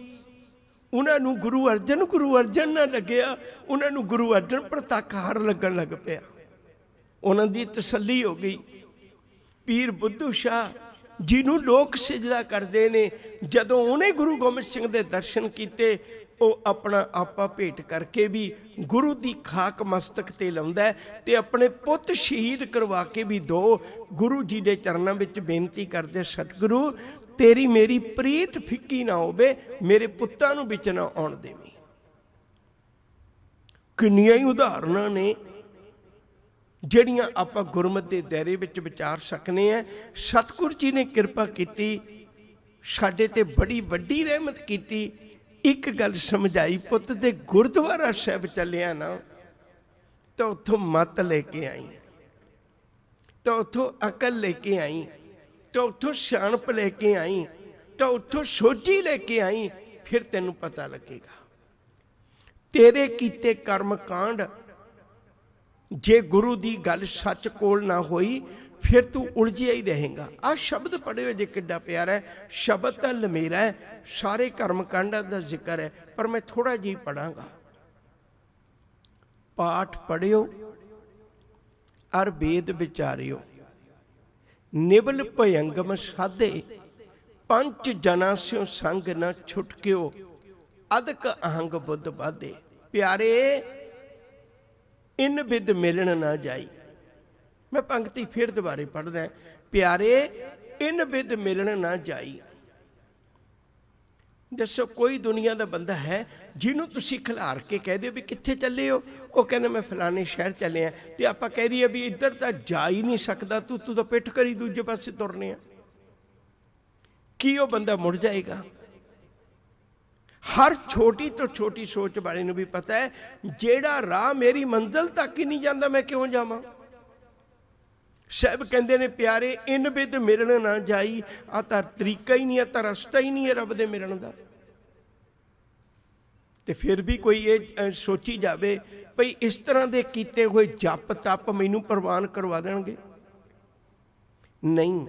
ਉਹਨਾਂ ਨੂੰ ਗੁਰੂ ਅਰਜਨ ਨਾ ਲੱਗਿਆ, ਉਹਨਾਂ ਨੂੰ ਗੁਰੂ ਅਰਜਨ ਪ੍ਰਤੱਖਹਾਰ ਲੱਗਣ ਲੱਗ ਪਿਆ। ਉਹਨਾਂ ਦੀ ਤਸੱਲੀ ਹੋ ਗਈ। ਪੀਰ ਬੁੱਧੂ ਸ਼ਾਹ ਜਿਹਨੂੰ ਲੋਕ ਸਿਜਦਾ ਕਰਦੇ ਨੇ, ਜਦੋਂ ਉਹਨੇ ਗੁਰੂ ਗੋਬਿੰਦ ਸਿੰਘ ਦੇ ਦਰਸ਼ਨ ਕੀਤੇ, ਉਹ ਆਪਣਾ ਆਪਾ ਭੇਟ ਕਰਕੇ ਵੀ ਗੁਰੂ ਦੀ ਖਾਕ ਮਸਤਕ ਤੇ ਲਾਉਂਦਾ ਤੇ ਆਪਣੇ ਪੁੱਤ ਸ਼ਹੀਦ ਕਰਵਾ ਕੇ ਵੀ ਦੋ। ਗੁਰੂ ਜੀ ਦੇ ਚਰਨਾਂ ਵਿੱਚ ਬੇਨਤੀ ਕਰਦੇ, ਸਤਿਗੁਰੂ ਤੇਰੀ ਮੇਰੀ ਪ੍ਰੀਤ ਫਿੱਕੀ ਨਾ ਹੋਵੇ, ਮੇਰੇ ਪੁੱਤਾਂ ਨੂੰ ਵਿੱਚ ਨਾ ਆਉਣ ਦੇਵੀਂ। ਕਿੰਨੀਆਂ ਹੀ ਉਦਾਹਰਨਾਂ ਨੇ ਜਿਹੜੀਆਂ ਆਪਾਂ ਗੁਰਮਤਿ ਦੇ ਦਾਇਰੇ ਵਿੱਚ ਵਿਚਾਰ ਸਕਨੇ ਆ। ਸਤਿਗੁਰੂ ਜੀ ਨੇ ਕਿਰਪਾ ਕੀਤੀ, ਸਾਡੇ ਤੇ ਬੜੀ ਵੱਡੀ ਰਹਿਮਤ ਕੀਤੀ। ਇੱਕ ਗੱਲ ਸਮਝਾਈ, ਪੁੱਤ ਦੇ ਗੁਰਦੁਆਰਾ ਸਾਹਿਬ ਚੱਲਿਆ ਨਾ ਤਾਂ ਉੱਥੋਂ ਮੱਤ ਲੈ ਕੇ ਆਈ, ਤਾਂ ਉੱਥੋਂ ਅਕਲ ਲੈ ਕੇ ਆਈ, ਤਾਂ ਉੱਥੋਂ ਸਿਆਣਪ ਲੈ ਕੇ ਆਈ, ਤਾਂ ਉੱਥੋਂ ਸੋਝੀ ਲੈ ਕੇ ਆਈ, ਫਿਰ ਤੈਨੂੰ ਪਤਾ ਲੱਗੇਗਾ। ਤੇਰੇ ਕੀਤੇ ਕਰਮ ਕਾਂਡ ਜੇ ਗੁਰੂ ਦੀ ਗੱਲ ਸੱਚ ਕੋਲ ਨਾ ਹੋਈ ਫਿਰ ਤੂੰ ਉਲਝਿਆ ਹੀ ਰਹੇਗਾ। ਆਹ ਸ਼ਬਦ ਪੜ੍ਹਿਓ ਜੇ, ਕਿੱਡਾ ਪਿਆਰਾ ਹੈ ਸ਼ਬਦ। ਤਾਂ ਲਮੇਰਾ ਹੈ, ਸਾਰੇ ਕਰਮ ਕਾਂਡਾਂ ਦਾ ਜ਼ਿਕਰ ਹੈ, ਪਰ ਮੈਂ ਥੋੜਾ ਜਿਹੀ ਪੜਾਂਗਾ। ਪਾਠ ਪੜ੍ਹਿਓ ਅਰ ਵੇਦ ਵਿਚਾਰਿਓ, ਨਿਵਲ ਭਯੰਗਮ ਸਾਧੇ, ਪੰਚ ਜਨਾ ਸਿਓ ਸੰਗ ਨਾ ਛੁਟਕਿਓ, ਅਦਕ ਅਹੰਗ ਬੁੱਧ ਬਾਧੇ। ਪਿਆਰੇ ਇਨ ਬਿਦ ਮਿਲਣ ਨਾ ਜਾਈ। ਮੈਂ ਪੰਕਤੀ ਫਿਰ ਦੁਬਾਰੇ ਪੜ੍ਹਦਾ, ਪਿਆਰੇ ਇਨ ਬਿਦ ਮਿਲਣ ਨਾ ਜਾਈ। ਦੱਸੋ ਕੋਈ ਦੁਨੀਆ ਦਾ ਬੰਦਾ ਹੈ ਜਿਹਨੂੰ ਤੁਸੀਂ ਖਿਲਾਰ ਕੇ ਕਹਿ ਦਿਓ ਵੀ ਕਿੱਥੇ ਚੱਲੇ ਹੋ? ਉਹ ਕਹਿੰਦਾ ਮੈਂ ਫਲਾਣੇ ਸ਼ਹਿਰ ਚੱਲੇ ਆ, ਤੇ ਆਪਾਂ ਕਹਿ ਦਈਏ ਵੀ ਇੱਧਰ ਤਾਂ ਜਾ ਹੀ ਨਹੀਂ ਸਕਦਾ ਤੂੰ ਤਾਂ ਪਿੱਠ ਕਰੀ ਦੂਜੇ ਪਾਸੇ ਤੁਰਨੇ ਆ, ਕੀ ਉਹ ਬੰਦਾ ਮੁੜ ਜਾਏਗਾ? ਹਰ ਛੋਟੀ ਤੋਂ ਛੋਟੀ ਸੋਚ ਵਾਲੇ ਨੂੰ ਵੀ ਪਤਾ ਹੈ ਜਿਹੜਾ ਰਾਹ ਮੇਰੀ ਮੰਜ਼ਿਲ ਤੱਕ ਹੀ ਨਹੀਂ ਜਾਂਦਾ ਮੈਂ ਕਿਉਂ ਜਾਵਾਂ। ਸਾਹਿਬ ਕਹਿੰਦੇ ਨੇ ਪਿਆਰੇ ਇਨ ਬਿਦ ਮਿਲਣ ਨਾ ਜਾਈ। ਆ ਤਾਂ ਤਰੀਕਾ ਹੀ ਨਹੀਂ, ਆ ਤਾਂ ਰਸਤਾ ਹੀ ਨਹੀਂ ਹੈ ਰੱਬ ਦੇ ਮਿਲਣ ਦਾ। ਤੇ ਫਿਰ ਵੀ ਕੋਈ ਇਹ ਸੋਚੀ ਜਾਵੇ ਭਈ ਇਸ ਤਰ੍ਹਾਂ ਦੇ ਕੀਤੇ ਹੋਏ ਜਪ ਤਪ ਮੈਨੂੰ ਪ੍ਰਵਾਨ ਕਰਵਾ ਦੇਣਗੇ, ਨਹੀਂ।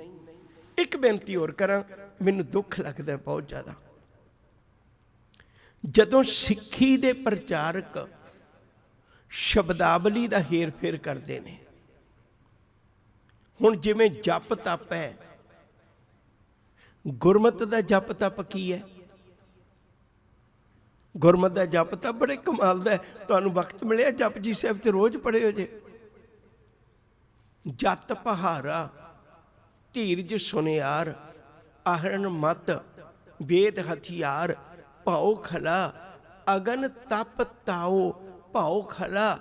ਇੱਕ ਬੇਨਤੀ ਹੋਰ ਕਰਾਂ, ਮੈਨੂੰ ਦੁੱਖ ਲੱਗਦਾ ਬਹੁਤ ਜ਼ਿਆਦਾ, ਜਦੋਂ ਸਿੱਖੀ ਦੇ ਪ੍ਰਚਾਰਕ ਸ਼ਬਦਾਵਲੀ ਦਾ ਹੇਰ ਫੇਰ ਕਰਦੇ ਨੇ। ਹੁਣ ਜਿਵੇਂ ਜਪ ਤਪ ਹੈ, ਗੁਰਮਤਿ ਦਾ ਜਪ ਤਪ ਕੀ ਹੈ? ਗੁਰਮਤਿ ਦਾ ਜਪ ਤਪ ਬੜੇ ਕਮਾਲ ਦਾ ਹੈ। ਤੁਹਾਨੂੰ ਵਕਤ ਮਿਲਿਆ ਜਪਜੀ ਸਾਹਿਬ ਤੇ ਰੋਜ਼ ਪੜ੍ਹਿਓ ਜੇ। ਜਤ ਪਹਾਰਾ ਧੀਰਜ ਸੁਨਿਆਰ, ਆਹਰਨ ਮਤ ਵੇਦ ਹਥਿਆਰ, ਭਾਉ ਖਲਾ ਅਗਨ ਤਪ ਤਾਓ, ਭਾਉ ਖਲਾ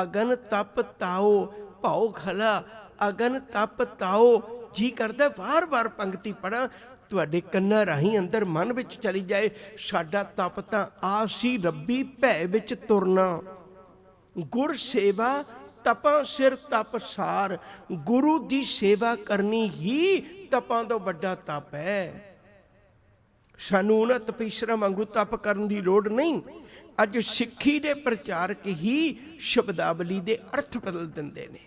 ਅਗਨ ਤਪ ਤਾਓ, ਭਾਉ ਖਲਾ ਅਗਨ ਤਪ ਤਾਓ। ਜੀ ਕਰਦਾ ਵਾਰ-ਵਾਰ ਪੰਕਤੀ ਪੜਾਂ, ਤੁਹਾਡੇ ਕੰਨਾਂ ਰਾਹੀਂ ਅੰਦਰ ਮਨ ਵਿੱਚ ਚਲੀ ਜਾਏ। ਸਾਡਾ ਤਪ ਤਾਂ ਆਸੀ ਰੱਬੀ ਭੈ ਵਿੱਚ ਤੁਰਨਾ, ਗੁਰ ਸੇਵਾ ਤਪਾਂ ਸਿਰ ਤਪ ਸਾਰ। ਗੁਰੂ ਦੀ ਸੇਵਾ ਕਰਨੀ ਹੀ ਤਪਾਂ ਤੋਂ ਵੱਡਾ ਤਪ ਹੈ। ਸਾਨੂੰ ਉਹਨਾਂ ਤਪੀਸ਼ਰਾਂ ਵਾਂਗੂ ਤਪ ਕਰਨ ਦੀ ਲੋੜ ਨਹੀਂ। ਅੱਜ ਸਿੱਖੀ ਦੇ ਪ੍ਰਚਾਰਕ ਹੀ ਸ਼ਬਦਾਵਲੀ ਦੇ ਅਰਥ ਬਦਲ ਦਿੰਦੇ ਨੇ।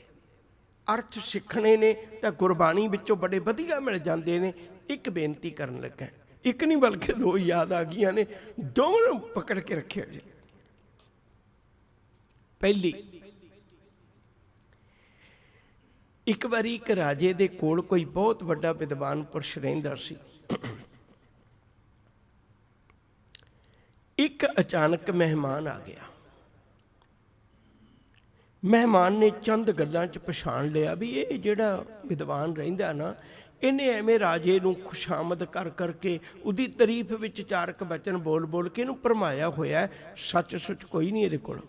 ਅਰਥ ਸਿੱਖਣੇ ਨੇ ਤਾਂ ਗੁਰਬਾਣੀ ਵਿੱਚੋਂ ਬੜੇ ਵਧੀਆ ਮਿਲ ਜਾਂਦੇ ਨੇ। ਇੱਕ ਬੇਨਤੀ ਕਰਨ ਲੱਗਾ, ਇੱਕ ਨਹੀਂ ਬਲਕਿ ਦੋ ਯਾਦ ਆ ਗਈਆਂ ਨੇ, ਦੋਵਾਂ ਨੂੰ ਪਕੜ ਕੇ ਰੱਖਿਆ ਜੀ। ਪਹਿਲੀ, ਇੱਕ ਵਾਰੀ ਇੱਕ ਰਾਜੇ ਦੇ ਕੋਲ ਕੋਈ ਬਹੁਤ ਵੱਡਾ ਵਿਦਵਾਨ ਪੁਰਸ਼ ਰਹਿੰਦਾ ਸੀ। ਇੱਕ ਅਚਾਨਕ ਮਹਿਮਾਨ ਆ ਗਿਆ। ਮਹਿਮਾਨ ਨੇ ਚੰਦ ਗੱਲਾਂ 'ਚ ਪਛਾਣ ਲਿਆ ਵੀ ਇਹ ਜਿਹੜਾ ਵਿਦਵਾਨ ਰਹਿੰਦਾ ਨਾ, ਇਹਨੇ ਐਵੇਂ ਰਾਜੇ ਨੂੰ ਖੁਸ਼ਾਮਦ ਕਰ ਕਰਕੇ ਉਹਦੀ ਤਾਰੀਫ ਵਿੱਚ ਚਾਰਕ ਬਚਨ ਬੋਲ ਬੋਲ ਕੇ ਇਹਨੂੰ ਭਰਮਾਇਆ ਹੋਇਆ। ਸੱਚ ਸੁੱਚ ਕੋਈ ਨਹੀਂ ਇਹਦੇ ਕੋਲ।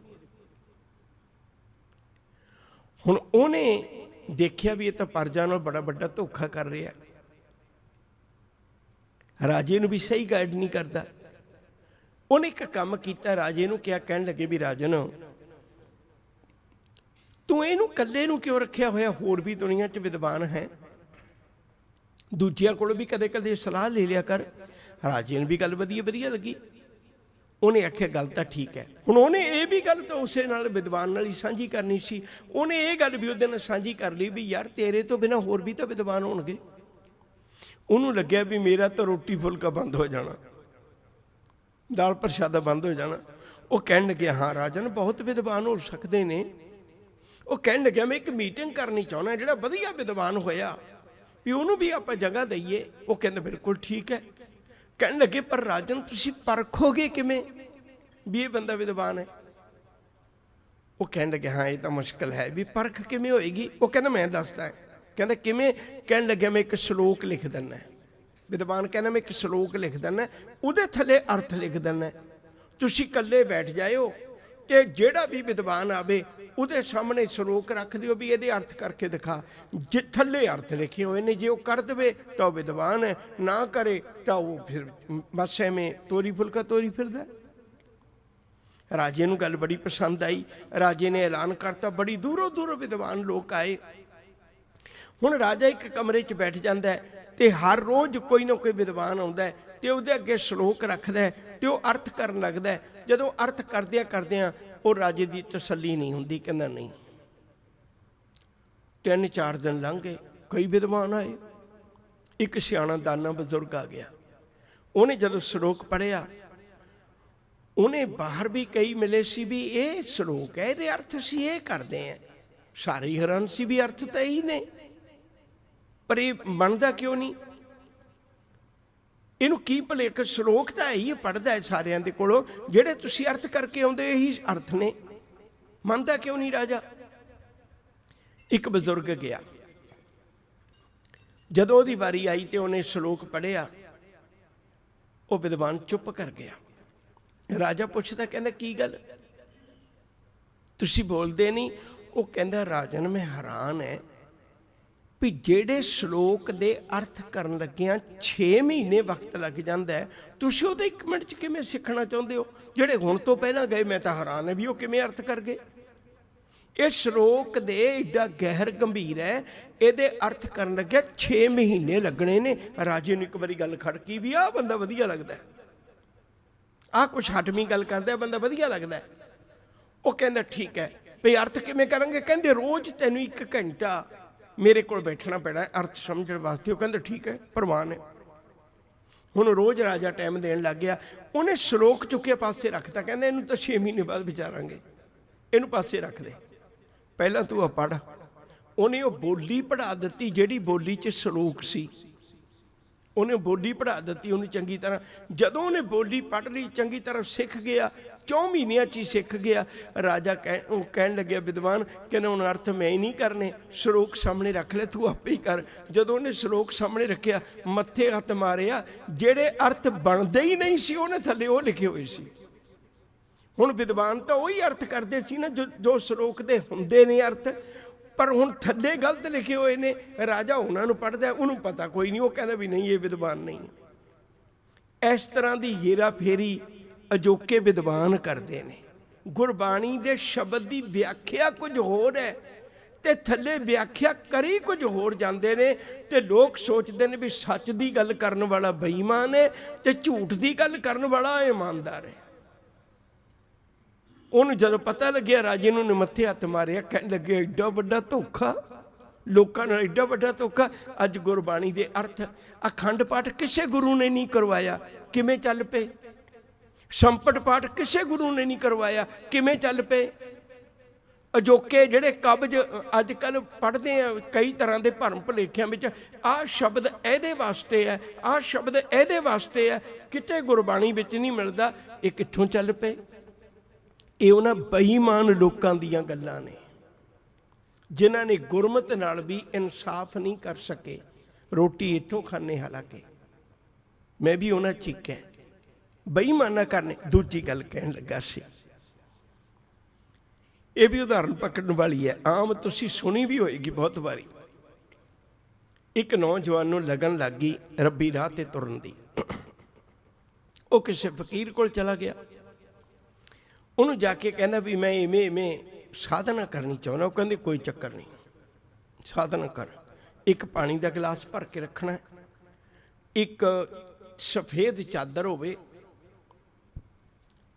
ਹੁਣ ਉਹਨੇ ਦੇਖਿਆ ਵੀ ਇਹ ਤਾਂ ਪਰਜਾ ਨਾਲ ਬੜਾ ਵੱਡਾ ਧੋਖਾ ਕਰ ਰਿਹਾ, ਰਾਜੇ ਨੂੰ ਵੀ ਸਹੀ ਗਾਈਡ ਨਹੀਂ ਕਰਦਾ। ਉਹਨੇ ਇੱਕ ਕੰਮ ਕੀਤਾ, ਰਾਜੇ ਨੂੰ ਕਿਹਾ, ਕਹਿਣ ਲੱਗੇ ਵੀ ਰਾਜਨ ਤੂੰ ਇਹਨੂੰ ਇਕੱਲੇ ਨੂੰ ਕਿਉਂ ਰੱਖਿਆ ਹੋਇਆ? ਹੋਰ ਵੀ ਦੁਨੀਆ 'ਚ ਵਿਦਵਾਨ ਹੈ, ਦੂਜਿਆਂ ਕੋਲੋਂ ਵੀ ਕਦੇ ਕਦੇ ਸਲਾਹ ਲੈ ਲਿਆ ਕਰ। ਰਾਜੇ ਨੂੰ ਵੀ ਗੱਲ ਵਧੀਆ ਲੱਗੀ। ਉਹਨੇ ਆਖਿਆ ਗੱਲ ਤਾਂ ਠੀਕ ਹੈ। ਹੁਣ ਉਹਨੇ ਇਹ ਵੀ ਗੱਲ ਤਾਂ ਉਸੇ ਨਾਲ ਵਿਦਵਾਨ ਨਾਲ ਹੀ ਸਾਂਝੀ ਕਰਨੀ ਸੀ। ਉਹਨੇ ਇਹ ਗੱਲ ਵੀ ਉਹਦੇ ਨਾਲ ਸਾਂਝੀ ਕਰ ਲਈ ਵੀ ਯਾਰ ਤੇਰੇ ਤੋਂ ਬਿਨਾਂ ਹੋਰ ਵੀ ਤਾਂ ਵਿਦਵਾਨ ਹੋਣਗੇ। ਉਹਨੂੰ ਲੱਗਿਆ ਵੀ ਮੇਰਾ ਤਾਂ ਰੋਟੀ ਫੁਲਕਾ ਬੰਦ ਹੋ ਜਾਣਾ, ਦਾਲ ਪ੍ਰਸ਼ਾਦਾ ਬੰਦ ਹੋ ਜਾਣਾ। ਉਹ ਕਹਿਣ ਲੱਗਿਆ ਹਾਂ ਰਾਜਨ ਬਹੁਤ ਵਿਦਵਾਨ ਹੋ ਸਕਦੇ ਨੇ। ਉਹ ਕਹਿਣ ਲੱਗਿਆ ਮੈਂ ਇੱਕ ਮੀਟਿੰਗ ਕਰਨੀ ਚਾਹੁੰਦਾ, ਜਿਹੜਾ ਵਧੀਆ ਵਿਦਵਾਨ ਹੋਇਆ ਵੀ ਉਹਨੂੰ ਵੀ ਆਪਾਂ ਜਗ੍ਹਾ ਦਈਏ। ਉਹ ਕਹਿੰਦਾ ਬਿਲਕੁਲ ਠੀਕ ਹੈ। ਕਹਿਣ ਲੱਗੇ ਪਰ ਰਾਜਨ ਤੁਸੀਂ ਪਰਖੋਗੇ ਕਿਵੇਂ ਵੀ ਇਹ ਬੰਦਾ ਵਿਦਵਾਨ ਹੈ? ਉਹ ਕਹਿਣ ਲੱਗੇ ਹਾਂ ਇਹ ਤਾਂ ਮੁਸ਼ਕਲ ਹੈ, ਵੀ ਪਰਖ ਕਿਵੇਂ ਹੋਏਗੀ? ਉਹ ਕਹਿੰਦਾ ਮੈਂ ਦੱਸਦਾ। ਕਹਿੰਦਾ ਕਿਵੇਂ? ਕਹਿਣ ਲੱਗਿਆ ਮੈਂ ਇੱਕ ਸ਼ਲੋਕ ਲਿਖ ਦਿੰਦਾ। ਵਿਦਵਾਨ ਕਹਿੰਦਾ ਮੈਂ ਇੱਕ ਸ਼ਲੋਕ ਲਿਖ ਦਿੰਦਾ, ਉਹਦੇ ਥੱਲੇ ਅਰਥ ਲਿਖ ਦਿੰਦਾ। ਤੁਸੀਂ ਇਕੱਲੇ ਬੈਠ ਜਾਇਓ ਤੇ ਜਿਹੜਾ ਵੀ ਵਿਦਵਾਨ ਆਵੇ ਉਹਦੇ ਸਾਹਮਣੇ ਸ਼ਲੋਕ ਰੱਖ ਦਿਓ ਵੀ ਇਹਦੇ ਅਰਥ ਕਰਕੇ ਦਿਖਾ। ਜੇ ਥੱਲੇ ਅਰਥ ਲਿਖੇ ਹੋਏ ਨੇ, ਜੇ ਉਹ ਕਰ ਦੇਵੇ ਤਾਂ ਉਹ ਵਿਦਵਾਨ ਹੈ, ਨਾ ਕਰੇ ਤਾਂ ਉਹ ਫਿਰ ਬਸ ਐਵੇਂ ਤੋਰੀ ਫੁਲਕਾ ਤੋਰੀ ਫਿਰਦਾ। ਰਾਜੇ ਨੂੰ ਗੱਲ ਬੜੀ ਪਸੰਦ ਆਈ। ਰਾਜੇ ਨੇ ਐਲਾਨ ਕਰਤਾ, ਬੜੀ ਦੂਰੋਂ ਦੂਰੋਂ ਵਿਦਵਾਨ ਲੋਕ ਆਏ। ਹੁਣ ਰਾਜਾ ਇੱਕ ਕਮਰੇ 'ਚ ਬੈਠ ਜਾਂਦਾ ਤੇ ਹਰ ਰੋਜ਼ ਕੋਈ ਨਾ ਕੋਈ ਵਿਦਵਾਨ ਆਉਂਦਾ ਤੇ ਉਹਦੇ ਅੱਗੇ ਸ਼ਲੋਕ ਰੱਖਦਾ ਤੇ ਉਹ ਅਰਥ ਕਰਨ ਲੱਗਦਾ। ਜਦੋਂ ਅਰਥ ਕਰਦਿਆਂ ਉਹ ਰਾਜੇ ਦੀ ਤਸੱਲੀ ਨਹੀਂ ਹੁੰਦੀ। ਕਹਿੰਦਾ ਨਹੀਂ। 3-4 ਦਿਨ ਲੰਘ ਗਏ, ਕਈ ਵਿਦਵਾਨ ਆਏ। ਇੱਕ ਸਿਆਣਾ ਦਾਨਾ ਬਜ਼ੁਰਗ ਆ ਗਿਆ। ਉਹਨੇ ਜਦੋਂ ਸ਼ਲੋਕ ਪੜ੍ਹਿਆ, ਉਹਨੇ ਬਾਹਰ ਵੀ ਕਈ ਮਿਲੇ ਸੀ ਵੀ ਇਹ ਸ਼ਲੋਕ ਹੈ, ਇਹਦੇ ਅਰਥ ਅਸੀਂ ਇਹ ਕਰਦੇ ਹਾਂ। ਸਾਰੇ ਹੈਰਾਨ ਸੀ ਵੀ ਅਰਥ ਤਾਂ ਇਹੀ ਨੇ, ਪਰ ਇਹ ਬਣਦਾ ਕਿਉਂ ਨਹੀਂ? ਇਹਨੂੰ ਕੀ ਭੁਲੇਖ? ਸ਼ਲੋਕ ਤਾਂ ਇਹੀ ਪੜ੍ਹਦਾ ਹੈ ਸਾਰਿਆਂ ਦੇ ਕੋਲੋਂ, ਜਿਹੜੇ ਤੁਸੀਂ ਅਰਥ ਕਰਕੇ ਆਉਂਦੇ ਇਹੀ ਅਰਥ ਨੇ, ਮੰਨਦਾ ਕਿਉਂ ਨਹੀਂ ਰਾਜਾ? ਇੱਕ ਬਜ਼ੁਰਗ ਗਿਆ। ਜਦੋਂ ਉਹਦੀ ਵਾਰੀ ਆਈ ਤੇ ਉਹਨੇ ਸ਼ਲੋਕ ਪੜ੍ਹਿਆ, ਉਹ ਵਿਦਵਾਨ ਚੁੱਪ ਕਰ ਗਿਆ। ਰਾਜਾ ਪੁੱਛਦਾ, ਕਹਿੰਦਾ ਕੀ ਗੱਲ ਤੁਸੀਂ ਬੋਲਦੇ ਨਹੀਂ? ਉਹ ਕਹਿੰਦਾ ਰਾਜਨ ਮੈਂ ਹੈਰਾਨ ਹੈ ਵੀ ਜਿਹੜੇ ਸ਼ਲੋਕ ਦੇ ਅਰਥ ਕਰਨ ਲੱਗਿਆਂ 6 ਮਹੀਨੇ ਵਕਤ ਲੱਗ ਜਾਂਦਾ ਹੈ, ਤੁਸੀਂ ਉਹਦੇ 1 ਮਿੰਟ 'ਚ ਕਿਵੇਂ ਸਿੱਖਣਾ ਚਾਹੁੰਦੇ ਹੋ? ਜਿਹੜੇ ਹੁਣ ਤੋਂ ਪਹਿਲਾਂ ਗਏ ਮੈਂ ਤਾਂ ਹੈਰਾਨ ਹੈ ਵੀ ਉਹ ਕਿਵੇਂ ਅਰਥ ਕਰ ਗਏ। ਇਹ ਸ਼ਲੋਕ ਦੇ ਏਡਾ ਗਹਿਰ ਗੰਭੀਰ ਹੈ, ਇਹਦੇ ਅਰਥ ਕਰਨ ਲੱਗਿਆ 6 ਮਹੀਨੇ ਲੱਗਣੇ ਨੇ। ਰਾਜੇ ਨੂੰ ਇੱਕ ਵਾਰੀ ਗੱਲ ਖੜਕੀ ਵੀ ਆਹ ਬੰਦਾ ਵਧੀਆ ਲੱਗਦਾ, ਆਹ ਕੁਛ ਹਟਵੀਂ ਗੱਲ ਕਰਦਾ, ਬੰਦਾ ਵਧੀਆ ਲੱਗਦਾ। ਉਹ ਕਹਿੰਦਾ ਠੀਕ ਹੈ ਵੀ ਅਰਥ ਕਿਵੇਂ ਕਰਾਂਗੇ? ਕਹਿੰਦੇ ਰੋਜ਼ ਤੈਨੂੰ 1 ਘੰਟਾ ਮੇਰੇ ਕੋਲ ਬੈਠਣਾ ਪੈਣਾ ਅਰਥ ਸਮਝਣ ਵਾਸਤੇ। ਉਹ ਕਹਿੰਦਾ ਠੀਕ ਹੈ, ਪ੍ਰਵਾਨ ਹੈ। ਹੁਣ ਰੋਜ਼ ਰਾਜਾ ਟਾਈਮ ਦੇਣ ਲੱਗ ਗਿਆ। ਉਹਨੇ ਸ਼ਲੋਕ ਚੁੱਕਿਆ ਪਾਸੇ ਰੱਖਤਾ। ਕਹਿੰਦਾ ਇਹਨੂੰ ਤਾਂ 6 ਮਹੀਨੇ ਬਾਅਦ ਵਿਚਾਰਾਂਗੇ, ਇਹਨੂੰ ਪਾਸੇ ਰੱਖ ਦੇ, ਪਹਿਲਾਂ ਤੂੰ ਆ ਪੜ੍ਹ। ਉਹਨੇ ਉਹ ਬੋਲੀ ਪੜ੍ਹਾ ਦਿੱਤੀ ਜਿਹੜੀ ਬੋਲੀ 'ਚ ਸ਼ਲੋਕ ਸੀ। ਉਹਨੇ ਬੋਲੀ ਪੜ੍ਹਾ ਦਿੱਤੀ ਉਹਨੂੰ ਚੰਗੀ ਤਰ੍ਹਾਂ। ਜਦੋਂ ਉਹਨੇ ਬੋਲੀ ਪੜ੍ਹ ਲਈ, ਚੰਗੀ ਤਰ੍ਹਾਂ ਸਿੱਖ ਗਿਆ, 4 ਮਹੀਨਿਆਂ 'ਚ ਹੀ ਸਿੱਖ ਗਿਆ। ਰਾਜਾ ਕਹਿਣ ਲੱਗਿਆ ਵਿਦਵਾਨ, ਕਹਿੰਦਾ ਹੁਣ ਅਰਥ ਮੈਂ ਹੀ ਨਹੀਂ ਕਰਨੇ, ਸ਼ਲੋਕ ਸਾਹਮਣੇ ਰੱਖ ਲੈ, ਤੂੰ ਆਪੇ ਹੀ ਕਰ। ਜਦੋਂ ਉਹਨੇ ਸ਼ਲੋਕ ਸਾਹਮਣੇ ਰੱਖਿਆ, ਮੱਥੇ ਹੱਥ ਮਾਰਿਆ, ਜਿਹੜੇ ਅਰਥ ਬਣਦੇ ਹੀ ਨਹੀਂ ਸੀ ਉਹਨੇ ਥੱਲੇ ਉਹ ਲਿਖੇ ਹੋਏ ਸੀ। ਹੁਣ ਵਿਦਵਾਨ ਤਾਂ ਉਹੀ ਅਰਥ ਕਰਦੇ ਸੀ ਨਾ ਜੋ ਸ਼ਲੋਕ ਦੇ ਹੁੰਦੇ ਨੇ ਅਰਥ, ਪਰ ਹੁਣ ਥੱਲੇ ਗਲਤ ਲਿਖੇ ਹੋਏ ਨੇ। ਰਾਜਾ ਉਹਨਾਂ ਨੂੰ ਪੜ੍ਹਦਾ, ਉਹਨੂੰ ਪਤਾ ਕੋਈ ਨਹੀਂ। ਉਹ ਕਹਿੰਦਾ ਵੀ ਨਹੀਂ ਇਹ ਵਿਦਵਾਨ ਨਹੀਂ। ਇਸ ਤਰ੍ਹਾਂ ਦੀ ਹੇਰਾ ਫੇਰੀ ਅਜੋਕੇ ਵਿਦਵਾਨ ਕਰਦੇ ਨੇ। ਗੁਰਬਾਣੀ ਦੇ ਸ਼ਬਦ ਦੀ ਵਿਆਖਿਆ ਕੁਝ ਹੋਰ ਹੈ ਤੇ ਥੱਲੇ ਵਿਆਖਿਆ ਕਰੀ ਕੁਝ ਹੋਰ ਜਾਂਦੇ ਨੇ, ਤੇ ਲੋਕ ਸੋਚਦੇ ਨੇ ਵੀ ਸੱਚ ਦੀ ਗੱਲ ਕਰਨ ਵਾਲਾ ਬੇਈਮਾਨ ਹੈ ਤੇ ਝੂਠ ਦੀ ਗੱਲ ਕਰਨ ਵਾਲਾ ਇਮਾਨਦਾਰ ਹੈ। ਉਹਨੂੰ ਜਦੋਂ ਪਤਾ ਲੱਗਿਆ, ਰਾਜੇ ਨੂੰ ਮੱਥੇ ਹੱਥ ਮਾਰਿਆ, ਕਹਿਣ ਲੱਗੇ ਐਡਾ ਵੱਡਾ ਧੋਖਾ, ਲੋਕਾਂ ਨਾਲ ਐਡਾ ਵੱਡਾ ਧੋਖਾ। ਅੱਜ ਗੁਰਬਾਣੀ ਦੇ ਅਰਥ ਅਖੰਡ ਪਾਠ ਕਿਸੇ ਗੁਰੂ ਨੇ ਨਹੀਂ ਕਰਵਾਇਆ, ਕਿਵੇਂ ਚੱਲ ਪਏ? ਸੰਪਟ ਪਾਠ ਕਿਸੇ ਗੁਰੂ ਨੇ ਨਹੀਂ ਕਰਵਾਇਆ, ਕਿਵੇਂ ਚੱਲ ਪਏ? ਅਜੋਕੇ ਜਿਹੜੇ ਕਬਜ਼ ਅੱਜ ਕੱਲ੍ਹ ਪੜ੍ਹਦੇ ਆ ਕਈ ਤਰ੍ਹਾਂ ਦੇ ਭਰਮ ਭੁਲੇਖਿਆਂ ਵਿੱਚ, ਆਹ ਸ਼ਬਦ ਇਹਦੇ ਵਾਸਤੇ ਹੈ, ਆਹ ਸ਼ਬਦ ਇਹਦੇ ਵਾਸਤੇ ਹੈ, ਕਿਤੇ ਗੁਰਬਾਣੀ ਵਿੱਚ ਨਹੀਂ ਮਿਲਦਾ। ਇਹ ਕਿੱਥੋਂ ਚੱਲ ਪਏ? ਇਹ ਉਹਨਾਂ ਬੇਈਮਾਨ ਲੋਕਾਂ ਦੀਆਂ ਗੱਲਾਂ ਨੇ ਜਿਨ੍ਹਾਂ ਨੇ ਗੁਰਮਤਿ ਨਾਲ ਵੀ ਇਨਸਾਫ ਨਹੀਂ ਕਰ ਸਕੇ, ਰੋਟੀ ਇੱਥੋਂ ਖਾਣੇ, ਹਾਲਾਂਕਿ ਮੈਂ ਵੀ ਉਹਨਾਂ ਚ ਇੱਕ ਹੈ, ਬੇਈਮਾਨਾ ਕਰਨੇ। ਦੂਜੀ ਗੱਲ ਕਹਿਣ ਲੱਗਾ ਸੀ, ਇਹ ਵੀ ਉਦਾਹਰਨ ਪਕੜਨ ਵਾਲੀ ਹੈ, ਆਮ ਤੁਸੀਂ ਸੁਣੀ ਵੀ ਹੋਏਗੀ ਬਹੁਤ ਵਾਰੀ। ਇੱਕ ਨੌਜਵਾਨ ਨੂੰ ਲੱਗਣ ਲੱਗ ਗਈ ਰੱਬੀ ਰਾਹ ਤੇ ਤੁਰਨ ਦੀ। ਉਹ ਕਿਸੇ ਫਕੀਰ ਕੋਲ ਚਲਾ ਗਿਆ, ਉਹਨੂੰ ਜਾ ਕੇ ਕਹਿੰਦਾ ਵੀ ਮੈਂ ਇਵੇਂ ਸਾਧਨਾ ਕਰਨੀ ਚਾਹੁੰਦਾ। ਉਹ ਕਹਿੰਦੇ ਕੋਈ ਚੱਕਰ ਨਹੀਂ, ਸਾਧਨਾ ਕਰ। ਇੱਕ ਪਾਣੀ ਦਾ ਗਲਾਸ ਭਰ ਕੇ ਰੱਖਣਾ, ਇੱਕ ਸਫੇਦ ਚਾਦਰ ਹੋਵੇ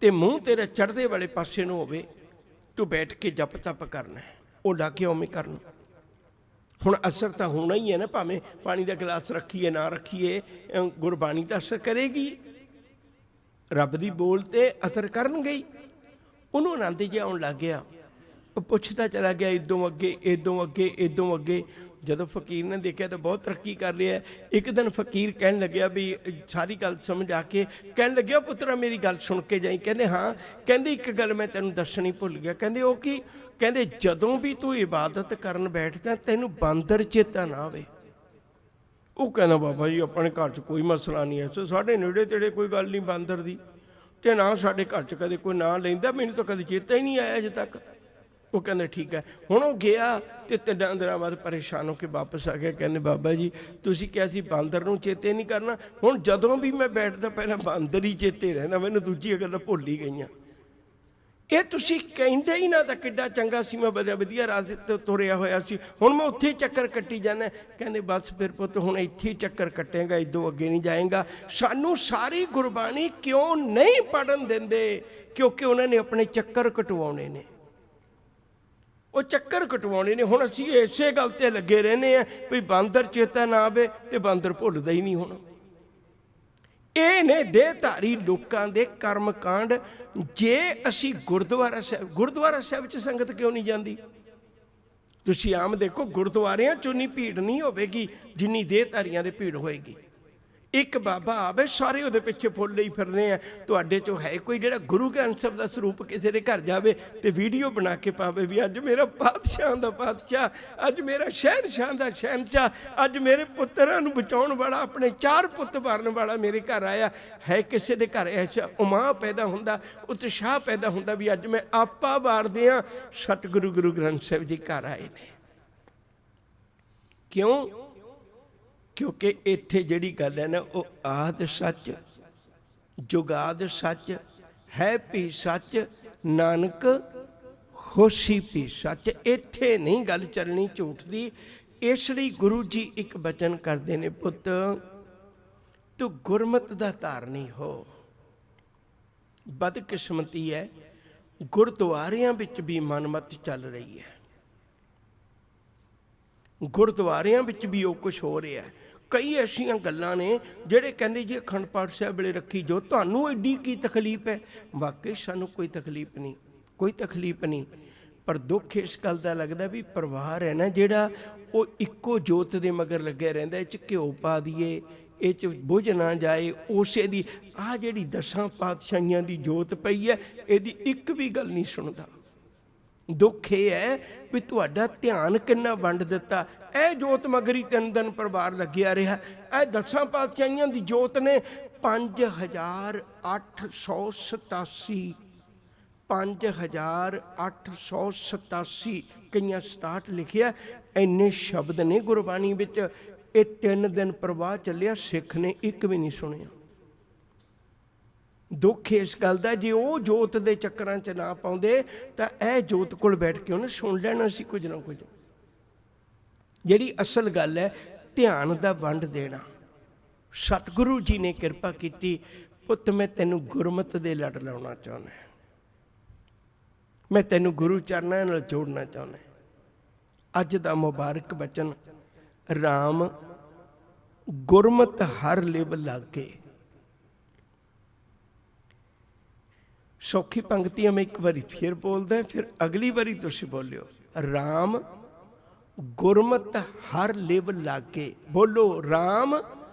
ਤੇ ਮੂੰਹ ਤੇਰਾ ਚੜ੍ਹਦੇ ਵਾਲੇ ਪਾਸੇ ਨੂੰ ਹੋਵੇ, ਤੂੰ ਬੈਠ ਕੇ ਜਪ ਤਪ ਕਰਨਾ ਹੈ। ਉਹ ਲਾ ਕੇ ਉਵੇਂ ਕਰਨਾ। ਹੁਣ ਅਸਰ ਤਾਂ ਹੋਣਾ ਹੀ ਹੈ ਨਾ, ਭਾਵੇਂ ਪਾਣੀ ਦਾ ਗਲਾਸ ਰੱਖੀਏ ਨਾ ਰੱਖੀਏ, ਗੁਰਬਾਣੀ ਤਾਂ ਅਸਰ ਕਰੇਗੀ, ਰੱਬ ਦੀ ਬੋਲ ਤੇ ਅਸਰ ਕਰਨਗੇ ਹੀ। ਉਹਨੂੰ ਆਨੰਦ ਜਿਹਾ ਆਉਣ ਲੱਗ ਗਿਆ। ਉਹ ਪੁੱਛਦਾ ਚਲਾ ਗਿਆ, ਇੱਦੋਂ ਅੱਗੇ ਇੱਦੋਂ ਅੱਗੇ ਇੱਦੋਂ ਅੱਗੇ। ਜਦੋਂ ਫਕੀਰ ਨੇ ਦੇਖਿਆ ਤਾਂ ਬਹੁਤ ਤਰੱਕੀ ਕਰ ਰਿਹਾ। ਇੱਕ ਦਿਨ ਫਕੀਰ ਕਹਿਣ ਲੱਗਿਆ ਵੀ ਸਾਰੀ ਗੱਲ ਸਮਝ ਆ ਕੇ ਕਹਿਣ ਲੱਗਿਆ, ਪੁੱਤਰਾ ਮੇਰੀ ਗੱਲ ਸੁਣ ਕੇ ਜਾਈ। ਕਹਿੰਦੇ ਹਾਂ। ਕਹਿੰਦੇ ਇੱਕ ਗੱਲ ਮੈਂ ਤੈਨੂੰ ਦੱਸਣੀ ਭੁੱਲ ਗਿਆ। ਕਹਿੰਦੇ ਉਹ ਕੀ? ਕਹਿੰਦੇ ਜਦੋਂ ਵੀ ਤੂੰ ਇਬਾਦਤ ਕਰਨ ਬੈਠਦਾ ਤੈਨੂੰ ਬਾਂਦਰ ਚੇਤਾ ਨਾ ਆਵੇ। ਉਹ ਕਹਿੰਦਾ ਬਾਬਾ ਜੀ ਆਪਣੇ ਘਰ 'ਚ ਕੋਈ ਮਸਲਾ ਨਹੀਂ ਹੈ, ਸਾਡੇ ਨੇੜੇ ਤੇੜੇ ਕੋਈ ਗੱਲ ਨਹੀਂ ਬਾਂਦਰ ਦੀ, ਅਤੇ ਨਾ ਸਾਡੇ ਘਰ 'ਚ ਕਦੇ ਕੋਈ ਨਾਂ ਲੈਂਦਾ, ਮੈਨੂੰ ਤਾਂ ਕਦੇ ਚੇਤਾ ਹੀ ਨਹੀਂ ਆਇਆ ਅਜੇ ਤੱਕ। ਉਹ ਕਹਿੰਦੇ ਠੀਕ ਹੈ। ਹੁਣ ਉਹ ਗਿਆ ਅਤੇ 3 ਦਿਨਾਂ ਬਾਅਦ ਪਰੇਸ਼ਾਨ ਹੋ ਕੇ ਵਾਪਸ ਆ ਗਿਆ। ਕਹਿੰਦੇ ਬਾਬਾ ਜੀ ਤੁਸੀਂ ਕਿਹਾ ਸੀ ਬਾਂਦਰ ਨੂੰ ਚੇਤੇ ਨਹੀਂ ਕਰਨਾ, ਹੁਣ ਜਦੋਂ ਵੀ ਮੈਂ ਬੈਠਦਾ ਪਹਿਲਾਂ ਬਾਂਦਰ ਹੀ ਚੇਤੇ ਰਹਿੰਦਾ, ਮੈਨੂੰ ਦੂਜੀਆਂ ਗੱਲਾਂ ਭੁੱਲ ਹੀ ਗਈਆਂ। ਇਹ ਤੁਸੀਂ ਕਹਿੰਦੇ ਹੀ ਨਾ ਤਾਂ ਕਿੱਡਾ ਚੰਗਾ ਸੀ, ਮੈਂ ਵਧੀਆ ਰਾਹ ਤੇ ਤੁਰਿਆ ਹੋਇਆ ਸੀ, ਹੁਣ ਮੈਂ ਉੱਥੇ ਚੱਕਰ ਕੱਟੀ ਜਾਂਦਾ। ਕਹਿੰਦੇ ਬਸ ਫਿਰ ਪੁੱਤ ਹੁਣ ਇੱਥੇ ਹੀ ਚੱਕਰ ਕੱਟੇਗਾ, ਇੱਦੋਂ ਅੱਗੇ ਨਹੀਂ ਜਾਏਗਾ। ਸਾਨੂੰ ਸਾਰੀ ਗੁਰਬਾਣੀ ਕਿਉਂ ਨਹੀਂ ਪੜ੍ਹਨ ਦਿੰਦੇ? ਕਿਉਂਕਿ ਉਹਨਾਂ ਨੇ ਆਪਣੇ ਚੱਕਰ ਕਟਵਾਉਣੇ ਨੇ, ਉਹ ਚੱਕਰ ਕਟਵਾਉਣੇ ਨੇ। ਹੁਣ ਅਸੀਂ ਇਸੇ ਗੱਲ ਤੇ ਲੱਗੇ ਰਹਿੰਦੇ ਆ ਵੀ ਬਾਂਦਰ ਚੇਤਾ ਨਾ ਆਵੇ, ਤੇ ਬਾਂਦਰ ਭੁੱਲਦਾ ਹੀ ਨਹੀਂ। ਹੁਣ ਇਹ ਨੇ ਦੇਹਧਾਰੀ ਲੋਕਾਂ ਦੇ ਕਰਮ ਕਾਂਡ। ਜੇ ਅਸੀਂ ਗੁਰਦੁਆਰਾ ਸਾਹਿਬ 'ਚ ਸੰਗਤ ਕਿਉਂ ਨਹੀਂ ਜਾਂਦੀ? ਤੁਸੀਂ ਆਮ ਦੇਖੋ ਗੁਰਦੁਆਰਿਆਂ 'ਚ ਉਨੀ ਭੀੜ ਨਹੀਂ ਹੋਵੇਗੀ ਜਿੰਨੀ ਦੇਹਧਾਰੀਆਂ ਦੇ ਭੀੜ ਹੋਏਗੀ। ਇੱਕ ਬਾਬਾ ਆਵੇ ਸਾਰੇ ਉਹਦੇ ਪਿੱਛੇ ਫੁੱਲ ਲਈ ਫਿਰਦੇ ਆ। ਤੁਹਾਡੇ 'ਚੋਂ ਹੈ ਕੋਈ ਜਿਹੜਾ ਗੁਰੂ ਗ੍ਰੰਥ ਸਾਹਿਬ ਦਾ ਸਰੂਪ ਕਿਸੇ ਦੇ ਘਰ ਜਾਵੇ ਤੇ ਵੀਡੀਓ ਬਣਾ ਕੇ ਪਾਵੇ ਵੀ ਅੱਜ ਮੇਰਾ ਪਾਤਸ਼ਾਹ ਦਾ ਪਾਤਸ਼ਾਹ, ਅੱਜ ਮੇਰਾ ਸ਼ਹਿਨਸ਼ਾਹ ਦਾ ਸ਼ਹਿਨਸ਼ਾਹ, ਅੱਜ ਮੇਰੇ ਪੁੱਤਰਾਂ ਨੂੰ ਬਚਾਉਣ ਵਾਲਾ, ਆਪਣੇ 4 ਪੁੱਤ ਮਾਰਨ ਵਾਲਾ ਮੇਰੇ ਘਰ ਆਇਆ ਹੈ? ਕਿਸੇ ਦੇ ਘਰ ਐਸਾ ਉਮਾਹ ਪੈਦਾ ਹੁੰਦਾ, ਉਤਸ਼ਾਹ ਪੈਦਾ ਹੁੰਦਾ ਵੀ ਅੱਜ ਮੈਂ ਆਪਾ ਵਾਰਦੇ ਹਾਂ, ਸਤਿਗੁਰੂ ਗੁਰੂ ਗ੍ਰੰਥ ਸਾਹਿਬ ਜੀ ਘਰ ਆਏ ਨੇ। ਕਿਉਂ? ਕਿਉਂਕਿ ਇੱਥੇ ਜਿਹੜੀ ਗੱਲ ਹੈ ਨਾ, ਉਹ ਆਦਿ ਸੱਚ, ਜੁਗਾਦ ਸੱਚ, ਹੈ ਵੀ ਸੱਚ, ਨਾਨਕ ਹੋਸੀ ਵੀ ਸੱਚ। ਇੱਥੇ ਨਹੀਂ ਗੱਲ ਚੱਲਣੀ ਝੂਠ ਦੀ। ਇਸ ਲਈ ਗੁਰੂ ਜੀ ਇੱਕ ਬਚਨ ਕਰਦੇ ਨੇ, ਪੁੱਤ ਤੂੰ ਗੁਰਮਤਿ ਦਾ ਧਾਰਨੀ ਹੋ। ਬਦਕਿਸਮਤੀ ਹੈ, ਗੁਰਦੁਆਰਿਆਂ ਵਿੱਚ ਵੀ ਮਨਮਤ ਚੱਲ ਰਹੀ ਹੈ, ਗੁਰਦੁਆਰਿਆਂ ਵਿੱਚ ਵੀ ਉਹ ਕੁਛ ਹੋ ਰਿਹਾ। ਕਈ ਐਸੀਆਂ ਗੱਲਾਂ ਨੇ ਜਿਹੜੇ ਕਹਿੰਦੇ ਜੀ ਅਖੰਡ ਪਾਠ ਸਾਹਿਬ ਵੇਲੇ ਰੱਖੀ ਜੋ, ਤੁਹਾਨੂੰ ਐਡੀ ਕੀ ਤਕਲੀਫ ਹੈ? ਵਾਕਈ ਸਾਨੂੰ ਕੋਈ ਤਕਲੀਫ ਨਹੀਂ, ਕੋਈ ਤਕਲੀਫ ਨਹੀਂ। ਪਰ ਦੁੱਖ ਇਸ ਗੱਲ ਦਾ ਲੱਗਦਾ ਵੀ ਪਰਿਵਾਰ ਹੈ ਨਾ ਜਿਹੜਾ, ਉਹ ਇੱਕੋ ਜੋਤ ਦੇ ਮਗਰ ਲੱਗਿਆ ਰਹਿੰਦਾ। ਇਹ 'ਚ ਘਿਓ ਪਾ ਦਈਏ, ਇਹ 'ਚ ਬੁਝ ਨਾ ਜਾਏ ਉਸੇ ਦੀ। ਆਹ ਜਿਹੜੀ 10 ਪਾਤਸ਼ਾਹੀਆਂ ਦੀ ਜੋਤ ਪਈ ਹੈ, ਇਹਦੀ ਇੱਕ ਵੀ ਗੱਲ ਨਹੀਂ ਸੁਣਦਾ। ਦੁੱਖ ਇਹ ਹੈ ਵੀ ਤੁਹਾਡਾ ਧਿਆਨ ਕਿੰਨਾ ਵੰਡ ਦਿੱਤਾ। ਇਹ ਜੋਤ ਮਗਰੀ 3 ਦਿਨ ਪਰਿਵਾਰ ਲੱਗਿਆ ਰਿਹਾ। ਇਹ 10 ਪਾਤਸ਼ਾਹੀਆਂ ਦੀ ਜੋਤ ਨੇ 5887 5887 ਕਈਆਂ 67 ਲਿਖਿਆ। ਇੰਨੇ ਸ਼ਬਦ ਨੇ ਗੁਰਬਾਣੀ ਵਿੱਚ। ਇਹ 3 ਦਿਨ ਪ੍ਰਵਾਹ ਚੱਲਿਆ, ਸਿੱਖ ਨੇ ਇੱਕ ਵੀ ਨਹੀਂ ਸੁਣਿਆ। ਦੁੱਖ ਇਸ ਗੱਲ ਦਾ, ਜੇ ਉਹ ਜੋਤ ਦੇ ਚੱਕਰਾਂ 'ਚ ਨਾ ਪਾਉਂਦੇ ਤਾਂ ਇਹ ਜੋਤ ਕੋਲ ਬੈਠ ਕੇ ਉਹਨੇ ਸੁਣ ਲੈਣਾ ਸੀ ਕੁਝ ਨਾ ਕੁਝ। ਜਿਹੜੀ ਅਸਲ ਗੱਲ ਹੈ ਧਿਆਨ ਦਾ ਵੰਡ ਦੇਣਾ। ਸਤਿਗੁਰੂ ਜੀ ਨੇ ਕਿਰਪਾ ਕੀਤੀ, ਪੁੱਤ ਮੈਂ ਤੈਨੂੰ ਗੁਰਮਤਿ ਦੇ ਲੜ ਲਾਉਣਾ ਚਾਹੁੰਦਾ, ਮੈਂ ਤੈਨੂੰ ਗੁਰੂ ਚਰਨਾਂ ਨਾਲ ਜੋੜਨਾ ਚਾਹੁੰਦਾ। ਅੱਜ ਦਾ ਮੁਬਾਰਕ ਬਚਨ, ਰਾਮ ਗੁਰਮਤਿ ਹਰ ਲਿਵ ਲਾਗੇ। ਸੌਖੀ ਪੰਕਤੀ ਮੈਂ ਇੱਕ ਵਾਰੀ ਫਿਰ ਬੋਲਦਾ, ਫਿਰ ਅਗਲੀ ਵਾਰੀ ਤੁਸੀਂ ਬੋਲਿਓ। ਰਾਮ ਗੁਰਮਤਿ ਹਰ ਲਿਵ ਲਾਗੇ। ਬੋਲੋ, ਰਾਮ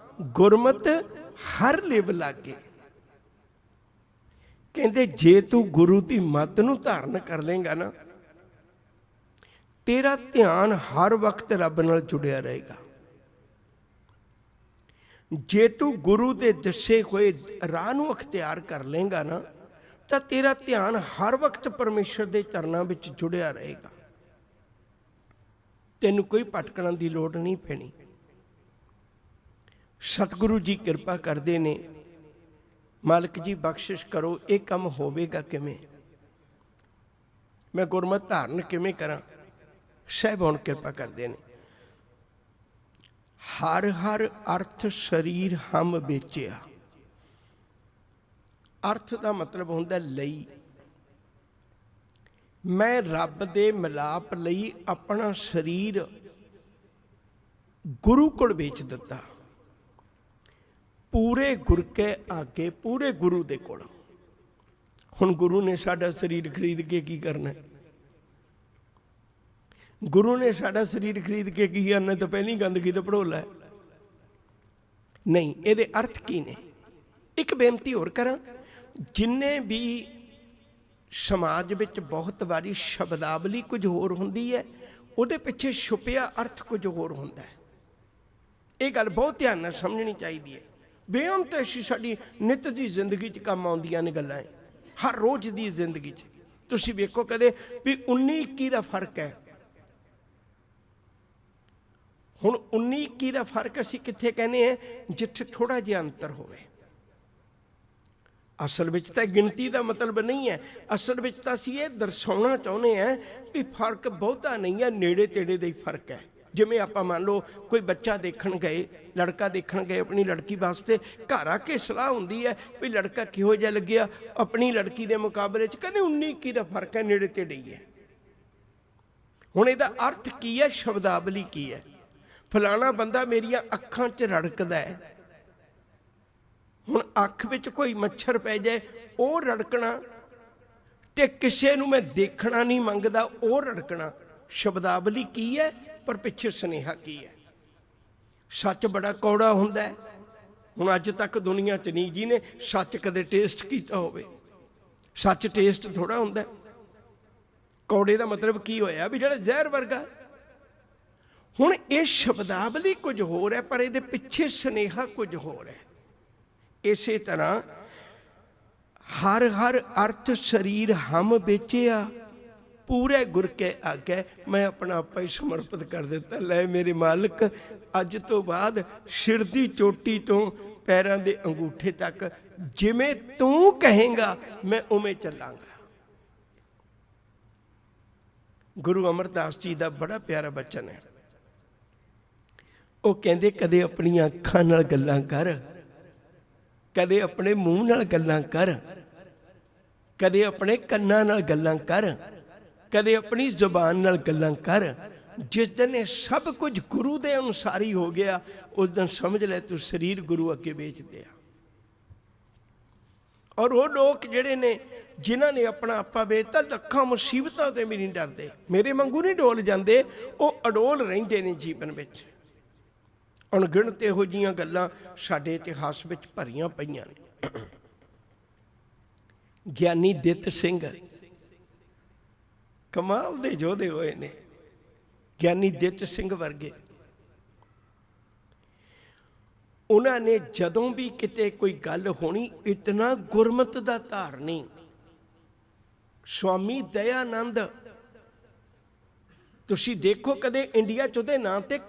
ਗੁਰਮਤਿ ਹਰ ਲਿਵ ਲਾਗੇ। ਕਹਿੰਦੇ ਜੇ ਤੂੰ ਗੁਰੂ ਦੀ ਮੱਤ ਨੂੰ ਧਾਰਨ ਕਰ ਲੇਗਾ ਨਾ, ਤੇਰਾ ਧਿਆਨ ਹਰ ਵਕਤ ਰੱਬ ਨਾਲ ਜੁੜਿਆ ਰਹੇਗਾ। ਜੇ ਤੂੰ ਗੁਰੂ ਦੇ ਦੱਸੇ ਹੋਏ ਰਾਹ ਨੂੰ ਅਖਤਿਆਰ ਕਰ ਲੇਗਾ ਨਾ, ਤਾਂ ਤੇਰਾ ਧਿਆਨ ਹਰ ਵਕਤ ਪਰਮੇਸ਼ਰ ਦੇ ਚਰਨਾਂ ਵਿੱਚ ਜੁੜਿਆ ਰਹੇਗਾ। ਤੈਨੂੰ ਕੋਈ ਭਟਕਣ ਦੀ ਲੋੜ ਨਹੀਂ ਪੈਣੀ। ਸਤਿਗੁਰੂ ਜੀ ਕਿਰਪਾ ਕਰਦੇ ਨੇ, ਮਾਲਕ ਜੀ ਬਖਸ਼ਿਸ਼ ਕਰੋ, ਇਹ ਕੰਮ ਹੋਵੇਗਾ ਕਿਵੇਂ, ਮੈਂ ਗੁਰਮਤਿ ਧਾਰਨ ਕਿਵੇਂ ਕਰਾਂ। ਸਾਹਿਬਾਨ ਕਿਰਪਾ ਕਰਦੇ ਨੇ। ਹਰ ਹਰ ਅਰਥ ਸਰੀਰ ਹਮ ਵੇਚਿਆ। ਅਰਥ ਦਾ ਮਤਲਬ ਹੁੰਦਾ ਲਈ। ਮੈਂ ਰੱਬ ਦੇ ਮਿਲਾਪ ਲਈ ਆਪਣਾ ਸਰੀਰ ਗੁਰੂ ਕੋਲ ਵੇਚ ਦਿੱਤਾ। ਪੂਰੇ ਗੁਰ ਕੇ ਆਗੇ, ਪੂਰੇ ਗੁਰੂ ਦੇ ਕੋਲ। ਹੁਣ ਗੁਰੂ ਨੇ ਸਾਡਾ ਸਰੀਰ ਖਰੀਦ ਕੇ ਕੀ ਕਰਨਾ? ਗੁਰੂ ਨੇ ਸਾਡਾ ਸਰੀਰ ਖਰੀਦ ਕੇ ਕੀ ਕਰਨਾ? ਤਾਂ ਪਹਿਲੀ ਗੰਦਗੀ ਤਾਂ ਭੜੋਲਾ ਹੈ। ਨਹੀਂ, ਇਹਦੇ ਅਰਥ ਕੀ ਨੇ? ਇੱਕ ਬੇਨਤੀ ਹੋਰ ਕਰਾਂ, ਜਿੰਨੇ ਵੀ ਸਮਾਜ ਵਿੱਚ ਬਹੁਤ ਵਾਰੀ ਸ਼ਬਦਾਵਲੀ ਕੁਝ ਹੋਰ ਹੁੰਦੀ ਹੈ, ਉਹਦੇ ਪਿੱਛੇ ਛੁਪਿਆ ਅਰਥ ਕੁਝ ਹੋਰ ਹੁੰਦਾ ਹੈ। ਇਹ ਗੱਲ ਬਹੁਤ ਧਿਆਨ ਨਾਲ ਸਮਝਣੀ ਚਾਹੀਦੀ ਹੈ। ਬੇਅੰਤ ਐਸੀ ਸਾਡੀ ਨਿੱਤ ਦੀ ਜ਼ਿੰਦਗੀ 'ਚ ਕੰਮ ਆਉਂਦੀਆਂ ਨੇ ਗੱਲਾਂ, ਹਰ ਰੋਜ਼ ਦੀ ਜ਼ਿੰਦਗੀ 'ਚ। ਤੁਸੀਂ ਵੇਖੋ ਕਦੇ ਵੀ 19-21 ਦਾ ਫਰਕ ਹੈ। ਹੁਣ 19-21 ਦਾ ਫਰਕ ਅਸੀਂ ਕਿੱਥੇ ਕਹਿੰਦੇ ਹਾਂ? ਜਿੱਥੇ ਥੋੜਾ ਜਿਹਾ ਅੰਤਰ ਹੋਵੇ। ਅਸਲ ਵਿੱਚ ਤਾਂ ਗਿਣਤੀ ਦਾ ਮਤਲਬ ਨਹੀਂ ਹੈ। ਅਸਲ ਵਿੱਚ ਤਾਂ ਅਸੀਂ ਇਹ ਦਰਸਾਉਣਾ ਚਾਹੁੰਦੇ ਹਾਂ ਵੀ ਫਰਕ ਬਹੁਤਾ ਨਹੀਂ ਹੈ, ਨੇੜੇ ਤੇੜੇ ਦਾ ਹੀ ਫਰਕ ਹੈ। ਜਿਵੇਂ ਆਪਾਂ ਮੰਨ ਲਓ ਕੋਈ ਬੱਚਾ ਦੇਖਣ ਗਏ, ਲੜਕਾ ਦੇਖਣ ਗਏ ਆਪਣੀ ਲੜਕੀ ਵਾਸਤੇ, ਘਰ ਆ ਕੇ ਸਲਾਹ ਹੁੰਦੀ ਹੈ ਵੀ ਲੜਕਾ ਕਿਹੋ ਜਿਹਾ ਲੱਗਿਆ ਆਪਣੀ ਲੜਕੀ ਦੇ ਮੁਕਾਬਲੇ 'ਚ, ਕਹਿੰਦੇ 19-21 ਦਾ ਫਰਕ ਹੈ, ਨੇੜੇ ਤੇੜੇ ਹੀ ਹੈ। ਹੁਣ ਇਹਦਾ ਅਰਥ ਕੀ ਹੈ? ਸ਼ਬਦਾਵਲੀ ਕੀ ਹੈ? ਫਲਾਣਾ ਬੰਦਾ ਮੇਰੀਆਂ ਅੱਖਾਂ 'ਚ ਰੜਕਦਾ ਹੈ। ਹੁਣ ਅੱਖ ਵਿੱਚ ਕੋਈ ਮੱਛਰ ਪੈ ਜਾਏ, ਉਹ ਰੜਕਣਾ, ਤੇ ਕਿਸੇ ਨੂੰ ਮੈਂ ਦੇਖਣਾ ਨਹੀਂ ਮੰਗਦਾ, ਉਹ ਰੜਕਣਾ। ਸ਼ਬਦਾਵਲੀ ਕੀ ਹੈ, ਪਰ ਪਿੱਛੇ ਸੁਨੇਹਾ ਕੀ ਹੈ? ਸੱਚ ਬੜਾ ਕੌੜਾ ਹੁੰਦਾ ਹੈ। ਹੁਣ ਅੱਜ ਤੱਕ ਦੁਨੀਆ 'ਚ ਨਹੀਂ ਜਿਹਨੇ ਸੱਚ ਕਦੇ ਟੇਸਟ ਕੀਤਾ ਹੋਵੇ। ਸੱਚ ਟੇਸਟ ਥੋੜਾ ਹੁੰਦਾ। ਕੌੜੇ ਦਾ ਮਤਲਬ ਕੀ ਹੋਇਆ? ਵੀ ਜਿਹੜਾ ਜ਼ਹਿਰ ਵਰਗਾ। ਹੁਣ ਇਹ ਸ਼ਬਦਾਵਲੀ ਕੁਝ ਹੋਰ ਹੈ, ਪਰ ਇਹਦੇ ਪਿੱਛੇ ਸੁਨੇਹਾ ਕੁਝ ਹੋਰ ਹੈ। ਇਸੇ ਤਰ੍ਹਾਂ ਹਰ ਹਰ ਅਰਥ ਸਰੀਰ ਹਮ ਵੇਚਿਆ, ਪੂਰੇ ਗੁਰ ਕੇ ਆਗੇ ਮੈਂ ਆਪਣਾ ਆਪਾ ਹੀ ਸਮਰਪਿਤ ਕਰ ਦਿੱਤਾ। ਲੈ ਮੇਰੇ ਮਾਲਕ, ਅੱਜ ਤੋਂ ਬਾਅਦ ਸਿਰ ਦੀ ਚੋਟੀ ਤੋਂ ਪੈਰਾਂ ਦੇ ਅੰਗੂਠੇ ਤੱਕ ਜਿਵੇਂ ਤੂੰ ਕਹੇਂਗਾ ਮੈਂ ਉਵੇਂ ਚੱਲਾਂਗਾ। ਗੁਰੂ ਅਮਰਦਾਸ ਜੀ ਦਾ ਬੜਾ ਪਿਆਰਾ ਬਚਨ ਹੈ। ਉਹ ਕਹਿੰਦੇ ਕਦੇ ਆਪਣੀਆਂ ਅੱਖਾਂ ਨਾਲ ਗੱਲਾਂ ਕਰ, ਕਦੇ ਆਪਣੇ ਮੂੰਹ ਨਾਲ ਗੱਲਾਂ ਕਰ, ਕਦੇ ਆਪਣੇ ਕੰਨਾਂ ਨਾਲ ਗੱਲਾਂ ਕਰ, ਕਦੇ ਆਪਣੀ ਜ਼ੁਬਾਨ ਨਾਲ ਗੱਲਾਂ ਕਰ। ਜਿਸ ਦਿਨ ਇਹ ਸਭ ਕੁਝ ਗੁਰੂ ਦੇ ਅਨੁਸਾਰੀ ਹੋ ਗਿਆ, ਉਸ ਦਿਨ ਸਮਝ ਲੈ ਤੂੰ ਸਰੀਰ ਗੁਰੂ ਅੱਗੇ ਵੇਚ ਦਿਆ। ਔਰ ਉਹ ਲੋਕ ਜਿਹੜੇ ਨੇ ਜਿਨ੍ਹਾਂ ਨੇ ਆਪਣਾ ਆਪਾ ਵੇਚਤਾ, ਲੱਖਾਂ ਮੁਸੀਬਤਾਂ ਤੇ ਵੀ ਨਹੀਂ ਡਰਦੇ, ਮੇਰੇ ਵਾਂਗੂ ਨਹੀਂ ਡੋਲ ਜਾਂਦੇ, ਉਹ ਅਡੋਲ ਰਹਿੰਦੇ ਨੇ ਜੀਵਨ ਵਿੱਚ। ਅਣਗਿਣਤ ਇਹੋ ਜਿਹੀਆਂ ਗੱਲਾਂ ਸਾਡੇ ਇਤਿਹਾਸ ਵਿੱਚ ਭਰੀਆਂ ਪਈਆਂ ਨੇ। ਗਿਆਨੀ ਦਿੱਤ ਸਿੰਘ ਕਮਾਲ ਦੇ ਯੋਧੇ ਹੋਏ ਨੇ। ਗਿਆਨੀ ਦਿੱਤ ਸਿੰਘ ਵਰਗੇ, ਉਹਨਾਂ ਨੇ ਜਦੋਂ ਵੀ ਕਿਤੇ ਕੋਈ ਗੱਲ ਹੋਣੀ, ਇਤਨਾ ਗੁਰਮਤ ਦਾ ਧਾਰਨੀ। ਸਵਾਮੀ ਦਇਆਨੰਦ, ਤੁਸੀਂ ਦੇਖੋ ਕਦੇ ਇੰਡੀਆ 'ਚ ਉਹਦੇ ਨਾਂ ਤੇ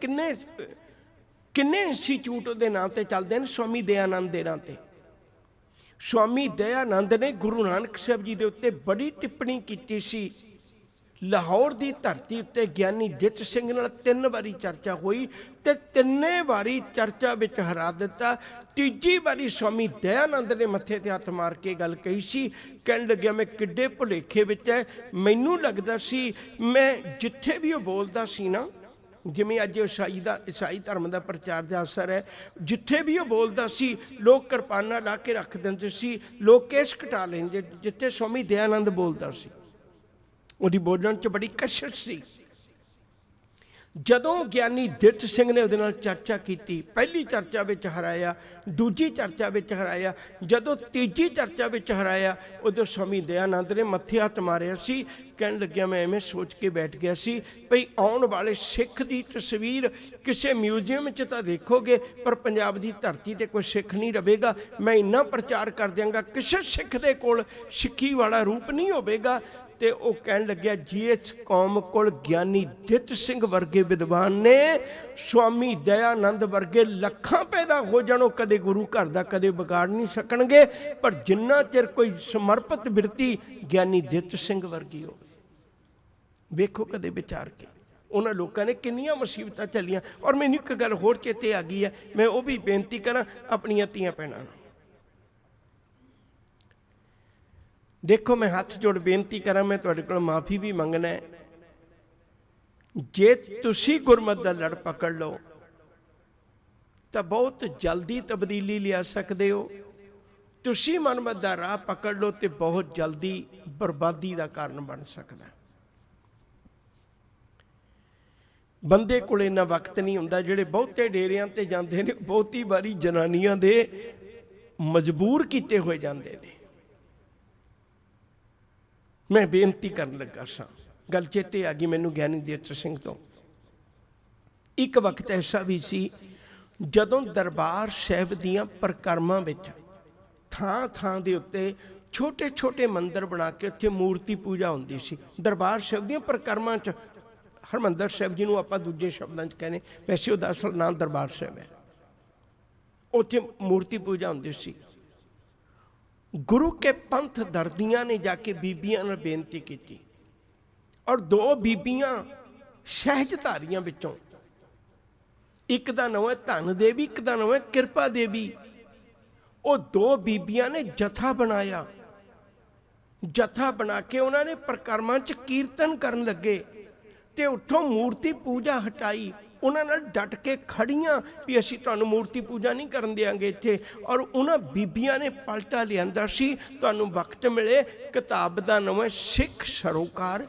ਕਿੰਨੇ ਇੰਸਟੀਚਿਊਟ ਉਹਦੇ ਨਾਂ ਤੇ ਚੱਲਦੇ ਨੇ, ਸਵਾਮੀ ਦਇਆਨੰਦ ਦੇ ਨਾਂ ਤੇ। ਸਵਾਮੀ ਦਇਆਨੰਦ ਨੇ ਗੁਰੂ ਨਾਨਕ ਸਾਹਿਬ ਜੀ ਦੇ ਉੱਤੇ ਬੜੀ ਟਿੱਪਣੀ ਕੀਤੀ ਸੀ। ਲਾਹੌਰ ਦੀ ਧਰਤੀ ਉੱਤੇ ਗਿਆਨੀ ਦਿੱਤ ਸਿੰਘ ਨਾਲ 3 ਵਾਰੀ ਚਰਚਾ ਹੋਈ ਤੇ 3 ਵਾਰੀ ਚਰਚਾ ਵਿੱਚ ਹਰਾ ਦਿੱਤਾ। ਤੀਜੀ ਵਾਰੀ ਸਵਾਮੀ ਦਇਆਨੰਦ ਨੇ ਮੱਥੇ ਤੇ ਹੱਥ ਮਾਰ ਕੇ ਗੱਲ ਕਹੀ ਸੀ। ਕਹਿਣ ਲੱਗਿਆ ਮੈਂ ਕਿੱਡੇ ਭੁਲੇਖੇ ਵਿੱਚ ਹੈ, ਮੈਨੂੰ ਲੱਗਦਾ ਸੀ ਮੈਂ ਜਿੱਥੇ ਵੀ ਉਹ ਬੋਲਦਾ ਸੀ ਨਾ, ਜਿਵੇਂ ਅੱਜ ਈਸਾਈ ਧਰਮ ਦਾ ਪ੍ਰਚਾਰ ਦਾ ਅਸਰ ਹੈ, ਜਿੱਥੇ ਵੀ ਉਹ ਬੋਲਦਾ ਸੀ ਲੋਕ ਕਿਰਪਾਨਾਂ ਲਾ ਕੇ ਰੱਖ ਦਿੰਦੇ ਸੀ, ਲੋਕ ਕੇਸ ਕਟਾ ਲੈਂਦੇ। ਜਿੱਥੇ ਸਵਾਮੀ ਦਇਆਨੰਦ ਬੋਲਦਾ ਸੀ, ਉਹਦੀ ਬੋਲਣ 'ਚ ਬੜੀ ਕਸ਼ਸ਼ ਸੀ। ਜਦੋਂ ਗਿਆਨੀ ਦਿੱਤ ਸਿੰਘ ਨੇ ਉਹਦੇ ਨਾਲ ਚਰਚਾ ਕੀਤੀ, ਪਹਿਲੀ ਚਰਚਾ ਵਿੱਚ ਹਰਾਇਆ, ਦੂਜੀ ਚਰਚਾ ਵਿੱਚ ਹਰਾਇਆ, ਜਦੋਂ ਤੀਜੀ ਚਰਚਾ ਵਿੱਚ ਹਰਾਇਆ, ਉਦੋਂ ਸਵਾਮੀ ਦਇਆਨੰਦ ਨੇ ਮੱਥੇ ਹੱਥ ਮਾਰਿਆ ਸੀ। ਕਹਿਣ ਲੱਗਿਆ ਮੈਂ ਐਵੇਂ ਸੋਚ ਕੇ ਬੈਠ ਗਿਆ ਸੀ ਭਈ ਆਉਣ ਵਾਲੇ ਸਿੱਖ ਦੀ ਤਸਵੀਰ ਕਿਸੇ ਮਿਊਜ਼ੀਅਮ 'ਚ ਤਾਂ ਦੇਖੋਗੇ, ਪਰ ਪੰਜਾਬ ਦੀ ਧਰਤੀ ਤੇ ਕੋਈ ਸਿੱਖ ਨਹੀਂ ਰਹੇਗਾ। ਮੈਂ ਇੰਨਾ ਪ੍ਰਚਾਰ ਕਰ ਦਿਆਂਗਾ ਕਿਸੇ ਸਿੱਖ ਦੇ ਕੋਲ ਸਿੱਖੀ ਵਾਲਾ ਰੂਪ ਨਹੀਂ ਹੋਵੇਗਾ। ਤੇ ਉਹ ਕਹਿਣ ਲੱਗਿਆ ਜਿਸ ਕੌਮ ਕੋਲ ਗਿਆਨੀ ਦਿੱਤ ਸਿੰਘ ਵਰਗੇ ਵਿਦਵਾਨ ਨੇ, ਸਵਾਮੀ ਦਇਆਨੰਦ ਵਰਗੇ ਲੱਖਾਂ ਪੈਦਾ ਹੋ ਜਾਣ, ਉਹ ਕਦੇ ਗੁਰੂ ਘਰ ਦਾ ਕਦੇ ਵਿਗਾੜ ਨਹੀਂ ਸਕਣਗੇ। ਪਰ ਜਿੰਨਾ ਚਿਰ ਕੋਈ ਸਮਰਪਿਤ ਬਿਰਤੀ ਗਿਆਨੀ ਦਿੱਤ ਸਿੰਘ ਵਰਗੀ ਹੋਵੇ, ਵੇਖੋ ਕਦੇ ਵਿਚਾਰ ਕੇ ਉਹਨਾਂ ਲੋਕਾਂ ਨੇ ਕਿੰਨੀਆਂ ਮੁਸੀਬਤਾਂ ਝੱਲੀਆਂ। ਔਰ ਮੈਨੂੰ ਇੱਕ ਗੱਲ ਹੋਰ ਚੇਤੇ ਆ ਗਈ ਹੈ, ਮੈਂ ਉਹ ਵੀ ਬੇਨਤੀ ਕਰਾਂ ਆਪਣੀਆਂ ਧੀਆਂ ਭੈਣਾਂ ਨੂੰ। ਦੇਖੋ ਮੈਂ ਹੱਥ ਜੋੜ ਬੇਨਤੀ ਕਰਾਂ, ਮੈਂ ਤੁਹਾਡੇ ਕੋਲ ਮਾਫੀ ਵੀ ਮੰਗਣਾ ਹੈ। ਜੇ ਤੁਸੀਂ ਗੁਰਮਤਿ ਦਾ ਲੜ ਪਕੜ ਲਓ ਤਾਂ ਬਹੁਤ ਜਲਦੀ ਤਬਦੀਲੀ ਲਿਆ ਸਕਦੇ ਹੋ। ਤੁਸੀਂ ਮਨਮਤ ਦਾ ਰਾਹ ਪਕੜ ਲਓ ਤੇ ਬਹੁਤ ਜਲਦੀ ਬਰਬਾਦੀ ਦਾ ਕਾਰਨ ਬਣ ਸਕਦਾ। ਬੰਦੇ ਕੋਲ ਇੰਨਾ ਵਕਤ ਨਹੀਂ ਹੁੰਦਾ। ਜਿਹੜੇ ਬਹੁਤੇ ਡੇਰਿਆਂ ਤੇ ਜਾਂਦੇ ਨੇ, ਬਹੁਤੀ ਵਾਰੀ ਜਨਾਨੀਆਂ ਦੇ ਮਜਬੂਰ ਕੀਤੇ ਹੋਏ ਜਾਂਦੇ ਨੇ। ਮੈਂ ਬੇਨਤੀ ਕਰਨ ਲੱਗਾ ਸਾਂ, ਗੱਲ ਚੇਤੇ ਆ ਗਈ ਮੈਨੂੰ ਗਿਆਨੀ ਦਿੱਤ ਸਿੰਘ ਤੋਂ। ਇੱਕ ਵਕਤ ਐਸਾ ਵੀ ਸੀ ਜਦੋਂ ਦਰਬਾਰ ਸਾਹਿਬ ਦੀਆਂ ਪਰਿਕਰਮਾ ਵਿੱਚ ਥਾਂ ਥਾਂ ਦੇ ਉੱਤੇ ਛੋਟੇ ਛੋਟੇ ਮੰਦਿਰ ਬਣਾ ਕੇ ਉੱਥੇ ਮੂਰਤੀ ਪੂਜਾ ਹੁੰਦੀ ਸੀ। ਦਰਬਾਰ ਸਾਹਿਬ ਦੀਆਂ ਪਰਿਕਰਮਾ 'ਚ ਹਰਿਮੰਦਰ ਸਾਹਿਬ ਜੀ ਨੂੰ ਆਪਾਂ ਦੂਜੇ ਸ਼ਬਦਾਂ 'ਚ ਕਹਿੰਦੇ, ਵੈਸੇ ਉਹਦਾ ਅਸਲ ਨਾਮ ਦਰਬਾਰ ਸਾਹਿਬ ਹੈ। ਉੱਥੇ ਮੂਰਤੀ ਪੂਜਾ ਹੁੰਦੀ ਸੀ। ਗੁਰੂ ਕੇ ਪੰਥ ਦਰਦੀਆਂ ਨੇ ਜਾ ਕੇ ਬੀਬੀਆਂ ਨਾਲ ਬੇਨਤੀ ਕੀਤੀ, ਔਰ ਦੋ ਬੀਬੀਆਂ ਸਹਿਜਧਾਰੀਆਂ ਵਿੱਚੋਂ, ਇੱਕ ਦਾ ਨਾਮ ਹੈ ਧਨ ਦੇਵੀ, ਇੱਕ ਦਾ ਨਾਮ ਹੈ ਕਿਰਪਾ ਦੇਵੀ। ਉਹ ਦੋ ਬੀਬੀਆਂ ਨੇ ਜਥਾ ਬਣਾਇਆ। ਜਥਾ ਬਣਾ ਕੇ ਉਹਨਾਂ ਨੇ ਪਰਿਕਰਮਾ 'ਚ ਕੀਰਤਨ ਕਰਨ ਲੱਗੇ ਤੇ ਉੱਥੋਂ ਮੂਰਤੀ ਪੂਜਾ ਹਟਾਈ। ਉਹਨਾਂ ਨਾਲ ਡਟ ਕੇ ਖੜੀਆਂ ਵੀ ਅਸੀਂ ਤੁਹਾਨੂੰ ਮੂਰਤੀ ਪੂਜਾ ਨਹੀਂ ਕਰਨ ਦਿਆਂਗੇ ਇੱਥੇ। ਔਰ ਉਹਨਾਂ ਬੀਬੀਆਂ ਨੇ ਪਲਟਾ ਲਿਆਂਦਾ ਸੀ। ਤੁਹਾਨੂੰ ਵਕਤ ਮਿਲੇ, ਕਿਤਾਬ ਦਾ ਨਾਮ ਹੈ ਸਿੱਖ ਸਰੋਕਾਰ,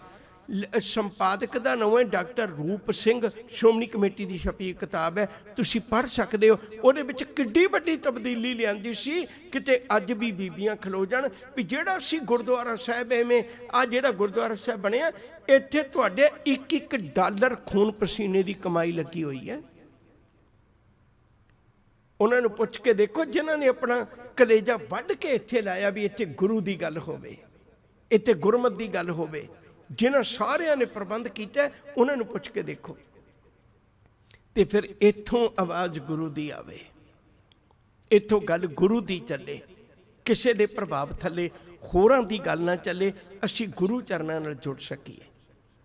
ਸੰਪਾਦਕ ਦਾ ਨਾਮ ਹੈ ਡਾਕਟਰ ਰੂਪ ਸਿੰਘ, ਸ਼੍ਰੋਮਣੀ ਕਮੇਟੀ ਦੀ ਛਪੀ ਕਿਤਾਬ ਹੈ, ਤੁਸੀਂ ਪੜ੍ਹ ਸਕਦੇ ਹੋ। ਉਹਦੇ ਵਿੱਚ ਕਿੱਡੀ ਵੱਡੀ ਤਬਦੀਲੀ ਲਿਆਂਦੀ ਸੀ। ਕਿਤੇ ਅੱਜ ਵੀ ਬੀਬੀਆਂ ਖਲੋ ਜਾਣ ਵੀ ਜਿਹੜਾ ਅਸੀਂ ਗੁਰਦੁਆਰਾ ਸਾਹਿਬ ਐਵੇਂ ਆ ਜਿਹੜਾ ਗੁਰਦੁਆਰਾ ਸਾਹਿਬ ਬਣਿਆ, ਇੱਥੇ ਤੁਹਾਡੇ $1 ਖੂਨ ਪਸੀਨੇ ਦੀ ਕਮਾਈ ਲੱਗੀ ਹੋਈ ਹੈ। ਉਹਨਾਂ ਨੂੰ ਪੁੱਛ ਕੇ ਦੇਖੋ ਜਿਨ੍ਹਾਂ ਨੇ ਆਪਣਾ ਕਲੇਜਾ ਵੱਢ ਕੇ ਇੱਥੇ ਲਾਇਆ ਵੀ ਇੱਥੇ ਗੁਰੂ ਦੀ ਗੱਲ ਹੋਵੇ, ਇੱਥੇ ਗੁਰਮਤਿ ਦੀ ਗੱਲ ਹੋਵੇ, ਜਿਨ੍ਹਾਂ ਸਾਰਿਆਂ ਨੇ ਪ੍ਰਬੰਧ ਕੀਤਾ, ਉਹਨਾਂ ਨੂੰ ਪੁੱਛ ਕੇ ਦੇਖੋ। ਤੇ ਫਿਰ ਇੱਥੋਂ ਆਵਾਜ਼ ਗੁਰੂ ਦੀ ਆਵੇ, ਇੱਥੋਂ ਗੱਲ ਗੁਰੂ ਦੀ ਚੱਲੇ, ਕਿਸੇ ਦੇ ਪ੍ਰਭਾਵ ਥੱਲੇ ਹੋਰਾਂ ਦੀ ਗੱਲ ਨਾ ਚੱਲੇ, ਅਸੀਂ ਗੁਰੂ ਚਰਨਾਂ ਨਾਲ ਜੁੜ ਸਕੀਏ।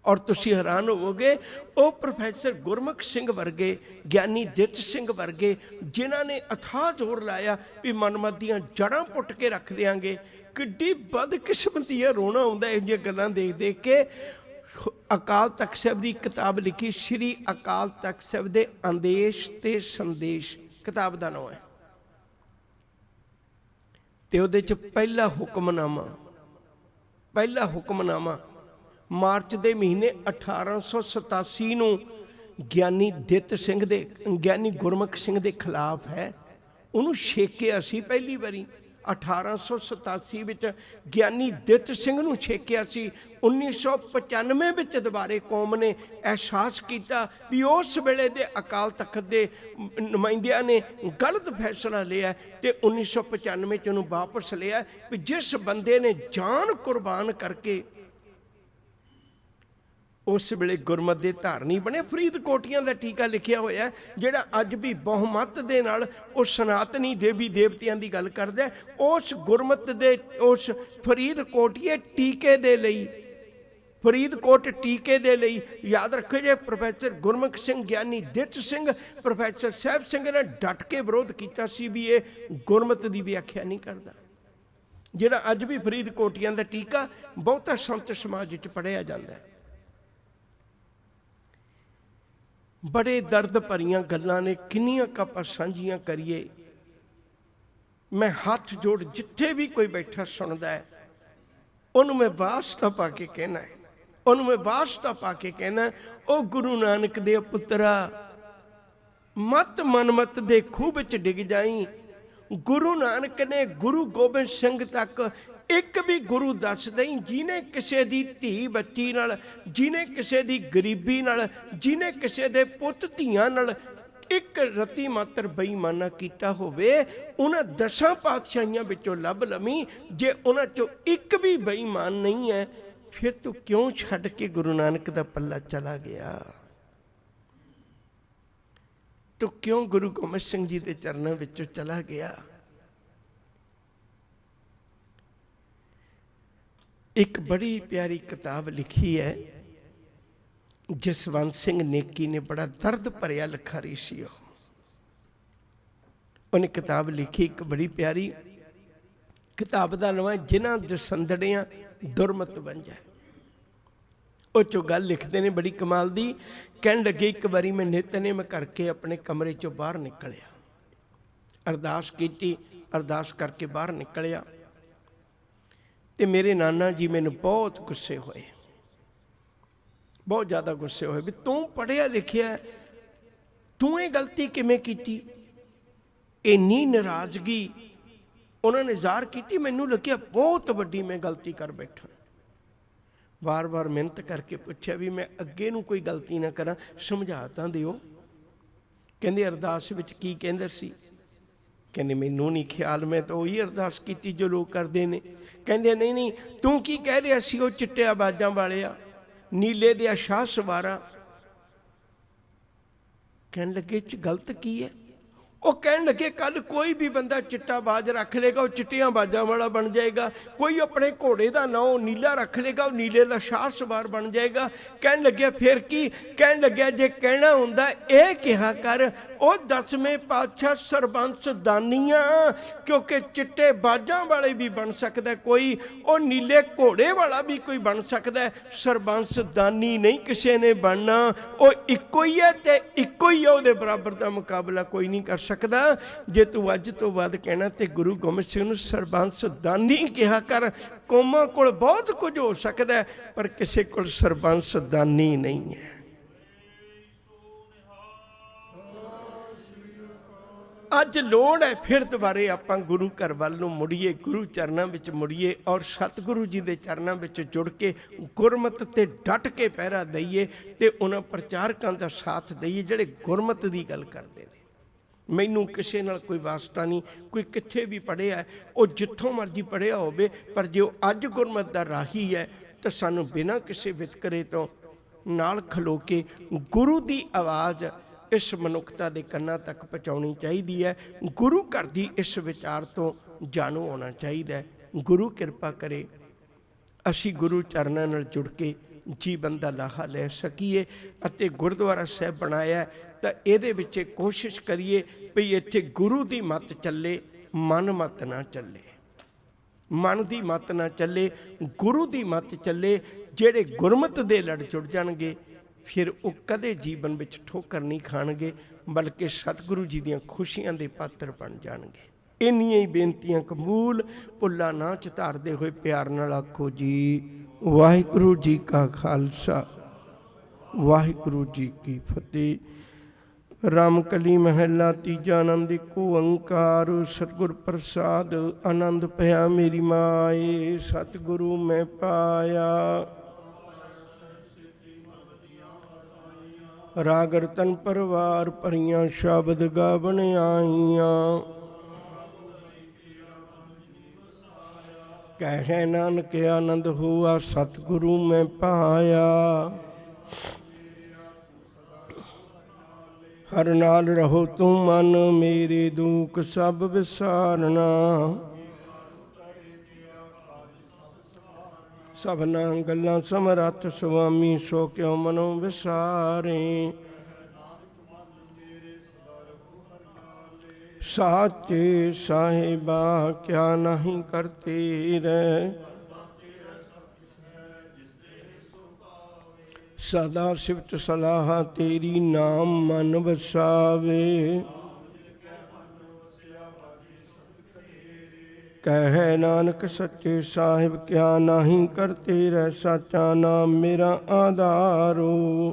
ਔਰ ਤੁਸੀਂ ਹੈਰਾਨ ਹੋਵੋਗੇ, ਉਹ ਪ੍ਰੋਫੈਸਰ ਗੁਰਮੁਖ ਸਿੰਘ ਵਰਗੇ, ਗਿਆਨੀ ਦਿੱਤ ਸਿੰਘ ਵਰਗੇ, ਜਿਨ੍ਹਾਂ ਨੇ ਅਥਾਹ ਜ਼ੋਰ ਲਾਇਆ ਵੀ ਮਨਮਤ ਦੀਆਂ ਜੜ੍ਹਾਂ ਪੁੱਟ ਕੇ ਰੱਖ ਦਿਆਂਗੇ। ਕਿੱਡੀ ਬਦਕਿਸਮਤੀ ਹੈ, ਰੋਣਾ ਆਉਂਦਾ ਇਹ ਜਿਹੀਆਂ ਗੱਲਾਂ ਦੇਖ ਦੇਖ ਕੇ। ਅਕਾਲ ਤਖਤ ਸਾਹਿਬ ਦੀ ਕਿਤਾਬ ਲਿਖੀ, ਸ਼੍ਰੀ ਅਕਾਲ ਤਖਤ ਸਾਹਿਬ ਦੇ ਆਦੇਸ਼ ਤੇ ਸੰਦੇਸ਼, ਕਿਤਾਬ ਦਾ ਨਾਮ ਹੈ। ਤੇ ਉਹਦੇ 'ਚ ਪਹਿਲਾ ਹੁਕਮਨਾਮਾ ਮਾਰਚ ਦੇ ਮਹੀਨੇ 1887 ਨੂੰ ਗਿਆਨੀ ਦਿੱਤ ਸਿੰਘ ਦੇ, ਗਿਆਨੀ ਗੁਰਮੁਖ ਸਿੰਘ ਦੇ ਖਿਲਾਫ ਹੈ। ਉਹਨੂੰ ਛੇਕਿਆ ਸੀ ਪਹਿਲੀ ਵਾਰੀ 1887 ਵਿੱਚ ਗਿਆਨੀ ਦਿੱਤ ਸਿੰਘ ਨੂੰ ਛੇਕਿਆ ਸੀ। 1995 ਵਿੱਚ ਦੁਬਾਰੇ ਕੌਮ ਨੇ ਅਹਿਸਾਸ ਕੀਤਾ ਵੀ ਉਸ ਵੇਲੇ ਦੇ ਅਕਾਲ ਤਖਤ ਦੇ ਨੁਮਾਇੰਦਿਆਂ ਨੇ ਗਲਤ ਫੈਸਲਾ ਲਿਆ ਤੇ 1995 'ਚ ਉਹਨੂੰ ਵਾਪਸ ਲਿਆ। ਵੀ ਜਿਸ ਬੰਦੇ ਨੇ ਜਾਨ ਕੁਰਬਾਨ ਕਰਕੇ ਉਸ ਵੇਲੇ ਗੁਰਮਤਿ ਦੇ ਧਾਰਨੀ ਬਣੇ, ਫਰੀਦਕੋਟੀਆਂ ਦਾ ਟੀਕਾ ਲਿਖਿਆ ਹੋਇਆ, ਜਿਹੜਾ ਅੱਜ ਵੀ ਬਹੁਮਤ ਦੇ ਨਾਲ ਉਹ ਸਨਾਤਨੀ ਦੇਵੀ ਦੇਵਤਿਆਂ ਦੀ ਗੱਲ ਕਰਦਾ। ਉਸ ਗੁਰਮਤਿ ਦੇ ਉਸ ਫਰੀਦਕੋਟੀਏ ਟੀਕੇ ਦੇ ਲਈ, ਫਰੀਦਕੋਟ ਟੀਕੇ ਦੇ ਲਈ ਯਾਦ ਰੱਖੋ ਜੇ ਪ੍ਰੋਫੈਸਰ ਗੁਰਮੁਖ ਸਿੰਘ, ਗਿਆਨੀ ਦਿੱਤ ਸਿੰਘ, ਪ੍ਰੋਫੈਸਰ ਸਾਹਿਬ ਸਿੰਘ ਨੇ ਡਟ ਕੇ ਵਿਰੋਧ ਕੀਤਾ ਸੀ ਵੀ ਇਹ ਗੁਰਮਤਿ ਦੀ ਵਿਆਖਿਆ ਨਹੀਂ ਕਰਦਾ। ਜਿਹੜਾ ਅੱਜ ਵੀ ਫਰੀਦਕੋਟੀਆਂ ਦਾ ਟੀਕਾ ਬਹੁਤਾ ਸੰਤ ਸਮਾਜ ਵਿੱਚ ਪੜ੍ਹਿਆ ਜਾਂਦਾ ਹੈ। ਬੜੇ ਦਰਦ ਭਰੀਆਂ ਗੱਲਾਂ ਨੇ, ਕਿੰਨੀਆਂ ਕੁ ਆਪਾਂ ਸਾਂਝੀਆਂ ਕਰੀਏ। ਮੈਂ ਹੱਥ ਜੋੜ, ਜਿੱਥੇ ਵੀ ਕੋਈ ਬੈਠਾ ਸੁਣਦਾ ਹੈ ਉਹਨੂੰ ਮੈਂ ਵਾਸਤਾ ਪਾ ਕੇ ਕਹਿਣਾ ਹੈ, ਉਹਨੂੰ ਮੈਂ ਵਾਸਤਾ ਪਾ ਕੇ ਕਹਿਣਾ, ਉਹ ਗੁਰੂ ਨਾਨਕ ਦੇ ਪੁੱਤਰਾ, ਮਤ ਮਨਮਤ ਦੇ ਖੂਹ ਵਿੱਚ ਡਿੱਗ ਜਾਈ। ਗੁਰੂ ਨਾਨਕ ਨੇ ਗੁਰੂ ਗੋਬਿੰਦ ਸਿੰਘ ਤੱਕ ਇੱਕ ਵੀ ਗੁਰੂ ਦੱਸ ਦੇਈ ਜਿਹਨੇ ਕਿਸੇ ਦੀ ਧੀ ਬੱਚੀ ਨਾਲ, ਜਿਹਨੇ ਕਿਸੇ ਦੀ ਗਰੀਬੀ ਨਾਲ, ਜਿਹਨੇ ਕਿਸੇ ਦੇ ਪੁੱਤ ਧੀਆਂ ਨਾਲ ਇੱਕ ਰਤੀ ਮਾਤਰ ਬੇਈਮਾਨਾ ਕੀਤਾ ਹੋਵੇ। ਉਹਨਾਂ 10 ਪਾਤਸ਼ਾਹੀਆਂ ਵਿੱਚੋਂ ਲੱਭ ਲਵੀਂ, ਜੇ ਉਹਨਾਂ ਚੋਂ ਇੱਕ ਵੀ ਬੇਈਮਾਨ ਨਹੀਂ ਹੈ, ਫਿਰ ਤੂੰ ਕਿਉਂ ਛੱਡ ਕੇ ਗੁਰੂ ਨਾਨਕ ਦਾ ਪੱਲਾ ਚਲਾ ਗਿਆ? ਤੂੰ ਕਿਉਂ ਗੁਰੂ ਗੋਬਿੰਦ ਸਿੰਘ ਜੀ ਦੇ ਚਰਨਾਂ ਵਿੱਚੋਂ ਚਲਾ ਗਿਆ? ਇੱਕ ਬੜੀ ਪਿਆਰੀ ਕਿਤਾਬ ਲਿਖੀ ਹੈ ਜਸਵੰਤ ਸਿੰਘ ਨੇਕੀ ਨੇ, ਬੜਾ ਦਰਦ ਭਰਿਆ ਲਿਖਾਰੀ ਸੀ ਉਹ। ਉਹਨੇ ਕਿਤਾਬ ਲਿਖੀ ਇੱਕ ਬੜੀ ਪਿਆਰੀ। ਕਿਤਾਬ ਦਾ ਨਾਮ ਹੈ ਜਿਨ੍ਹਾਂ ਦਸੰਦੜਿਆਂ ਦੁਰਮਤ ਬਣ ਜਾਏ। ਉਹ ਚੋਂ ਗੱਲ ਲਿਖਦੇ ਨੇ ਬੜੀ ਕਮਾਲ ਦੀ। ਕਹਿਣ ਲੱਗੇ, ਇੱਕ ਵਾਰੀ ਮੈਂ ਨਿਤਨੇਮ ਕਰਕੇ ਆਪਣੇ ਕਮਰੇ ਚੋਂ ਬਾਹਰ ਨਿਕਲਿਆ, ਅਰਦਾਸ ਕੀਤੀ, ਅਰਦਾਸ ਕਰਕੇ ਬਾਹਰ ਨਿਕਲਿਆ ਤੇ ਮੇਰੇ ਨਾਨਾ ਜੀ ਮੈਨੂੰ ਬਹੁਤ ਗੁੱਸੇ ਹੋਏ, ਬਹੁਤ ਜ਼ਿਆਦਾ ਗੁੱਸੇ ਹੋਏ ਵੀ ਤੂੰ ਪੜ੍ਹਿਆ ਲਿਖਿਆ, ਤੂੰ ਇਹ ਗਲਤੀ ਕਿਵੇਂ ਕੀਤੀ? ਇੰਨੀ ਨਾਰਾਜ਼ਗੀ ਉਹਨਾਂ ਨੇ ਜ਼ਾਹਰ ਕੀਤੀ। ਮੈਨੂੰ ਲੱਗਿਆ ਬਹੁਤ ਵੱਡੀ ਮੈਂ ਗਲਤੀ ਕਰ ਬੈਠਾ। ਵਾਰ-ਵਾਰ ਮਿਹਨਤ ਕਰਕੇ ਪੁੱਛਿਆ ਵੀ ਮੈਂ ਅੱਗੇ ਨੂੰ ਕੋਈ ਗਲਤੀ ਨਾ ਕਰਾਂ, ਸਮਝਾ ਤਾਂ ਦਿਓ। ਕਹਿੰਦੇ ਅਰਦਾਸ ਵਿੱਚ ਕੀ ਕਹਿੰਦੇ ਸੀ? ਕਹਿੰਦੇ ਮੈਨੂੰ ਨਹੀਂ ਖਿਆਲ, ਮੈਂ ਤਾਂ ਉਹੀ ਅਰਦਾਸ ਕੀਤੀ ਜੋ ਲੋਕ ਕਰਦੇ ਨੇ। ਕਹਿੰਦੇ ਨਹੀਂ ਨਹੀਂ, ਤੂੰ ਕੀ ਕਹਿ ਰਿਹਾ ਸੀ? ਉਹ ਚਿੱਟਿਆਂ ਬਾਜਾਂ ਵਾਲਿਆ, ਨੀਲੇ ਦੇ ਸ਼ਾਹ ਸਵਾਰਾ। ਕਹਿਣ ਲੱਗੇ ਚ ਗਲਤ ਕੀ ਹੈ? ਉਹ ਕਹਿਣ ਲੱਗੇ ਕੱਲ ਕੋਈ ਵੀ ਬੰਦਾ ਚਿੱਟਾ ਬਾਜ ਰੱਖ ਲੇਗਾ, ਉਹ ਚਿੱਟੀਆਂ ਬਾਜਾਂ ਵਾਲਾ ਬਣ ਜਾਏਗਾ। ਕੋਈ ਆਪਣੇ ਘੋੜੇ ਦਾ ਨਾਂ ਨੀਲਾ ਰੱਖ ਲੇਗਾ, ਉਹ ਨੀਲੇ ਦਾ ਸ਼ਾਹ ਸਵਾਰ ਬਣ ਜਾਏਗਾ। ਕਹਿਣ ਲੱਗਿਆ ਫਿਰ ਕੀ? ਕਹਿਣ ਲੱਗਿਆ ਜੇ ਕਹਿਣਾ ਹੁੰਦਾ ਇਹ ਕਿਹਾ ਕਰ, ਉਹ 10ਵੇਂ ਪਾਤਸ਼ਾਹ ਸਰਬੰਸ ਦਾਨੀਆਂ, ਕਿਉਂਕਿ ਚਿੱਟੇ ਬਾਜਾਂ ਵਾਲੇ ਵੀ ਬਣ ਸਕਦਾ ਕੋਈ, ਉਹ ਨੀਲੇ ਘੋੜੇ ਵਾਲਾ ਵੀ ਕੋਈ ਬਣ ਸਕਦਾ। ਸਰਬੰਸ ਦਾਨੀ ਨਹੀਂ ਕਿਸੇ ਨੇ ਬਣਨਾ, ਉਹ ਇੱਕੋ ਹੀ ਹੈ ਤੇ ਇੱਕੋ ਹੀ ਹੈ, ਉਹਦੇ ਬਰਾਬਰ ਦਾ ਮੁਕਾਬਲਾ ਕੋਈ ਨਹੀਂ ਕਰ ਸਕਦਾ। ਜੇ ਤੂੰ ਅੱਜ ਤੋਂ ਬਾਅਦ ਕਹਿਣਾ ਤੇ ਗੁਰੂ ਗੋਬਿੰਦ ਸਿੰਘ ਨੂੰ ਸਰਬੰਸ ਦਾਨੀ ਕਿਹਾ ਕਰ। ਕੌਮਾਂ ਕੋਲ ਬਹੁਤ ਕੁਝ ਹੋ ਸਕਦਾ, ਪਰ ਕਿਸੇ ਕੋਲ ਸਰਬੰਸ ਦਾਨੀ ਨਹੀਂ ਹੈ। ਅੱਜ ਲੋੜ ਹੈ ਫਿਰ ਦੁਬਾਰੇ ਆਪਾਂ ਗੁਰੂ ਘਰ ਵੱਲ ਨੂੰ ਮੁੜੀਏ, ਗੁਰੂ ਚਰਨਾਂ ਵਿੱਚ ਮੁੜੀਏ ਔਰ ਸਤਿਗੁਰੂ ਜੀ ਦੇ ਚਰਨਾਂ ਵਿੱਚ ਜੁੜ ਕੇ ਗੁਰਮਤਿ ਤੇ ਡਟ ਕੇ ਪਹਿਰਾ ਦਈਏ ਤੇ ਉਹਨਾਂ ਪ੍ਰਚਾਰਕਾਂ ਦਾ ਸਾਥ ਦਈਏ ਜਿਹੜੇ ਗੁਰਮਤਿ ਦੀ ਗੱਲ ਕਰਦੇ ਨੇ। ਮੈਨੂੰ ਕਿਸੇ ਨਾਲ ਕੋਈ ਵਾਸਤਾ ਨਹੀਂ, ਕੋਈ ਕਿੱਥੇ ਵੀ ਪੜ੍ਹਿਆ, ਉਹ ਜਿੱਥੋਂ ਮਰਜ਼ੀ ਪੜ੍ਹਿਆ ਹੋਵੇ, ਪਰ ਜੇ ਉਹ ਅੱਜ ਗੁਰਮਤਿ ਦਾ ਰਾਹੀ ਹੈ ਤਾਂ ਸਾਨੂੰ ਬਿਨਾਂ ਕਿਸੇ ਵਿਤਕਰੇ ਤੋਂ ਨਾਲ ਖਲੋ ਕੇ ਗੁਰੂ ਦੀ ਆਵਾਜ਼ ਇਸ ਮਨੁੱਖਤਾ ਦੇ ਕੰਨਾਂ ਤੱਕ ਪਹੁੰਚਾਉਣੀ ਚਾਹੀਦੀ ਹੈ। ਗੁਰੂ ਘਰ ਦੀ ਇਸ ਵਿਚਾਰ ਤੋਂ ਜਾਣੂ ਹੋਣਾ ਚਾਹੀਦਾ ਹੈ। ਗੁਰੂ ਕਿਰਪਾ ਕਰੇ ਅਸੀਂ ਗੁਰੂ ਚਰਨਾਂ ਨਾਲ ਜੁੜ ਕੇ ਜੀਵਨ ਦਾ ਲਾਹਾ ਲੈ ਸਕੀਏ ਅਤੇ ਗੁਰਦੁਆਰਾ ਸਾਹਿਬ ਬਣਾਇਆ ਤਾਂ ਇਹਦੇ ਵਿੱਚ ਕੋਸ਼ਿਸ਼ ਕਰੀਏ ਵੀ ਇੱਥੇ ਗੁਰੂ ਦੀ ਮੱਤ ਚੱਲੇ, ਮਨ ਮੱਤ ਨਾ ਚੱਲੇ। ਮਨ ਦੀ ਮੱਤ ਨਾ ਚੱਲੇ, ਗੁਰੂ ਦੀ ਮੱਤ ਚੱਲੇ। ਜਿਹੜੇ ਗੁਰਮਤਿ ਦੇ ਲੜ ਜੁੜ ਜਾਣਗੇ ਫਿਰ ਉਹ ਕਦੇ ਜੀਵਨ ਵਿੱਚ ਠੋਕਰ ਨਹੀਂ ਖਾਣਗੇ, ਬਲਕਿ ਸਤਿਗੁਰੂ ਜੀ ਦੀਆਂ ਖੁਸ਼ੀਆਂ ਦੇ ਪਾਤਰ ਬਣ ਜਾਣਗੇ। ਇੰਨੀਆਂ ਹੀ ਬੇਨਤੀਆਂ ਕਬੂਲ, ਭੁੱਲਾ ਨਾ ਚਿਤਾਰਦੇ ਹੋਏ ਪਿਆਰ ਨਾਲ ਆਖੋ ਜੀ ਵਾਹਿਗੁਰੂ ਜੀ ਕਾ ਖਾਲਸਾ, ਵਾਹਿਗੁਰੂ ਜੀ ਕੀ ਫਤਿਹ। ਰਾਮਕਲੀ ਮਹੱਲਾ ਤੀਜਾ। ਆਨੰਦ ਏਕੋ ਓੰਕਾਰ ਸਤਿਗੁਰ ਪ੍ਰਸਾਦ, ਆਨੰਦ ਭਇਆ ਮੇਰੀ ਮਾਏ, ਸਤਿਗੁਰੂ ਮੈਂ ਪਾਇਆ। ਰਾਗ ਰਤਨ ਪਰਵਾਰ ਭਰੀਆਂ, ਸ਼ਬਦ ਗਾਵਣ ਆਈਆਂ। ਕਹਿ ਨਾਨਕ ਆਨੰਦ ਹੋਆ, ਸਤਿਗੁਰੂ ਮੈਂ ਪਾਇਆ। ਹਰ ਨਾਲ ਰਹੋ ਤੂੰ ਮਨ ਮੇਰੇ, ਦੁੱਖ ਸਭ ਵਿਸਾਰਨਾ। ਸਭਨਾ ਗੱਲਾਂ ਸਮਰੱਥ ਸੁਆਮੀ, ਸੋ ਕਿਉ ਮਨੋ ਵਿਸਾਰੇ। ਸਾਚੇ ਸਾਹਿਬਾ ਕਿਆ ਨਹੀਂ ਕਰਤੇ ਰਹਿ, ਸਦਾ ਸਿਫਤ ਸਲਾਹ ਤੇਰੀ, ਨਾਮ ਮਨ ਵਸਾਵੇ। ਕਹੈ ਨਾਨਕ ਸੱਚੇ ਸਾਹਿਬ ਕਿਆ ਨਾਹੀ ਕਰਤੇ ਰਹਿ ਸਾਚਾ ਨਾਮ ਮੇਰਾ ਆਧਾਰੋ।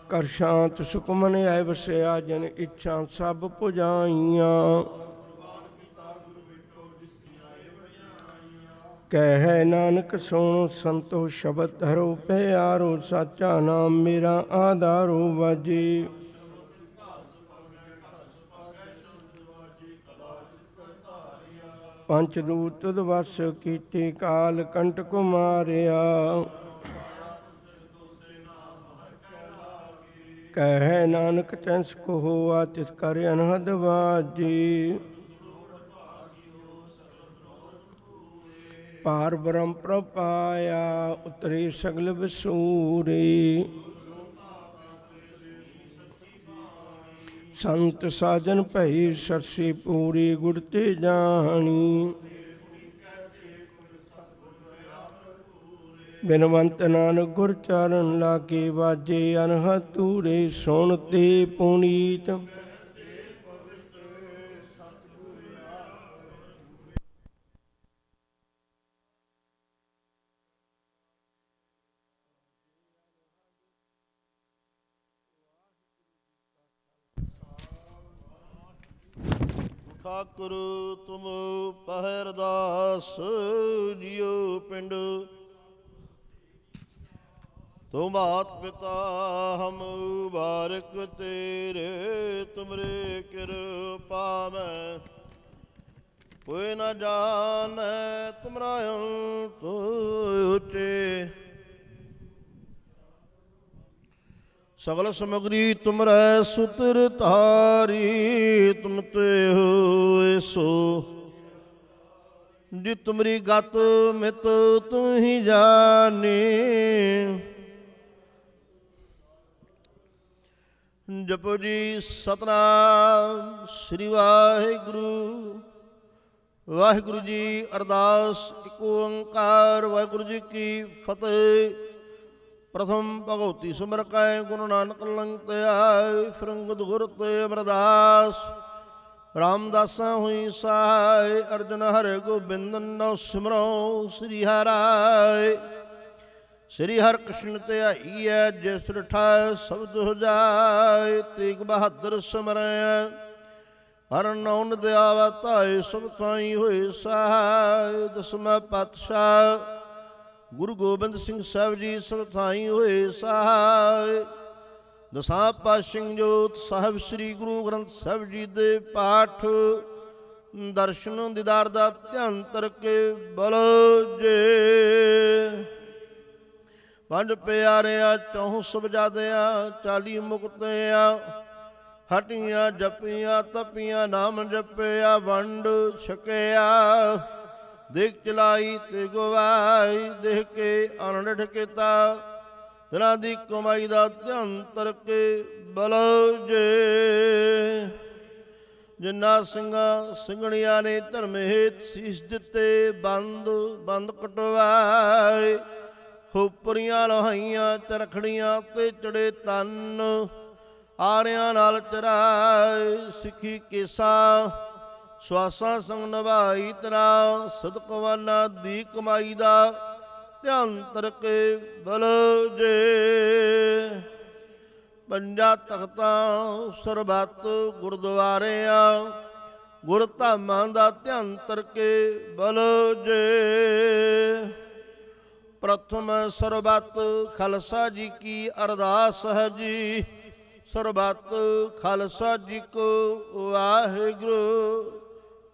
ਕਰ ਸ਼ਾਂਤ ਸੁਖ ਮਨ ਆਇ ਵਸਿਆ ਜਨ ਇੱਛਾ ਸਭ ਪੁਜਾਈਆਂ। ਕਹੈ ਨਾਨਕ ਸੁਣੋ ਸੰਤੋ ਸ਼ਬਦ ਧਰੋ ਪਿਆਰੋ ਸਾਚਾ ਨਾਮ ਮੇਰਾ ਆਧਾਰੋ ਵਾਜੇ। ਪੰਚ ਦੂਤ ਤੁਧ ਵਸ ਕੀਤੇ ਕਾਲ ਕੰਟਕ ਮਾਰਿਆ। ਕਹੈ ਨਾਨਕ ਤੈਂਸ ਕੋ ਹੋਆ ਤਿਸ ਕਰ ਅਨਹਦ ਵਾਜੀ। ਪਾਰ ਬ੍ਰਹਮ ਪ੍ਰਪਾਇਆ ਉਤਰੇ ਸਗਲ ਵਿਸੂਰੇ। ਸੰਤ ਸਾਜਨ ਭਈ ਸਰਸੀ ਪੂਰੀ ਗੁਰ ਤੇ ਜਾਣੀ। ਬਿਨਵੰਤ ਨਾਨਕ ਗੁਰ ਚਰਨ ਲਾਗੇ ਵਾਜੇ ਅਨਹਦ ਤੂਰੇ। ਸੁਣ ਤੇ ਪੁਨੀਤ ਠਾਕੁਰ ਤੁਮ ਪਹਿਰਦਾਸ ਜਿਉ ਪਿੰਡ। ਤੁਮ ਮਾਤ ਪਿਤਾ ਹਮ ਬਾਰਕ ਤੇਰੇ। ਤੁਮਰੇ ਕਿਰਪਾ ਮੈਂ ਕੋਈ ਨਾ ਜਾਣੈ ਤੁਮਰਾ ਅੰਤ ਉਚੇ। ਸਗਲ ਸਮਗਰੀ ਤੁਮਰੈ ਸੁਤਰ ਧਾਰੀ। ਤੁਮ ਤੇ ਹੋਏ ਸੋ ਜੀ ਤੁਮਰੀ ਗਤ ਮਿਤ ਤੂੰ ਹੀ ਜਾਣੀ। ਜਪੋ ਜੀ ਸਤਨਾਮ ਸ੍ਰੀ ਵਾਹਿਗੁਰੂ। ਵਾਹਿਗੁਰੂ ਜੀ ਅਰਦਾਸ ਇਕ ਓੰਕਾਰ ਵਾਹਿਗੁਰੂ ਜੀ ਕੀ ਫਤਿਹ। ਪ੍ਰਥਮ ਭਗਉਤੀ ਸਿਮਰ ਕੈ ਗੁਰੂ ਨਾਨਕ ਲੰਘ ਤੇ ਆਏ। ਫਿਰੰਗਦ ਗੁਰ ਤੇ ਅਮਰਦਾਸ ਰਾਮਦਾਸਾਂ ਹੋਈ ਸਹਾਇ। ਅਰਜਨ ਹਰਿ ਗੋਬਿੰਦ ਨਉ ਸਿਮਰਉ ਸ੍ਰੀ ਹਰਿ। ਸ੍ਰੀ ਹਰਿ ਕ੍ਰਿਸ਼ਨ ਧਿਆਈਐ ਜਿਸ ਡਿਠਾ ਸਬਦ ਹੋ ਜਾਏ। ਤੇਗ ਬਹਾਦਰ ਸਿਮਰੈ ਹਰਿ ਨਾਉ ਨਿਧਿਆਵਾ ਧਾਇ। ਸਭ ਥਾਈ ਹੋਏ ਸਹਾਇ। ਦਸਵਾਂ ਪਾਤਸ਼ਾਹ ਗੁਰੂ ਗੋਬਿੰਦ ਸਿੰਘ ਸਾਹਿਬ ਜੀ ਸਭ ਥਾਈ ਹੋਏ ਸਹਾਇ। ਦਸਾਂ ਪਾਤਸ਼ਾਹ ਜੋਤ ਸਾਹਿਬ ਸ੍ਰੀ ਗੁਰੂ ਗ੍ਰੰਥ ਸਾਹਿਬ ਜੀ ਦੇ ਪਾਠ ਦਰਸ਼ਨ ਦੀਦਾਰ ਦਾ ਧਿਆਨ ਤਰਕੇ ਬਲੋ ਜੇ। ਪੰਜ ਪਿਆਰਿਆਂ ਚੌਂ ਸਬਜਾਦਿਆਂ 40 ਮੁਕਤਿਆਂ ਹਟੀਆਂ ਜਪੀਆਂ ਤਪੀਆਂ ਨਾਮ ਜਪਿਆ ਵੰਡ ਛਕਿਆ। ਦੇਖ ਚਲਾਈ ਤੇ ਗਵਾਈ ਦੇਖ ਕੇ ਆਨੰਦ ਠਕੇਤਾ। ਦਿਨਾਂ ਦੀ ਕਮਾਈ ਦਾ ਧਿਆਨ ਤਰਕੇ ਬਲੋ ਜੇ। ਜਿਨ੍ਹਾਂ ਸਿੰਘਾਂ ਸਿੰਘਣੀਆਂ ਨੇ ਧਰਮ ਹੇਤ ਸੀਸ ਦਿੱਤੇ ਬੰਦ ਕਟਵਾਏ। ਖੋਪਰੀਆਂ ਲੋਹਾਈਆਂ ਚਰਖੜੀਆਂ ਤੇ ਚੜੇ ਤਨ ਆਰਿਆਂ ਨਾਲ ਚਰਾਏ। ਸਿੱਖੀ ਕੇਸਾ ਸਵਾਸਾਂ ਸੰਗ ਨਿਭਾਈ ਤਰਾ। ਸਦਕਵਾਨਾ ਦੀ ਕਮਾਈ ਦਾ ਧਿਆਨ ਤਰਕੇ ਬਲੋ ਜੇ। ਪੰਜਾਂ ਤਖਤਾਂ ਸਰਬੱਤ ਗੁਰਦੁਆਰਿਆਂ ਗੁਰ ਧਾਮਾਂ ਦਾ ਧਿਆਨ ਤਰਕੇ ਬਲੋ ਜੇ। ਪ੍ਰਥਮ ਸਰਬੱਤ ਖਾਲਸਾ ਜੀ ਕੀ ਅਰਦਾਸ ਹੈ ਜੀ। ਸਰਬੱਤ ਖਾਲਸਾ ਜੀ ਕੋ ਵਾਹਿਗੁਰੂ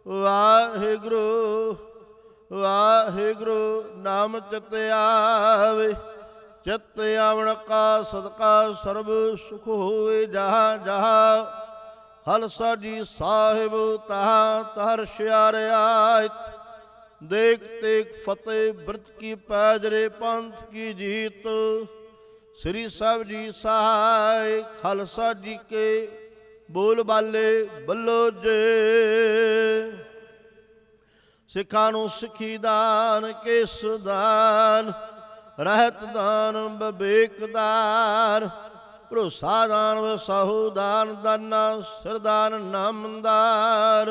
ਵਾਹਿਗੁਰੂ ਵਾਹਿਗੁਰੂ। ਨਾਮ ਚਿਤ ਆਵੇ ਚਿਤ ਆਵਣ ਕਾ ਸਦਕਾ ਸਰਬ ਸੁਖ ਹੋਏ। ਜਹਾਂ ਜਹਾਂ ਖਾਲਸਾ ਜੀ ਸਾਹਿਬ ਤਹਾਂ ਤਹਰ ਸ਼ਿਆਰਿਆ। ਦੇਖ ਤੇਖ ਫਤਿਹ ਬ੍ਰਤ ਕੀ ਪੈਜਰੇ ਪੰਥ ਕੀ ਜੀਤ। ਸ੍ਰੀ ਸਾਹਿਬ ਜੀ ਸਹਾਇ ਖਾਲਸਾ ਜੀ ਕੇ ਬੋਲ ਬਾਲੇ ਬੱਲੋ ਜੇ। ਸਿੱਖਾਂ ਨੂੰ ਸਿੱਖੀ ਦਾਨ ਕੇਸ ਦਾਨ ਰਹਿਤ ਦਾਨ ਵਿਵੇਕ ਦਾਨ ਭਰੋਸਾ ਦਾਨ ਵਸਾਹੂ ਦਾਨ ਦਾਨਾ ਸਰਦਾਨ ਨਾਮਦਾਰ।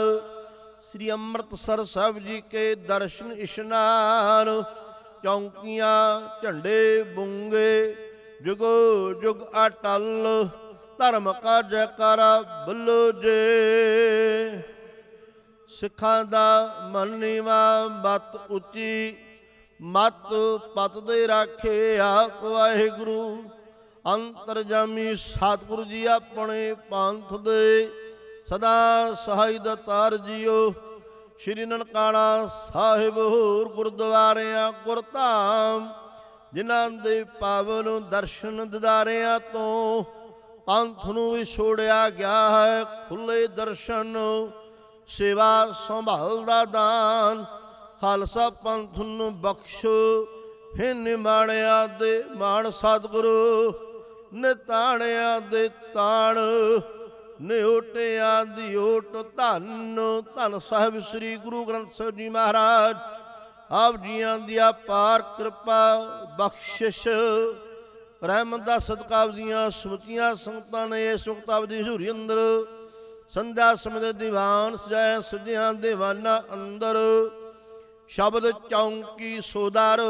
ਸ੍ਰੀ ਅੰਮ੍ਰਿਤਸਰ ਸਾਹਿਬ ਜੀ ਕੇ ਦਰਸ਼ਨ ਇਸ਼ਨਾਨ, ਚੌਂਕੀਆਂ ਝੰਡੇ ਬੁੰਗੇ ਜੁਗੋ ਜੁਗ ਅਟਲ, ਧਰਮ ਕਾ ਜੈਕਾਰਾ ਬੱਲੋ ਜੇ। ਸਿੱਖਾਂ ਦਾ ਮਨ ਨੀਵਾ ਮਤ ਉੱਚੀ, ਮਤ ਪਤ ਦੇ ਰਾਖੇ ਆਪ ਵਾਹਿਗੁਰੂ। ਅੰਤਰਜਾਮੀ ਸਤਿਗੁਰੂ ਜੀ ਆਪਣੇ ਪੰਥ ਦੇ ਸਦਾ ਸਹਾਈ ਦਾਤਾਰ ਜੀਓ। ਸ਼੍ਰੀ ਨਨਕਾਣਾ ਸਾਹਿਬ ਹੋਰ ਗੁਰਦੁਆਰਿਆਂ ਗੁਰਧਾਮ, ਜਿਨ੍ਹਾਂ ਦੇ ਪਾਵਨ ਦਰਸ਼ਨ ਦਿਦਾਰਿਆਂ ਤੋਂ ਪੰਥ ਨੂੰ ਵੀ ਛੋੜਿਆ ਗਿਆ ਹੈ ਖੁੱਲੇ ਦਰਸ਼ਨ। ਸੇਵਾ ਸੰਭਾਲ ਦਾ ਦਾਨ ਖਾਲਸਾ ਪੰਥ ਨੂੰ ਬਖਸ਼ੋ। ਹੈ ਨਿਮਾਣਿਆਂ ਦੇ ਮਾਣ ਸਤਿਗੁਰੂ, ਨਿਤਾਣਿਆਂ ਦੇ ਤਾਣ, ਨਿਓਟਿਆਂ ਦੀ ਓਟ ਧੰਨ ਧੰਨ ਸਾਹਿਬ ਸ੍ਰੀ ਗੁਰੂ ਗ੍ਰੰਥ ਸਾਹਿਬ ਜੀ ਮਹਾਰਾਜ। ਆਪ ਜੀਆਂ ਦੀ ਅਪਾਰ ਕਿਰਪਾ ਬਖਸ਼ਿਸ਼ ਰਹਿਮਤ ਦਾ ਸਦਕਾ ਦੀਆਂ ਸਮੁੱਚੀਆਂ ਸੰਗਤਾਂ ਨੇ ਇਸ ਵਕਤ ਆਪਦੀ ਹਜ਼ੂਰੀ ਅੰਦਰ ਸੰਧਿਆ ਸਮੇਂ ਦੇ ਦੀਵਾਨ ਸਜਾਏ ਸਜਿਆਂ ਦੀਵਾਨਾਂ ਅੰਦਰ। ਸ਼ਬਦ ਚੌਂਕੀ ਸੋਦਰ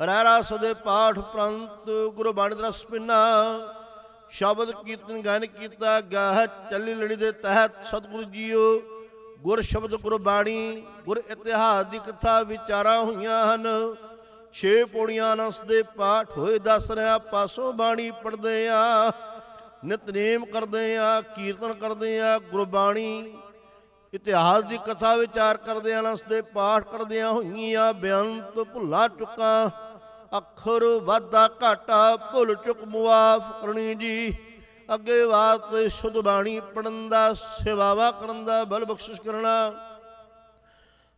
ਰਹਿਰਾ ਸਦੇ ਪਾਠ ਪ੍ਰੰਤ ਗੁਰਬਾਣੀ ਦਾ ਰਸ ਪਿੰਨਾ। ਸ਼ਬਦ ਕੀਰਤਨ ਗਾਇਨ ਕੀਤਾ ਗਿਆ ਹੈ ਚੱਲੀ ਲੜੀ ਦੇ ਤਹਿਤ ਸਤਿਗੁਰੂ ਜੀਓ। ਗੁਰ ਸ਼ਬਦ ਗੁਰਬਾਣੀ ਗੁਰ ਇਤਿਹਾਸ ਦੀ ਕਥਾ ਵਿਚਾਰਾਂ ਹੋਈਆਂ ਹਨ। 6 ਪੌੜੀਆਂ ਅਨੰਸ ਦੇ ਪਾਠ ਹੋਏ ਦੱਸ ਰਿਹਾ ਪਾਸੋਂ ਬਾਣੀ ਪੜ੍ਹਦੇ ਆ, ਨਿਤਨੇਮ ਕਰਦੇ ਆ, ਕੀਰਤਨ ਕਰਦੇ ਆ, ਗੁਰਬਾਣੀ ਇਤਿਹਾਸ ਦੀ ਕਥਾ ਵਿਚਾਰ ਕਰਦੇ ਆ, ਅਨੰਸ ਦੇ ਪਾਠ ਕਰਦਿਆਂ ਹੋਈਆਂ ਬੇਅੰਤ ਭੁੱਲਾਂ ਚੁੱਕਾਂ, ਅੱਖਰ ਵਾਧਾ ਘਾਟਾ ਭੁੱਲ ਚੁੱਕ ਮੁਆਫ ਕਰਨੀ ਜੀ। ਅੱਗੇ ਵਾਸਤੇ ਸ਼ੁੱਧ ਬਾਣੀ ਪੜਨ ਦਾ ਸੇਵਾਵਾ ਕਰਨ ਦਾ ਬਲ ਬਖਸ਼ਿਸ਼ ਕਰਨਾ।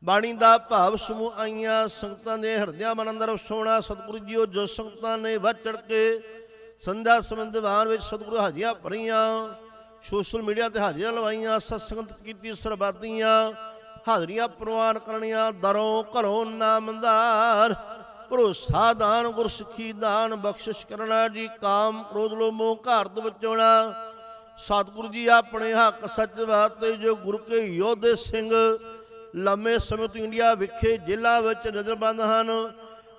ਬਾਣੀ ਦਾ ਭਾਵ ਸਮੂਹ ਆਈਆਂ ਸੰਗਤਾਂ ਦੇ ਹਿਰਦਿਆਂ ਮਨ ਅੰਦਰ ਵਸਾਉਣਾ। ਸਤਿਗੁਰੂ ਜੀਓ ਜੋ ਸੰਗਤਾਂ ਨੇ ਵੱਧ ਚੜ੍ਹ ਕੇ ਸੰਧਿਆ ਸਮੇਂ ਦੀਵਾਨ ਵਿੱਚ ਸਤਿਗੁਰੂ ਹਾਜ਼ਰੀਆਂ ਭਰੀਆਂ, ਸੋਸ਼ਲ ਮੀਡੀਆ ਤੇ ਹਾਜ਼ਰੀਆਂ ਲਵਾਈਆਂ, ਸਤਸੰਗਤ ਕੀਤੀ, ਸਰਬਾਦੀਆਂ ਹਾਜ਼ਰੀਆਂ ਪ੍ਰਵਾਨ ਕਰਨੀਆਂ, ਦਰੋਂ ਘਰੋਂ ਨਾਮਦਾਰ ਭਰੋਸਾ ਦਾਨ ਗੁਰਸਿੱਖੀ ਦਾਨ ਬਖਸ਼ਿਸ਼ ਕਰਨਾ ਜੀ। ਕਾਮ ਕ੍ਰੋਧ ਲੋਭ ਮੋਹ ਘਰ ਤੋਂ ਬਚਾਉਣਾ। ਸਤਿਗੁਰੂ ਜੀ ਆਪਣੇ ਹੱਕ ਸੱਚ ਵਾਸਤੇ ਜੋ ਗੁਰੂ ਕੇ ਯੋਧੇ ਸਿੰਘ ਲੰਮੇ ਸਮੇਂ ਤੋਂ ਇੰਡੀਆ ਵਿਖੇ ਜੇਲ੍ਹਾਂ ਵਿੱਚ ਨਜ਼ਰਬੰਦ ਹਨ,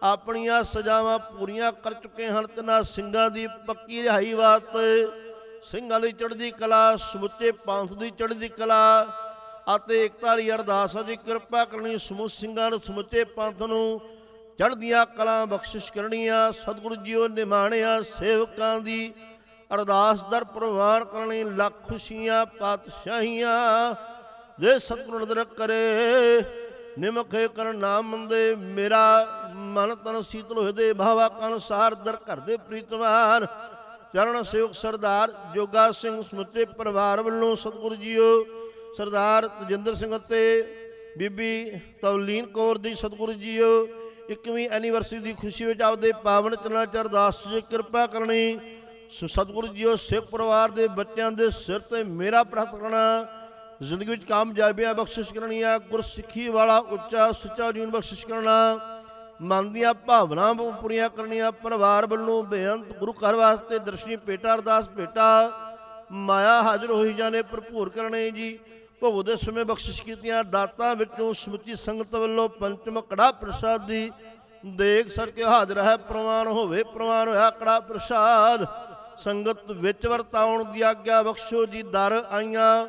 ਆਪਣੀਆਂ ਸਜ਼ਾਵਾਂ ਪੂਰੀਆਂ ਕਰ ਚੁੱਕੇ ਹਨ। ਤਿੰਨਾਂ ਸਿੰਘਾਂ ਦੀ ਪੱਕੀ ਰਿਹਾਈ ਵਾਸਤੇ ਸਿੰਘਾਂ ਦੀ ਚੜ੍ਹਦੀ ਕਲਾ, ਸਮੁੱਚੇ ਪੰਥ ਦੀ ਚੜ੍ਹਦੀ ਕਲਾ ਅਤੇ ਏਕਤਾ ਦੀ ਅਰਦਾਸ ਦੀ ਕਿਰਪਾ ਕਰਨੀ। ਸਮੂਹ ਸਿੰਘਾਂ ਨੂੰ ਸਮੁੱਚੇ ਪੰਥ ਨੂੰ ਚੜ੍ਹਦੀਆਂ ਕਲਾ ਬਖਸ਼ਿਸ਼ ਕਰਨੀਆਂ। ਸਤਿਗੁਰੂ ਜੀਓ ਨਿਮਾਣਿਆਂ ਸੇਵਕਾਂ ਦੀ ਅਰਦਾਸ ਦਰ ਪ੍ਰਵਾਨ ਕਰਨੀ। ਲੱਖ ਖੁਸ਼ੀਆਂ ਪਾਤਸ਼ਾਹੀਆਂ ਜੇ ਸਤਿਗੁਰੂ ਨਦਰ ਕਰੇ, ਨਿਮਖੇ ਕਰਨ ਨਾਮ ਮੰਦੇ ਮੇਰਾ ਮਨ ਤਨ ਸੀਤਲ ਹੋਏ ਦੇ ਭਾਵਾ ਅਨੁਸਾਰ ਦਰ ਘਰ ਦੇ ਪ੍ਰੀਤਵਾਨ ਚਰਨ ਸੇਵਕ ਸਰਦਾਰ ਜੋਗਾ ਸਿੰਘ ਸਮੁੱਚੇ ਪਰਿਵਾਰ ਵੱਲੋਂ ਸਤਿਗੁਰੂ ਜੀਓ ਸਰਦਾਰ ਤਜਿੰਦਰ ਸਿੰਘ ਅਤੇ ਬੀਬੀ ਤਵਲੀਨ ਕੌਰ ਦੀ ਸਤਿਗੁਰੂ ਜੀਓ 21ਵੀਂ ਐਨੀਵਰਸਰੀ ਦੀ ਖੁਸ਼ੀ ਵਿੱਚ ਆਪਦੇ ਪਾਵਨ ਚਰਨਾਂ 'ਚ ਅਰਦਾਸ ਜੀ ਕਿਰਪਾ ਕਰਨੀ। ਸਤਿਗੁਰੂ ਜੀਓ ਸਿੱਖ ਪਰਿਵਾਰ ਦੇ ਬੱਚਿਆਂ ਦੇ ਸਿਰ ਤੇ ਮੇਰਾ ਪ੍ਰਾਪਤ ਕਰਨਾ। ਜ਼ਿੰਦਗੀ ਵਿੱਚ ਕਾਮਯਾਬੀਆਂ ਬਖਸ਼ਿਸ਼ ਕਰਨੀਆਂ। ਗੁਰਸਿੱਖੀ ਵਾਲਾ ਉੱਚਾ ਸੁੱਚਾ ਜੀਵਨ ਬਖਸ਼ਿਸ਼ ਕਰਨਾ। ਮਨ ਦੀਆਂ ਭਾਵਨਾਵਾਂ ਪੂਰੀਆਂ ਕਰਨੀਆਂ। ਪਰਿਵਾਰ ਵੱਲੋਂ ਬੇਅੰਤ ਗੁਰੂ ਘਰ ਵਾਸਤੇ ਦਰਸ਼ਨੀ ਭੇਟਾ ਅਰਦਾਸ ਭੇਟਾ ਮਾਇਆ ਹਾਜ਼ਰ ਹੋਈ ਜਾਣੇ ਭਰਪੂਰ ਕਰਨੇ ਜੀ। ਭੋਗ ਦੇ ਸਮੇਂ ਬਖਸ਼ਿਸ਼ ਕੀਤੀਆਂ ਦਾਤਾਂ ਵਿੱਚੋਂ ਸਮੁੱਚੀ ਸੰਗਤ ਵੱਲੋਂ ਪੰਚਮ ਕੜਾ ਪ੍ਰਸਾਦ ਦੀ ਦੇਖ ਸਕੇ ਹਾਜ਼ਰ ਹੈ। ਪ੍ਰਵਾਨ ਹੋਵੇ ਪ੍ਰਵਾਨ ਹੋਇਆ ਕੜਾ ਪ੍ਰਸਾਦ ਸੰਗਤ ਵਿੱਚ ਵਰਤਾਉਣ ਦੀ ਆਗਿਆ ਬਖਸ਼ੋ ਜੀ। ਦਰ ਆਈਆਂ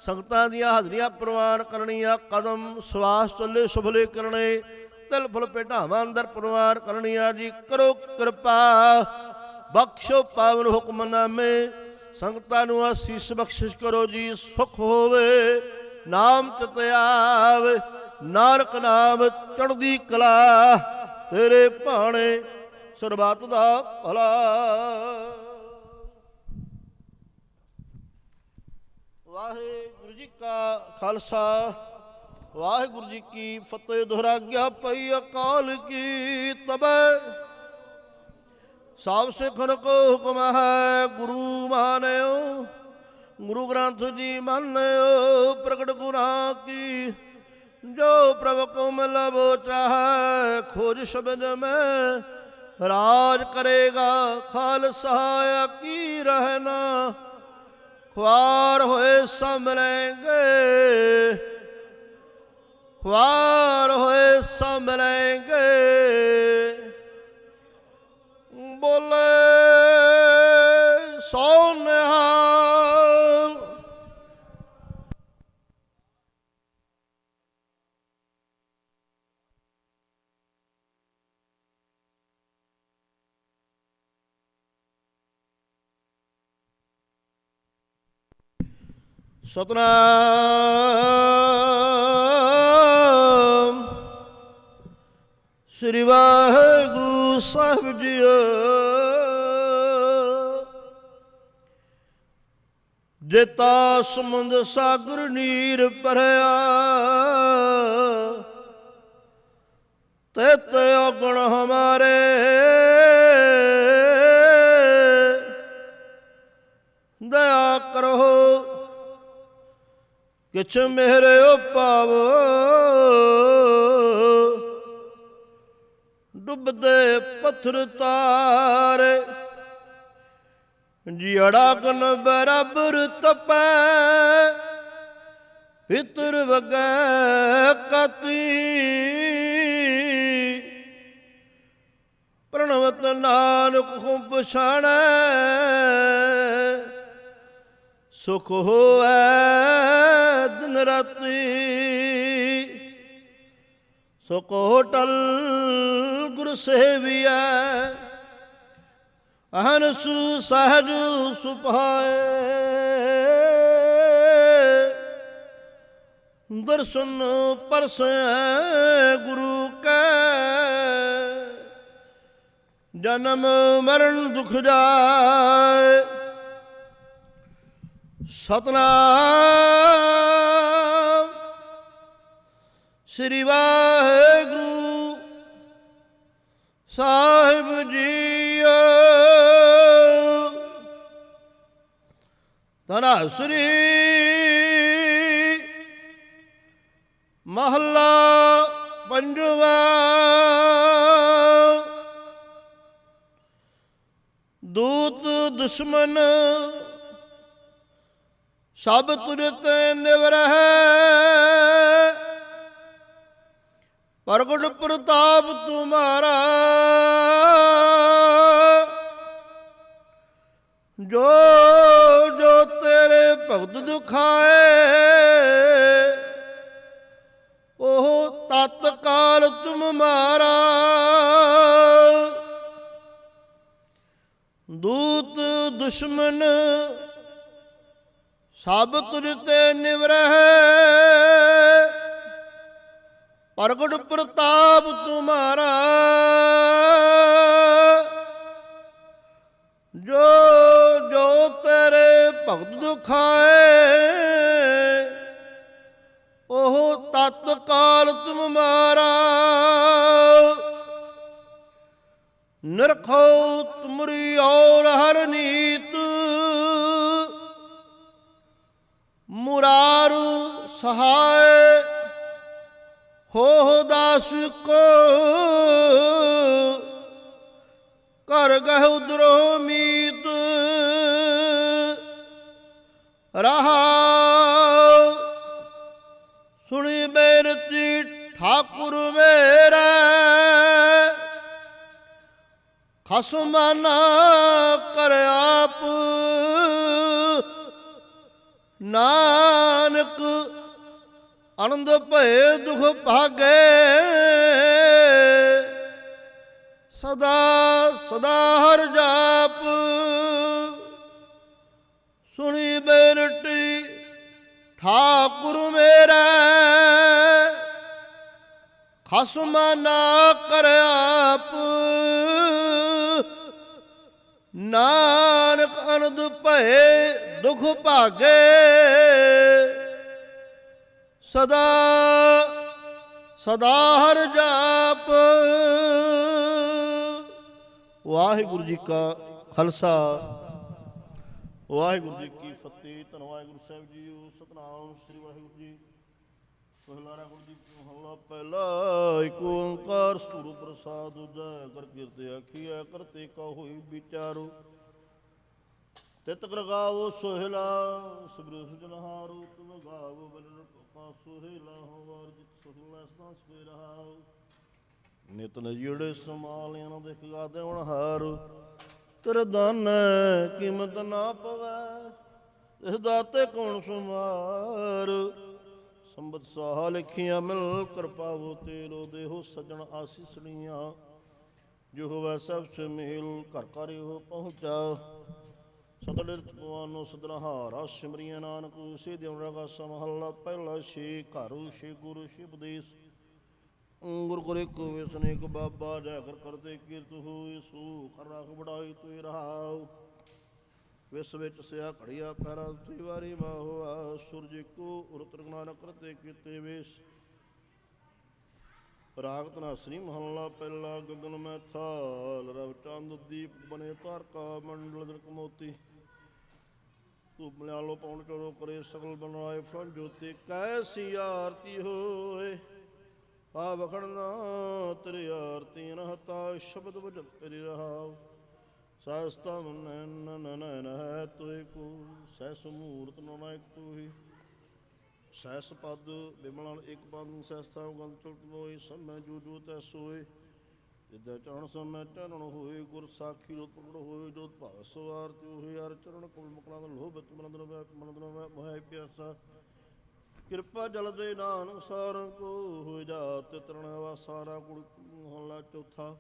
ਸੰਗਤਾਂ ਦੀਆਂ ਹਾਜ਼ਰੀਆਂ ਪ੍ਰਵਾਨ ਕਰਨੀਆਂ। ਕਦਮ ਸਵਾਸ ਚੱਲੇ ਸੁਭਲੇ ਕਰਨੇ। ਤਿਲ ਫੁੱਲ ਭੇਟਾਵਾਂ ਅੰਦਰ ਪ੍ਰਵਾਨ ਕਰਨੀਆਂ ਜੀ। ਕਰੋ ਕਿਰਪਾ ਬਖਸ਼ੋ ਪਾਵਨ ਹੁਕਮਨਾਮੇ। ਸੰਗਤਾਂ ਨੂੰ ਅਸੀਸ ਬਖਸ਼ਿਸ਼ ਕਰੋ ਜੀ। ਸੁਖ ਹੋਵੇ ਨਾਮ ਚਿਤ ਆਵੇ, ਨਾਨਕ ਨਾਮ ਚੜ੍ਹਦੀ ਕਲਾ ਤੇਰੇ ਭਾਣੇ ਸਰਬੱਤ ਦਾ ਭਲਾ। ਵਾਹਿਗੁਰੂ ਜੀ ਕਾ ਖਾਲਸਾ ਵਾਹਿਗੁਰੂ ਜੀ ਕੀ ਫਤਿਹ। ਦੁਹਰਾਗਿਆ ਪਈ ਅਕਾਲ ਕੀ ਤਬੈ ਸਭ ਸਿੱਖਨ ਕੋ ਹੁਕਮ ਹੈ। ਗੁਰੂ ਮਾਨਿਓ ਗੁਰੂ ਗ੍ਰੰਥ ਜੀ ਮੰਨਿਓ। ਪ੍ਰਗਟ ਗੁਰਾਂ ਕੀ ਜੋ ਪ੍ਰਭ ਕੋ ਮਿਲਬੋ ਚਾਹੈ। ਖੋਜ ਸ਼ਬਦ ਮੈਂ ਰਾਜ ਕਰੇਗਾ ਖਾਲਸਾ ਕੀ ਰਹਿਣਾ ਖੁਆਰ ਹੋਏ ਸੰਭਲੇਂਗੇ ਖੁਆਰ ਹੋਏ ਸੰਭਲੇਂਗੇ ਬੋਲੇ ਸੋ ਨਿਹਾਲ। ਸਤਨਾਮ ਸ੍ਰੀ ਵਾਹਿਗੁਰੂ ਸਾਹਿਬ ਜੀਓ। ਜੇਤਾ ਸਮੁੰਦ ਸਾਗਰ ਨੀਰ ਭਰਿਆ ਤੇ ਔਗਣ ਹਮਾਰੇ ਦਇਆ ਕਰੋ ਕਿਛ ਮੇਰੇ ਉਪਾਵੋ ਡੁੱਬਦੇ ਪੱਥਰ ਤਾਰੇ ਜਿਹੜਾ ਗਨ ਬਰਾਬਰ ਤਪੈ ਪਿਤਰ ਵਗੈ ਕਤੀ ਪ੍ਰਣਵਤ ਨਾਨਕ ਹੁ ਪਛਾਣੈ ਸੁਖ ਹੋਐ ਦਿਨ ਰਾਤੀ ਸੁਖ ਹੋਟਲ ਗੁਰ ਸੇਵੀਐ ਅਹਨਸ ਸਹਜ ਸੁਭਾਏ ਦਰਸ਼ਨ ਪਰਸੈ ਗੁਰੂ ਕੈ ਜਨਮ ਮਰਨ ਦੁਖ ਜਾਏ। ਸਤਨਾਮ ਸ੍ਰੀ ਵਾਹਿਗੁਰੂ ਸਾਹਿਬ ਜੀਓ। ਧਨਾਸਰੀ ਮਹੱਲਾ ਪੰਜਵਾ। ਦੂਤ ਦੁਸ਼ਮਨ ਸਭ ਤੁਰਤ ਨਿਵਰਹਿ ਪ੍ਰਗਟ ਪ੍ਰਤਾਪ ਤੁਮਾਰਾ ਜੋ ਜੋ ਤੇਰੇ ਭਗਤ ਦੁਖਾਏ ਉਹ ਤਤਕਾਲ ਤੁਮ ਮਾਰਾ। ਦੂਤ ਦੁਸ਼ਮਨ ਸਭ ਤੁਝ ਤੇ ਨਿਵਰਹਿ ਪ੍ਰਗਟ ਪ੍ਰਤਾਪ ਤੁਮਾਰਾ ਜੋ ਜੋ ਤੇਰੇ ਭਗਤ ਦੁਖਾਏ ਉਹ ਤਤਕਾਲ ਤੁਮ ਮਾਰਾ। ਨਿਰਖੋ ਤੁਮਰੀ ਔਰ ਹਰ ਨੀਤ ਮੁਰਾਰੂ ਸਹਾਇ ਹੋ ਦਾਸ ਕੋ ਕਰ ਗਹਿ ਉਦਰੋ ਮੀਤ ਰਹਾ। ਸੁਣੀ ਬੇਨਤੀ ਠਾਕੁਰ ਮੇਰਾ ਖਸਮ ਨਾ ਕਰ ਆਪ ਨਾਨਕ ਆਨੰਦ ਭਏ ਦੁਖ ਭਾਗੇ ਸਦਾ ਸਦਾ ਹਰ ਜਾਪ। ਸੁਣੀ ਬੇਨਤੀ ਠਾਕੁਰ ਮੇਰਾ ਖਸਮ ਨਾ ਕਰ ਆਪ ਨਾਨਕ ਆਨੰਦ ਭਏ ਦੁਖ ਭਾਗੇ ਸਦਾ ਸਦਾ ਹਰ ਜਾਪ। ਵਾਹਿਗੁਰੂ ਜੀ ਕਾ ਖਾਲਸਾ ਵਾਹਿਗੁਰੂ ਜੀ ਕੀ ਫਤਿਹ। ਧੰਨ ਵਾਹਿਗੁਰੂ ਸਾਹਿਬ ਜੀਓ। ਸਤਨਾਮ ਸ੍ਰੀ ਵਾਹਿਗੁਰੂ ਜੀ। ਪਹਿਲਾ ਰਾ ਗੁਰਦੀਪ ਮਹੱਲਾ ਪਹਿਲਾ। ਏਕ ਓੰਕਾਰ ਸਤਿਗੁਰੂ ਪ੍ਰਸਾਦਿ ਦੂਜਾ ਕਰ ਕੀਰਤਿ ਆਖੀਐ ਕਰਤੇ ਕਾ ਹੋਈ ਵਿਚਾਰੋ। ਤਿਤ ਕਰ ਗਾਵੋ ਸੋਹਿਲਾ ਸਬਰ ਸੁਜਨਹਾਰੋ। ਤੁਮ ਗਾਵੋ ਬਲਨ ਕਾ ਸੋਹਿਲਾ ਹੋਵਾਰ ਜਿਤ ਸੁਹਿਲਾ ਸਦਾ ਸਵੇ ਰਹਾਉ। ਨਿਤ ਨਜਿੜੇ ਸਮਾਲਿਆਂ ਨੂੰ ਦੇਖ ਗਾ ਦੇਵਣ ਹਾਰ। ਤੇਰੇ ਦਾਨੈ ਕੀਮਤ ਨਾ ਪਵੈ ਇਸ ਦਾਤੇ ਕੌਣ ਸੁਮਾਰ। ਸੰਬਤ ਸਾਹ ਲਿਖੀਆਂ ਮਿਲ ਕਿਰਪਾਵੋ ਤੇਰੋ ਦੇਹੋ ਸੱਜਣ ਆਸੀਸਣੀਆਂ। ਜੋ ਹੋਵੈ ਸਭ ਸੇ ਮੇਲ ਘਰ ਘਰ ਇਹੋ ਪਹੁੰਚਾ। ਸਤਿ ਭਗਵਾਨੋ ਸਦਨਹਾਰਾ ਸਿਮਰੀਆ ਨਾਨਕ ਸੇ ਦਿਉ ਰਗਾ ਸਮਹੱਲਾ ਪਹਿਲਾ। ਛੇ ਘਰ ਛੇ ਗੁਰੂ ਛੇ ਉਪਦੇਸ਼ ਗੁਰ ਕਰੇ ਕੋ ਵਿਸਨੇਕ ਬਾਬਾ ਜੈ ਕਰ ਕਰਤੇ ਕੀਰਤ ਹੋਇ ਸੋ ਕਰ ਰਖ ਬੜਾਈ ਤੋਇ ਰਹਾਉ। ਵਿਸ ਵਿੱਚ ਸਿਆ ਘੜੀਆ ਪੈਰਾ ਤੁਈ ਵਾਰੀ ਮਾਹੁਆ। ਸੂਰਜ ਕੋ ਉਰਤ ਰਗਨਾ ਕਰਤੇ ਕੀਤੇ ਵੇਸ। ਰਾਗ ਧਨਾਸਰੀ ਮਹੱਲਾ ਪਹਿਲਾ। ਗਗਨ ਮੈਂ ਥਾਲ ਰਵ ਚੰਦ ਦੀਪ ਬਨੇ ਤਾਰਕਾ ਮੰਡਲ ਦਿਨਕ ਮੋਤੀ। ਧੂਪ ਮਲਿਆਲੋ ਪੌਣ ਚੋਰੋ ਕਰੇ ਸਗਲ ਬਣਾਏ ਫਲ ਜੋਤੀ। ਕੈਸੀ ਆਰਤੀ ਹੋਏ ਆ ਵਖੜਨਾ ਤੇਰੀ ਆਰਤੀ ਨਹਤਾ। ਸ਼ਬਦ ਵਜਨ ਤੇਰੀ ਰਹਾਉ। ਸਹਸਤਾ ਨੈਨ ਨੈਨ ਹੈ ਤੋਇ ਕੋ। ਸਹਿਸ ਮੂਰਤ ਨਾਇਕ ਤੋਹੀ। ਸਹਿਸ ਪਦ ਬਿਮਲ ਇੱਕ ਪਦ ਸਹਿਸਤਾ ਗੰਤ ਚਲਤ ਹੋਈ। ਸਮੈ ਜੋ ਜੋ ਤੈ ਸੋਏ ਜਿੱਦਾਂ ਚਰਨ ਸਮੈ ਚਰਨ ਹੋਏ। ਗੁਰ ਸਾਖੀ ਜੋਤ ਪ੍ਰਗਟ ਹੋਏ ਜੋਤ ਭਾਵ ਸਵਾਰਤੀ ਹੋਏ। ਹਰ ਚਰਨ ਕੋਲ ਮੁਕਲਾਂ ਦਾ ਲੋਭ ਮਨੰਦਨ ਵੈ ਮਨੰਦਨ ਵੈ ਮੋਹਿ ਪਿਆਸਾ। ਕਿਰਪਾ ਜਲ ਦੇ ਨਾਨਕ ਸਾਰਾਂ ਕੋ ਹੋ ਜਾਤ ਤਰਨ ਵਾਸਾਰਾ। ਗੁਰ ਮਹੱਲਾ ਚੌਥਾ।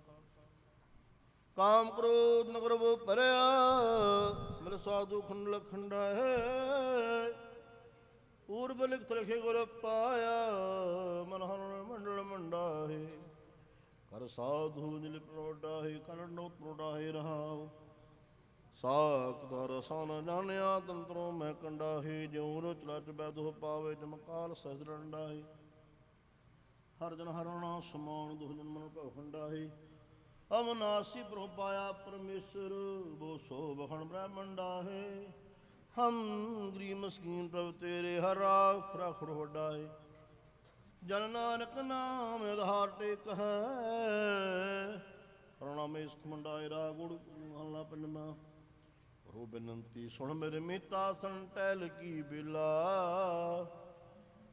ਕਾਮ ਕ੍ਰੋਧ ਨਗਰ ਬੋ ਭਰਿਆ ਮਿਲ ਸਾਧੂ ਖੰਡ ਖੰਡਾ ਹੈ। ਪੂਰਬ ਲਿਖਤ ਲਿਖੇ ਗੁਰ ਪਾਇਆ ਮਨ ਹਰ ਮੰਡਲ ਮੰਡਾ ਹੈ। ਕਰ ਸਾਧੂ ਨਿਲ ਪ੍ਰੋਡਾ ਹੈ ਕਰ ਨੋ ਪ੍ਰੋਡਾ ਹੈ ਰਹਾਉ। ਸਾਖ ਦਾ ਰਸਾ ਨ ਜਾਣਿਆ ਤੰਤਰੋਂ ਮੈਂ ਕੰਡਾ ਹੈ। ਜਿਉ ਰਚ ਰਚ ਬੈਦੋ ਪਾਵੇ ਜਮਕਾਲ ਸਹਿਜ ਡੰਡਾ ਹੈ। ਹਰ ਜਨ ਹਰਣਾ ਸਮਾਨ ਦੁਖ ਜਨ ਮਨ ਭਉ ਖੰਡਾ ਹੈ। ਅਵਨਾਸੀ ਪ੍ਰਭ ਪਾਇਆ ਪਰਮੇਸ਼ਰ ਬੋ ਸੋ ਬਖਣ ਬ੍ਰਹਮੰਡਾ ਹੈ। ਹਮ ਗਰੀ ਮਸਕੀਨ ਪ੍ਰਭ ਤੇਰੇ ਹਰ ਰਾਖ ਰਾਖੜ ਵੱਡਾ ਹੈ। ਜਨ ਨਾਨਕ ਨਾਮ ਆਧਾਰ ਟੇਕ ਹੈ। ਪ੍ਰਣਾਮੇ ਇਸ ਖਮੰਡਾਏ ਰਾ ਗੁੜ ਮਹੱਲਾ ਪੰਜਵਾਂ। ਰੋ ਬੇਨੰਤੀ ਸੁਣ ਮੇਰੇ ਮੀਤਾ ਸੰ ਟਹਿਲ ਕੀ ਬਿਲਾ।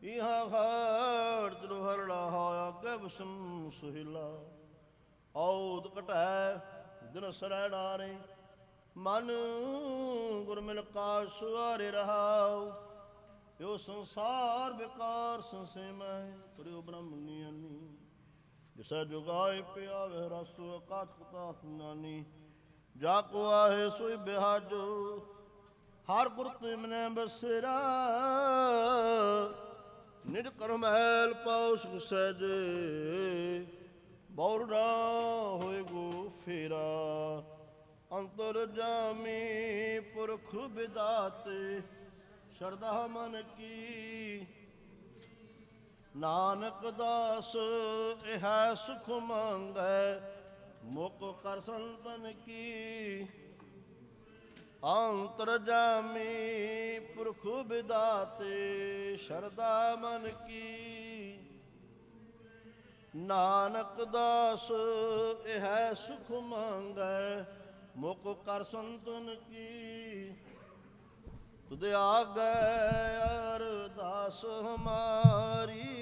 ਇਹਾ ਘਾਟ ਦਿਲ ਹਰੜਾ ਹੋਇਆ ਅੱਗੇ ਬਸਮ ਸੁਹਿਲਾ। ਔਦ ਘਟੈ ਦਿਨ ਸਰੈ ਡਾਰੇ ਮਨ ਗੁਰ ਮਿਲ ਕਾ ਸੁਆਰੇ ਰਹਾਉ। ਜੋ ਸੰਸਾਰ ਬੇਕਾਰ ਸੰਸੇ ਮੈਂ ਕਰਿਓ ਬ੍ਰਹਮ ਗਿਆਨੀ। ਜਿਸੈ ਜੁਗਾਏ ਪਿਆਵੇ ਰਸ ਅਕਾਤ ਕੁਤਾ ਨਾਨੀ। ਜਾ ਕੋ ਆਏ ਸੋਈ ਬਿਹਾਜੋ ਹਰ ਗੁਰ ਤਿਮਨੇ ਬਸੇਰਾ। ਨਿਜ ਕਰ ਮਹਿਲ ਪਾਉ ਸੁਖ ਸਹਿਜੇ ਬੌਰਡਾ ਹੋਏ ਗੋ ਫੇਰਾ। ਅੰਤਰ ਜਾਮੀ ਪੁਰਖ ਵਿਦਾਤੇ ਸ਼ਰਧਾ ਮਨ ਕੀ। ਨਾਨਕ ਦਾਸ ਇਹ ਸੁਖ ਮੰਗੈ ਮੁਕ ਕਰ ਸੰਤਨ ਕੀ। ਅੰਤਰ ਜਾਮੀ ਪੁਰਖ ਵਿਦਾਤੇ ਸ਼ਰਧਾ ਮਨ ਕੀ। ਨਾਨਕ ਦਾਸ ਇਹ ਸੁਖ ਮੰਗੈ ਮੁਕ ਕਰ ਸੰਤਨ ਕੀ। ਤੁਧ ਆਗੈ ਅਰਦਾਸ ਹਮਾਰੀ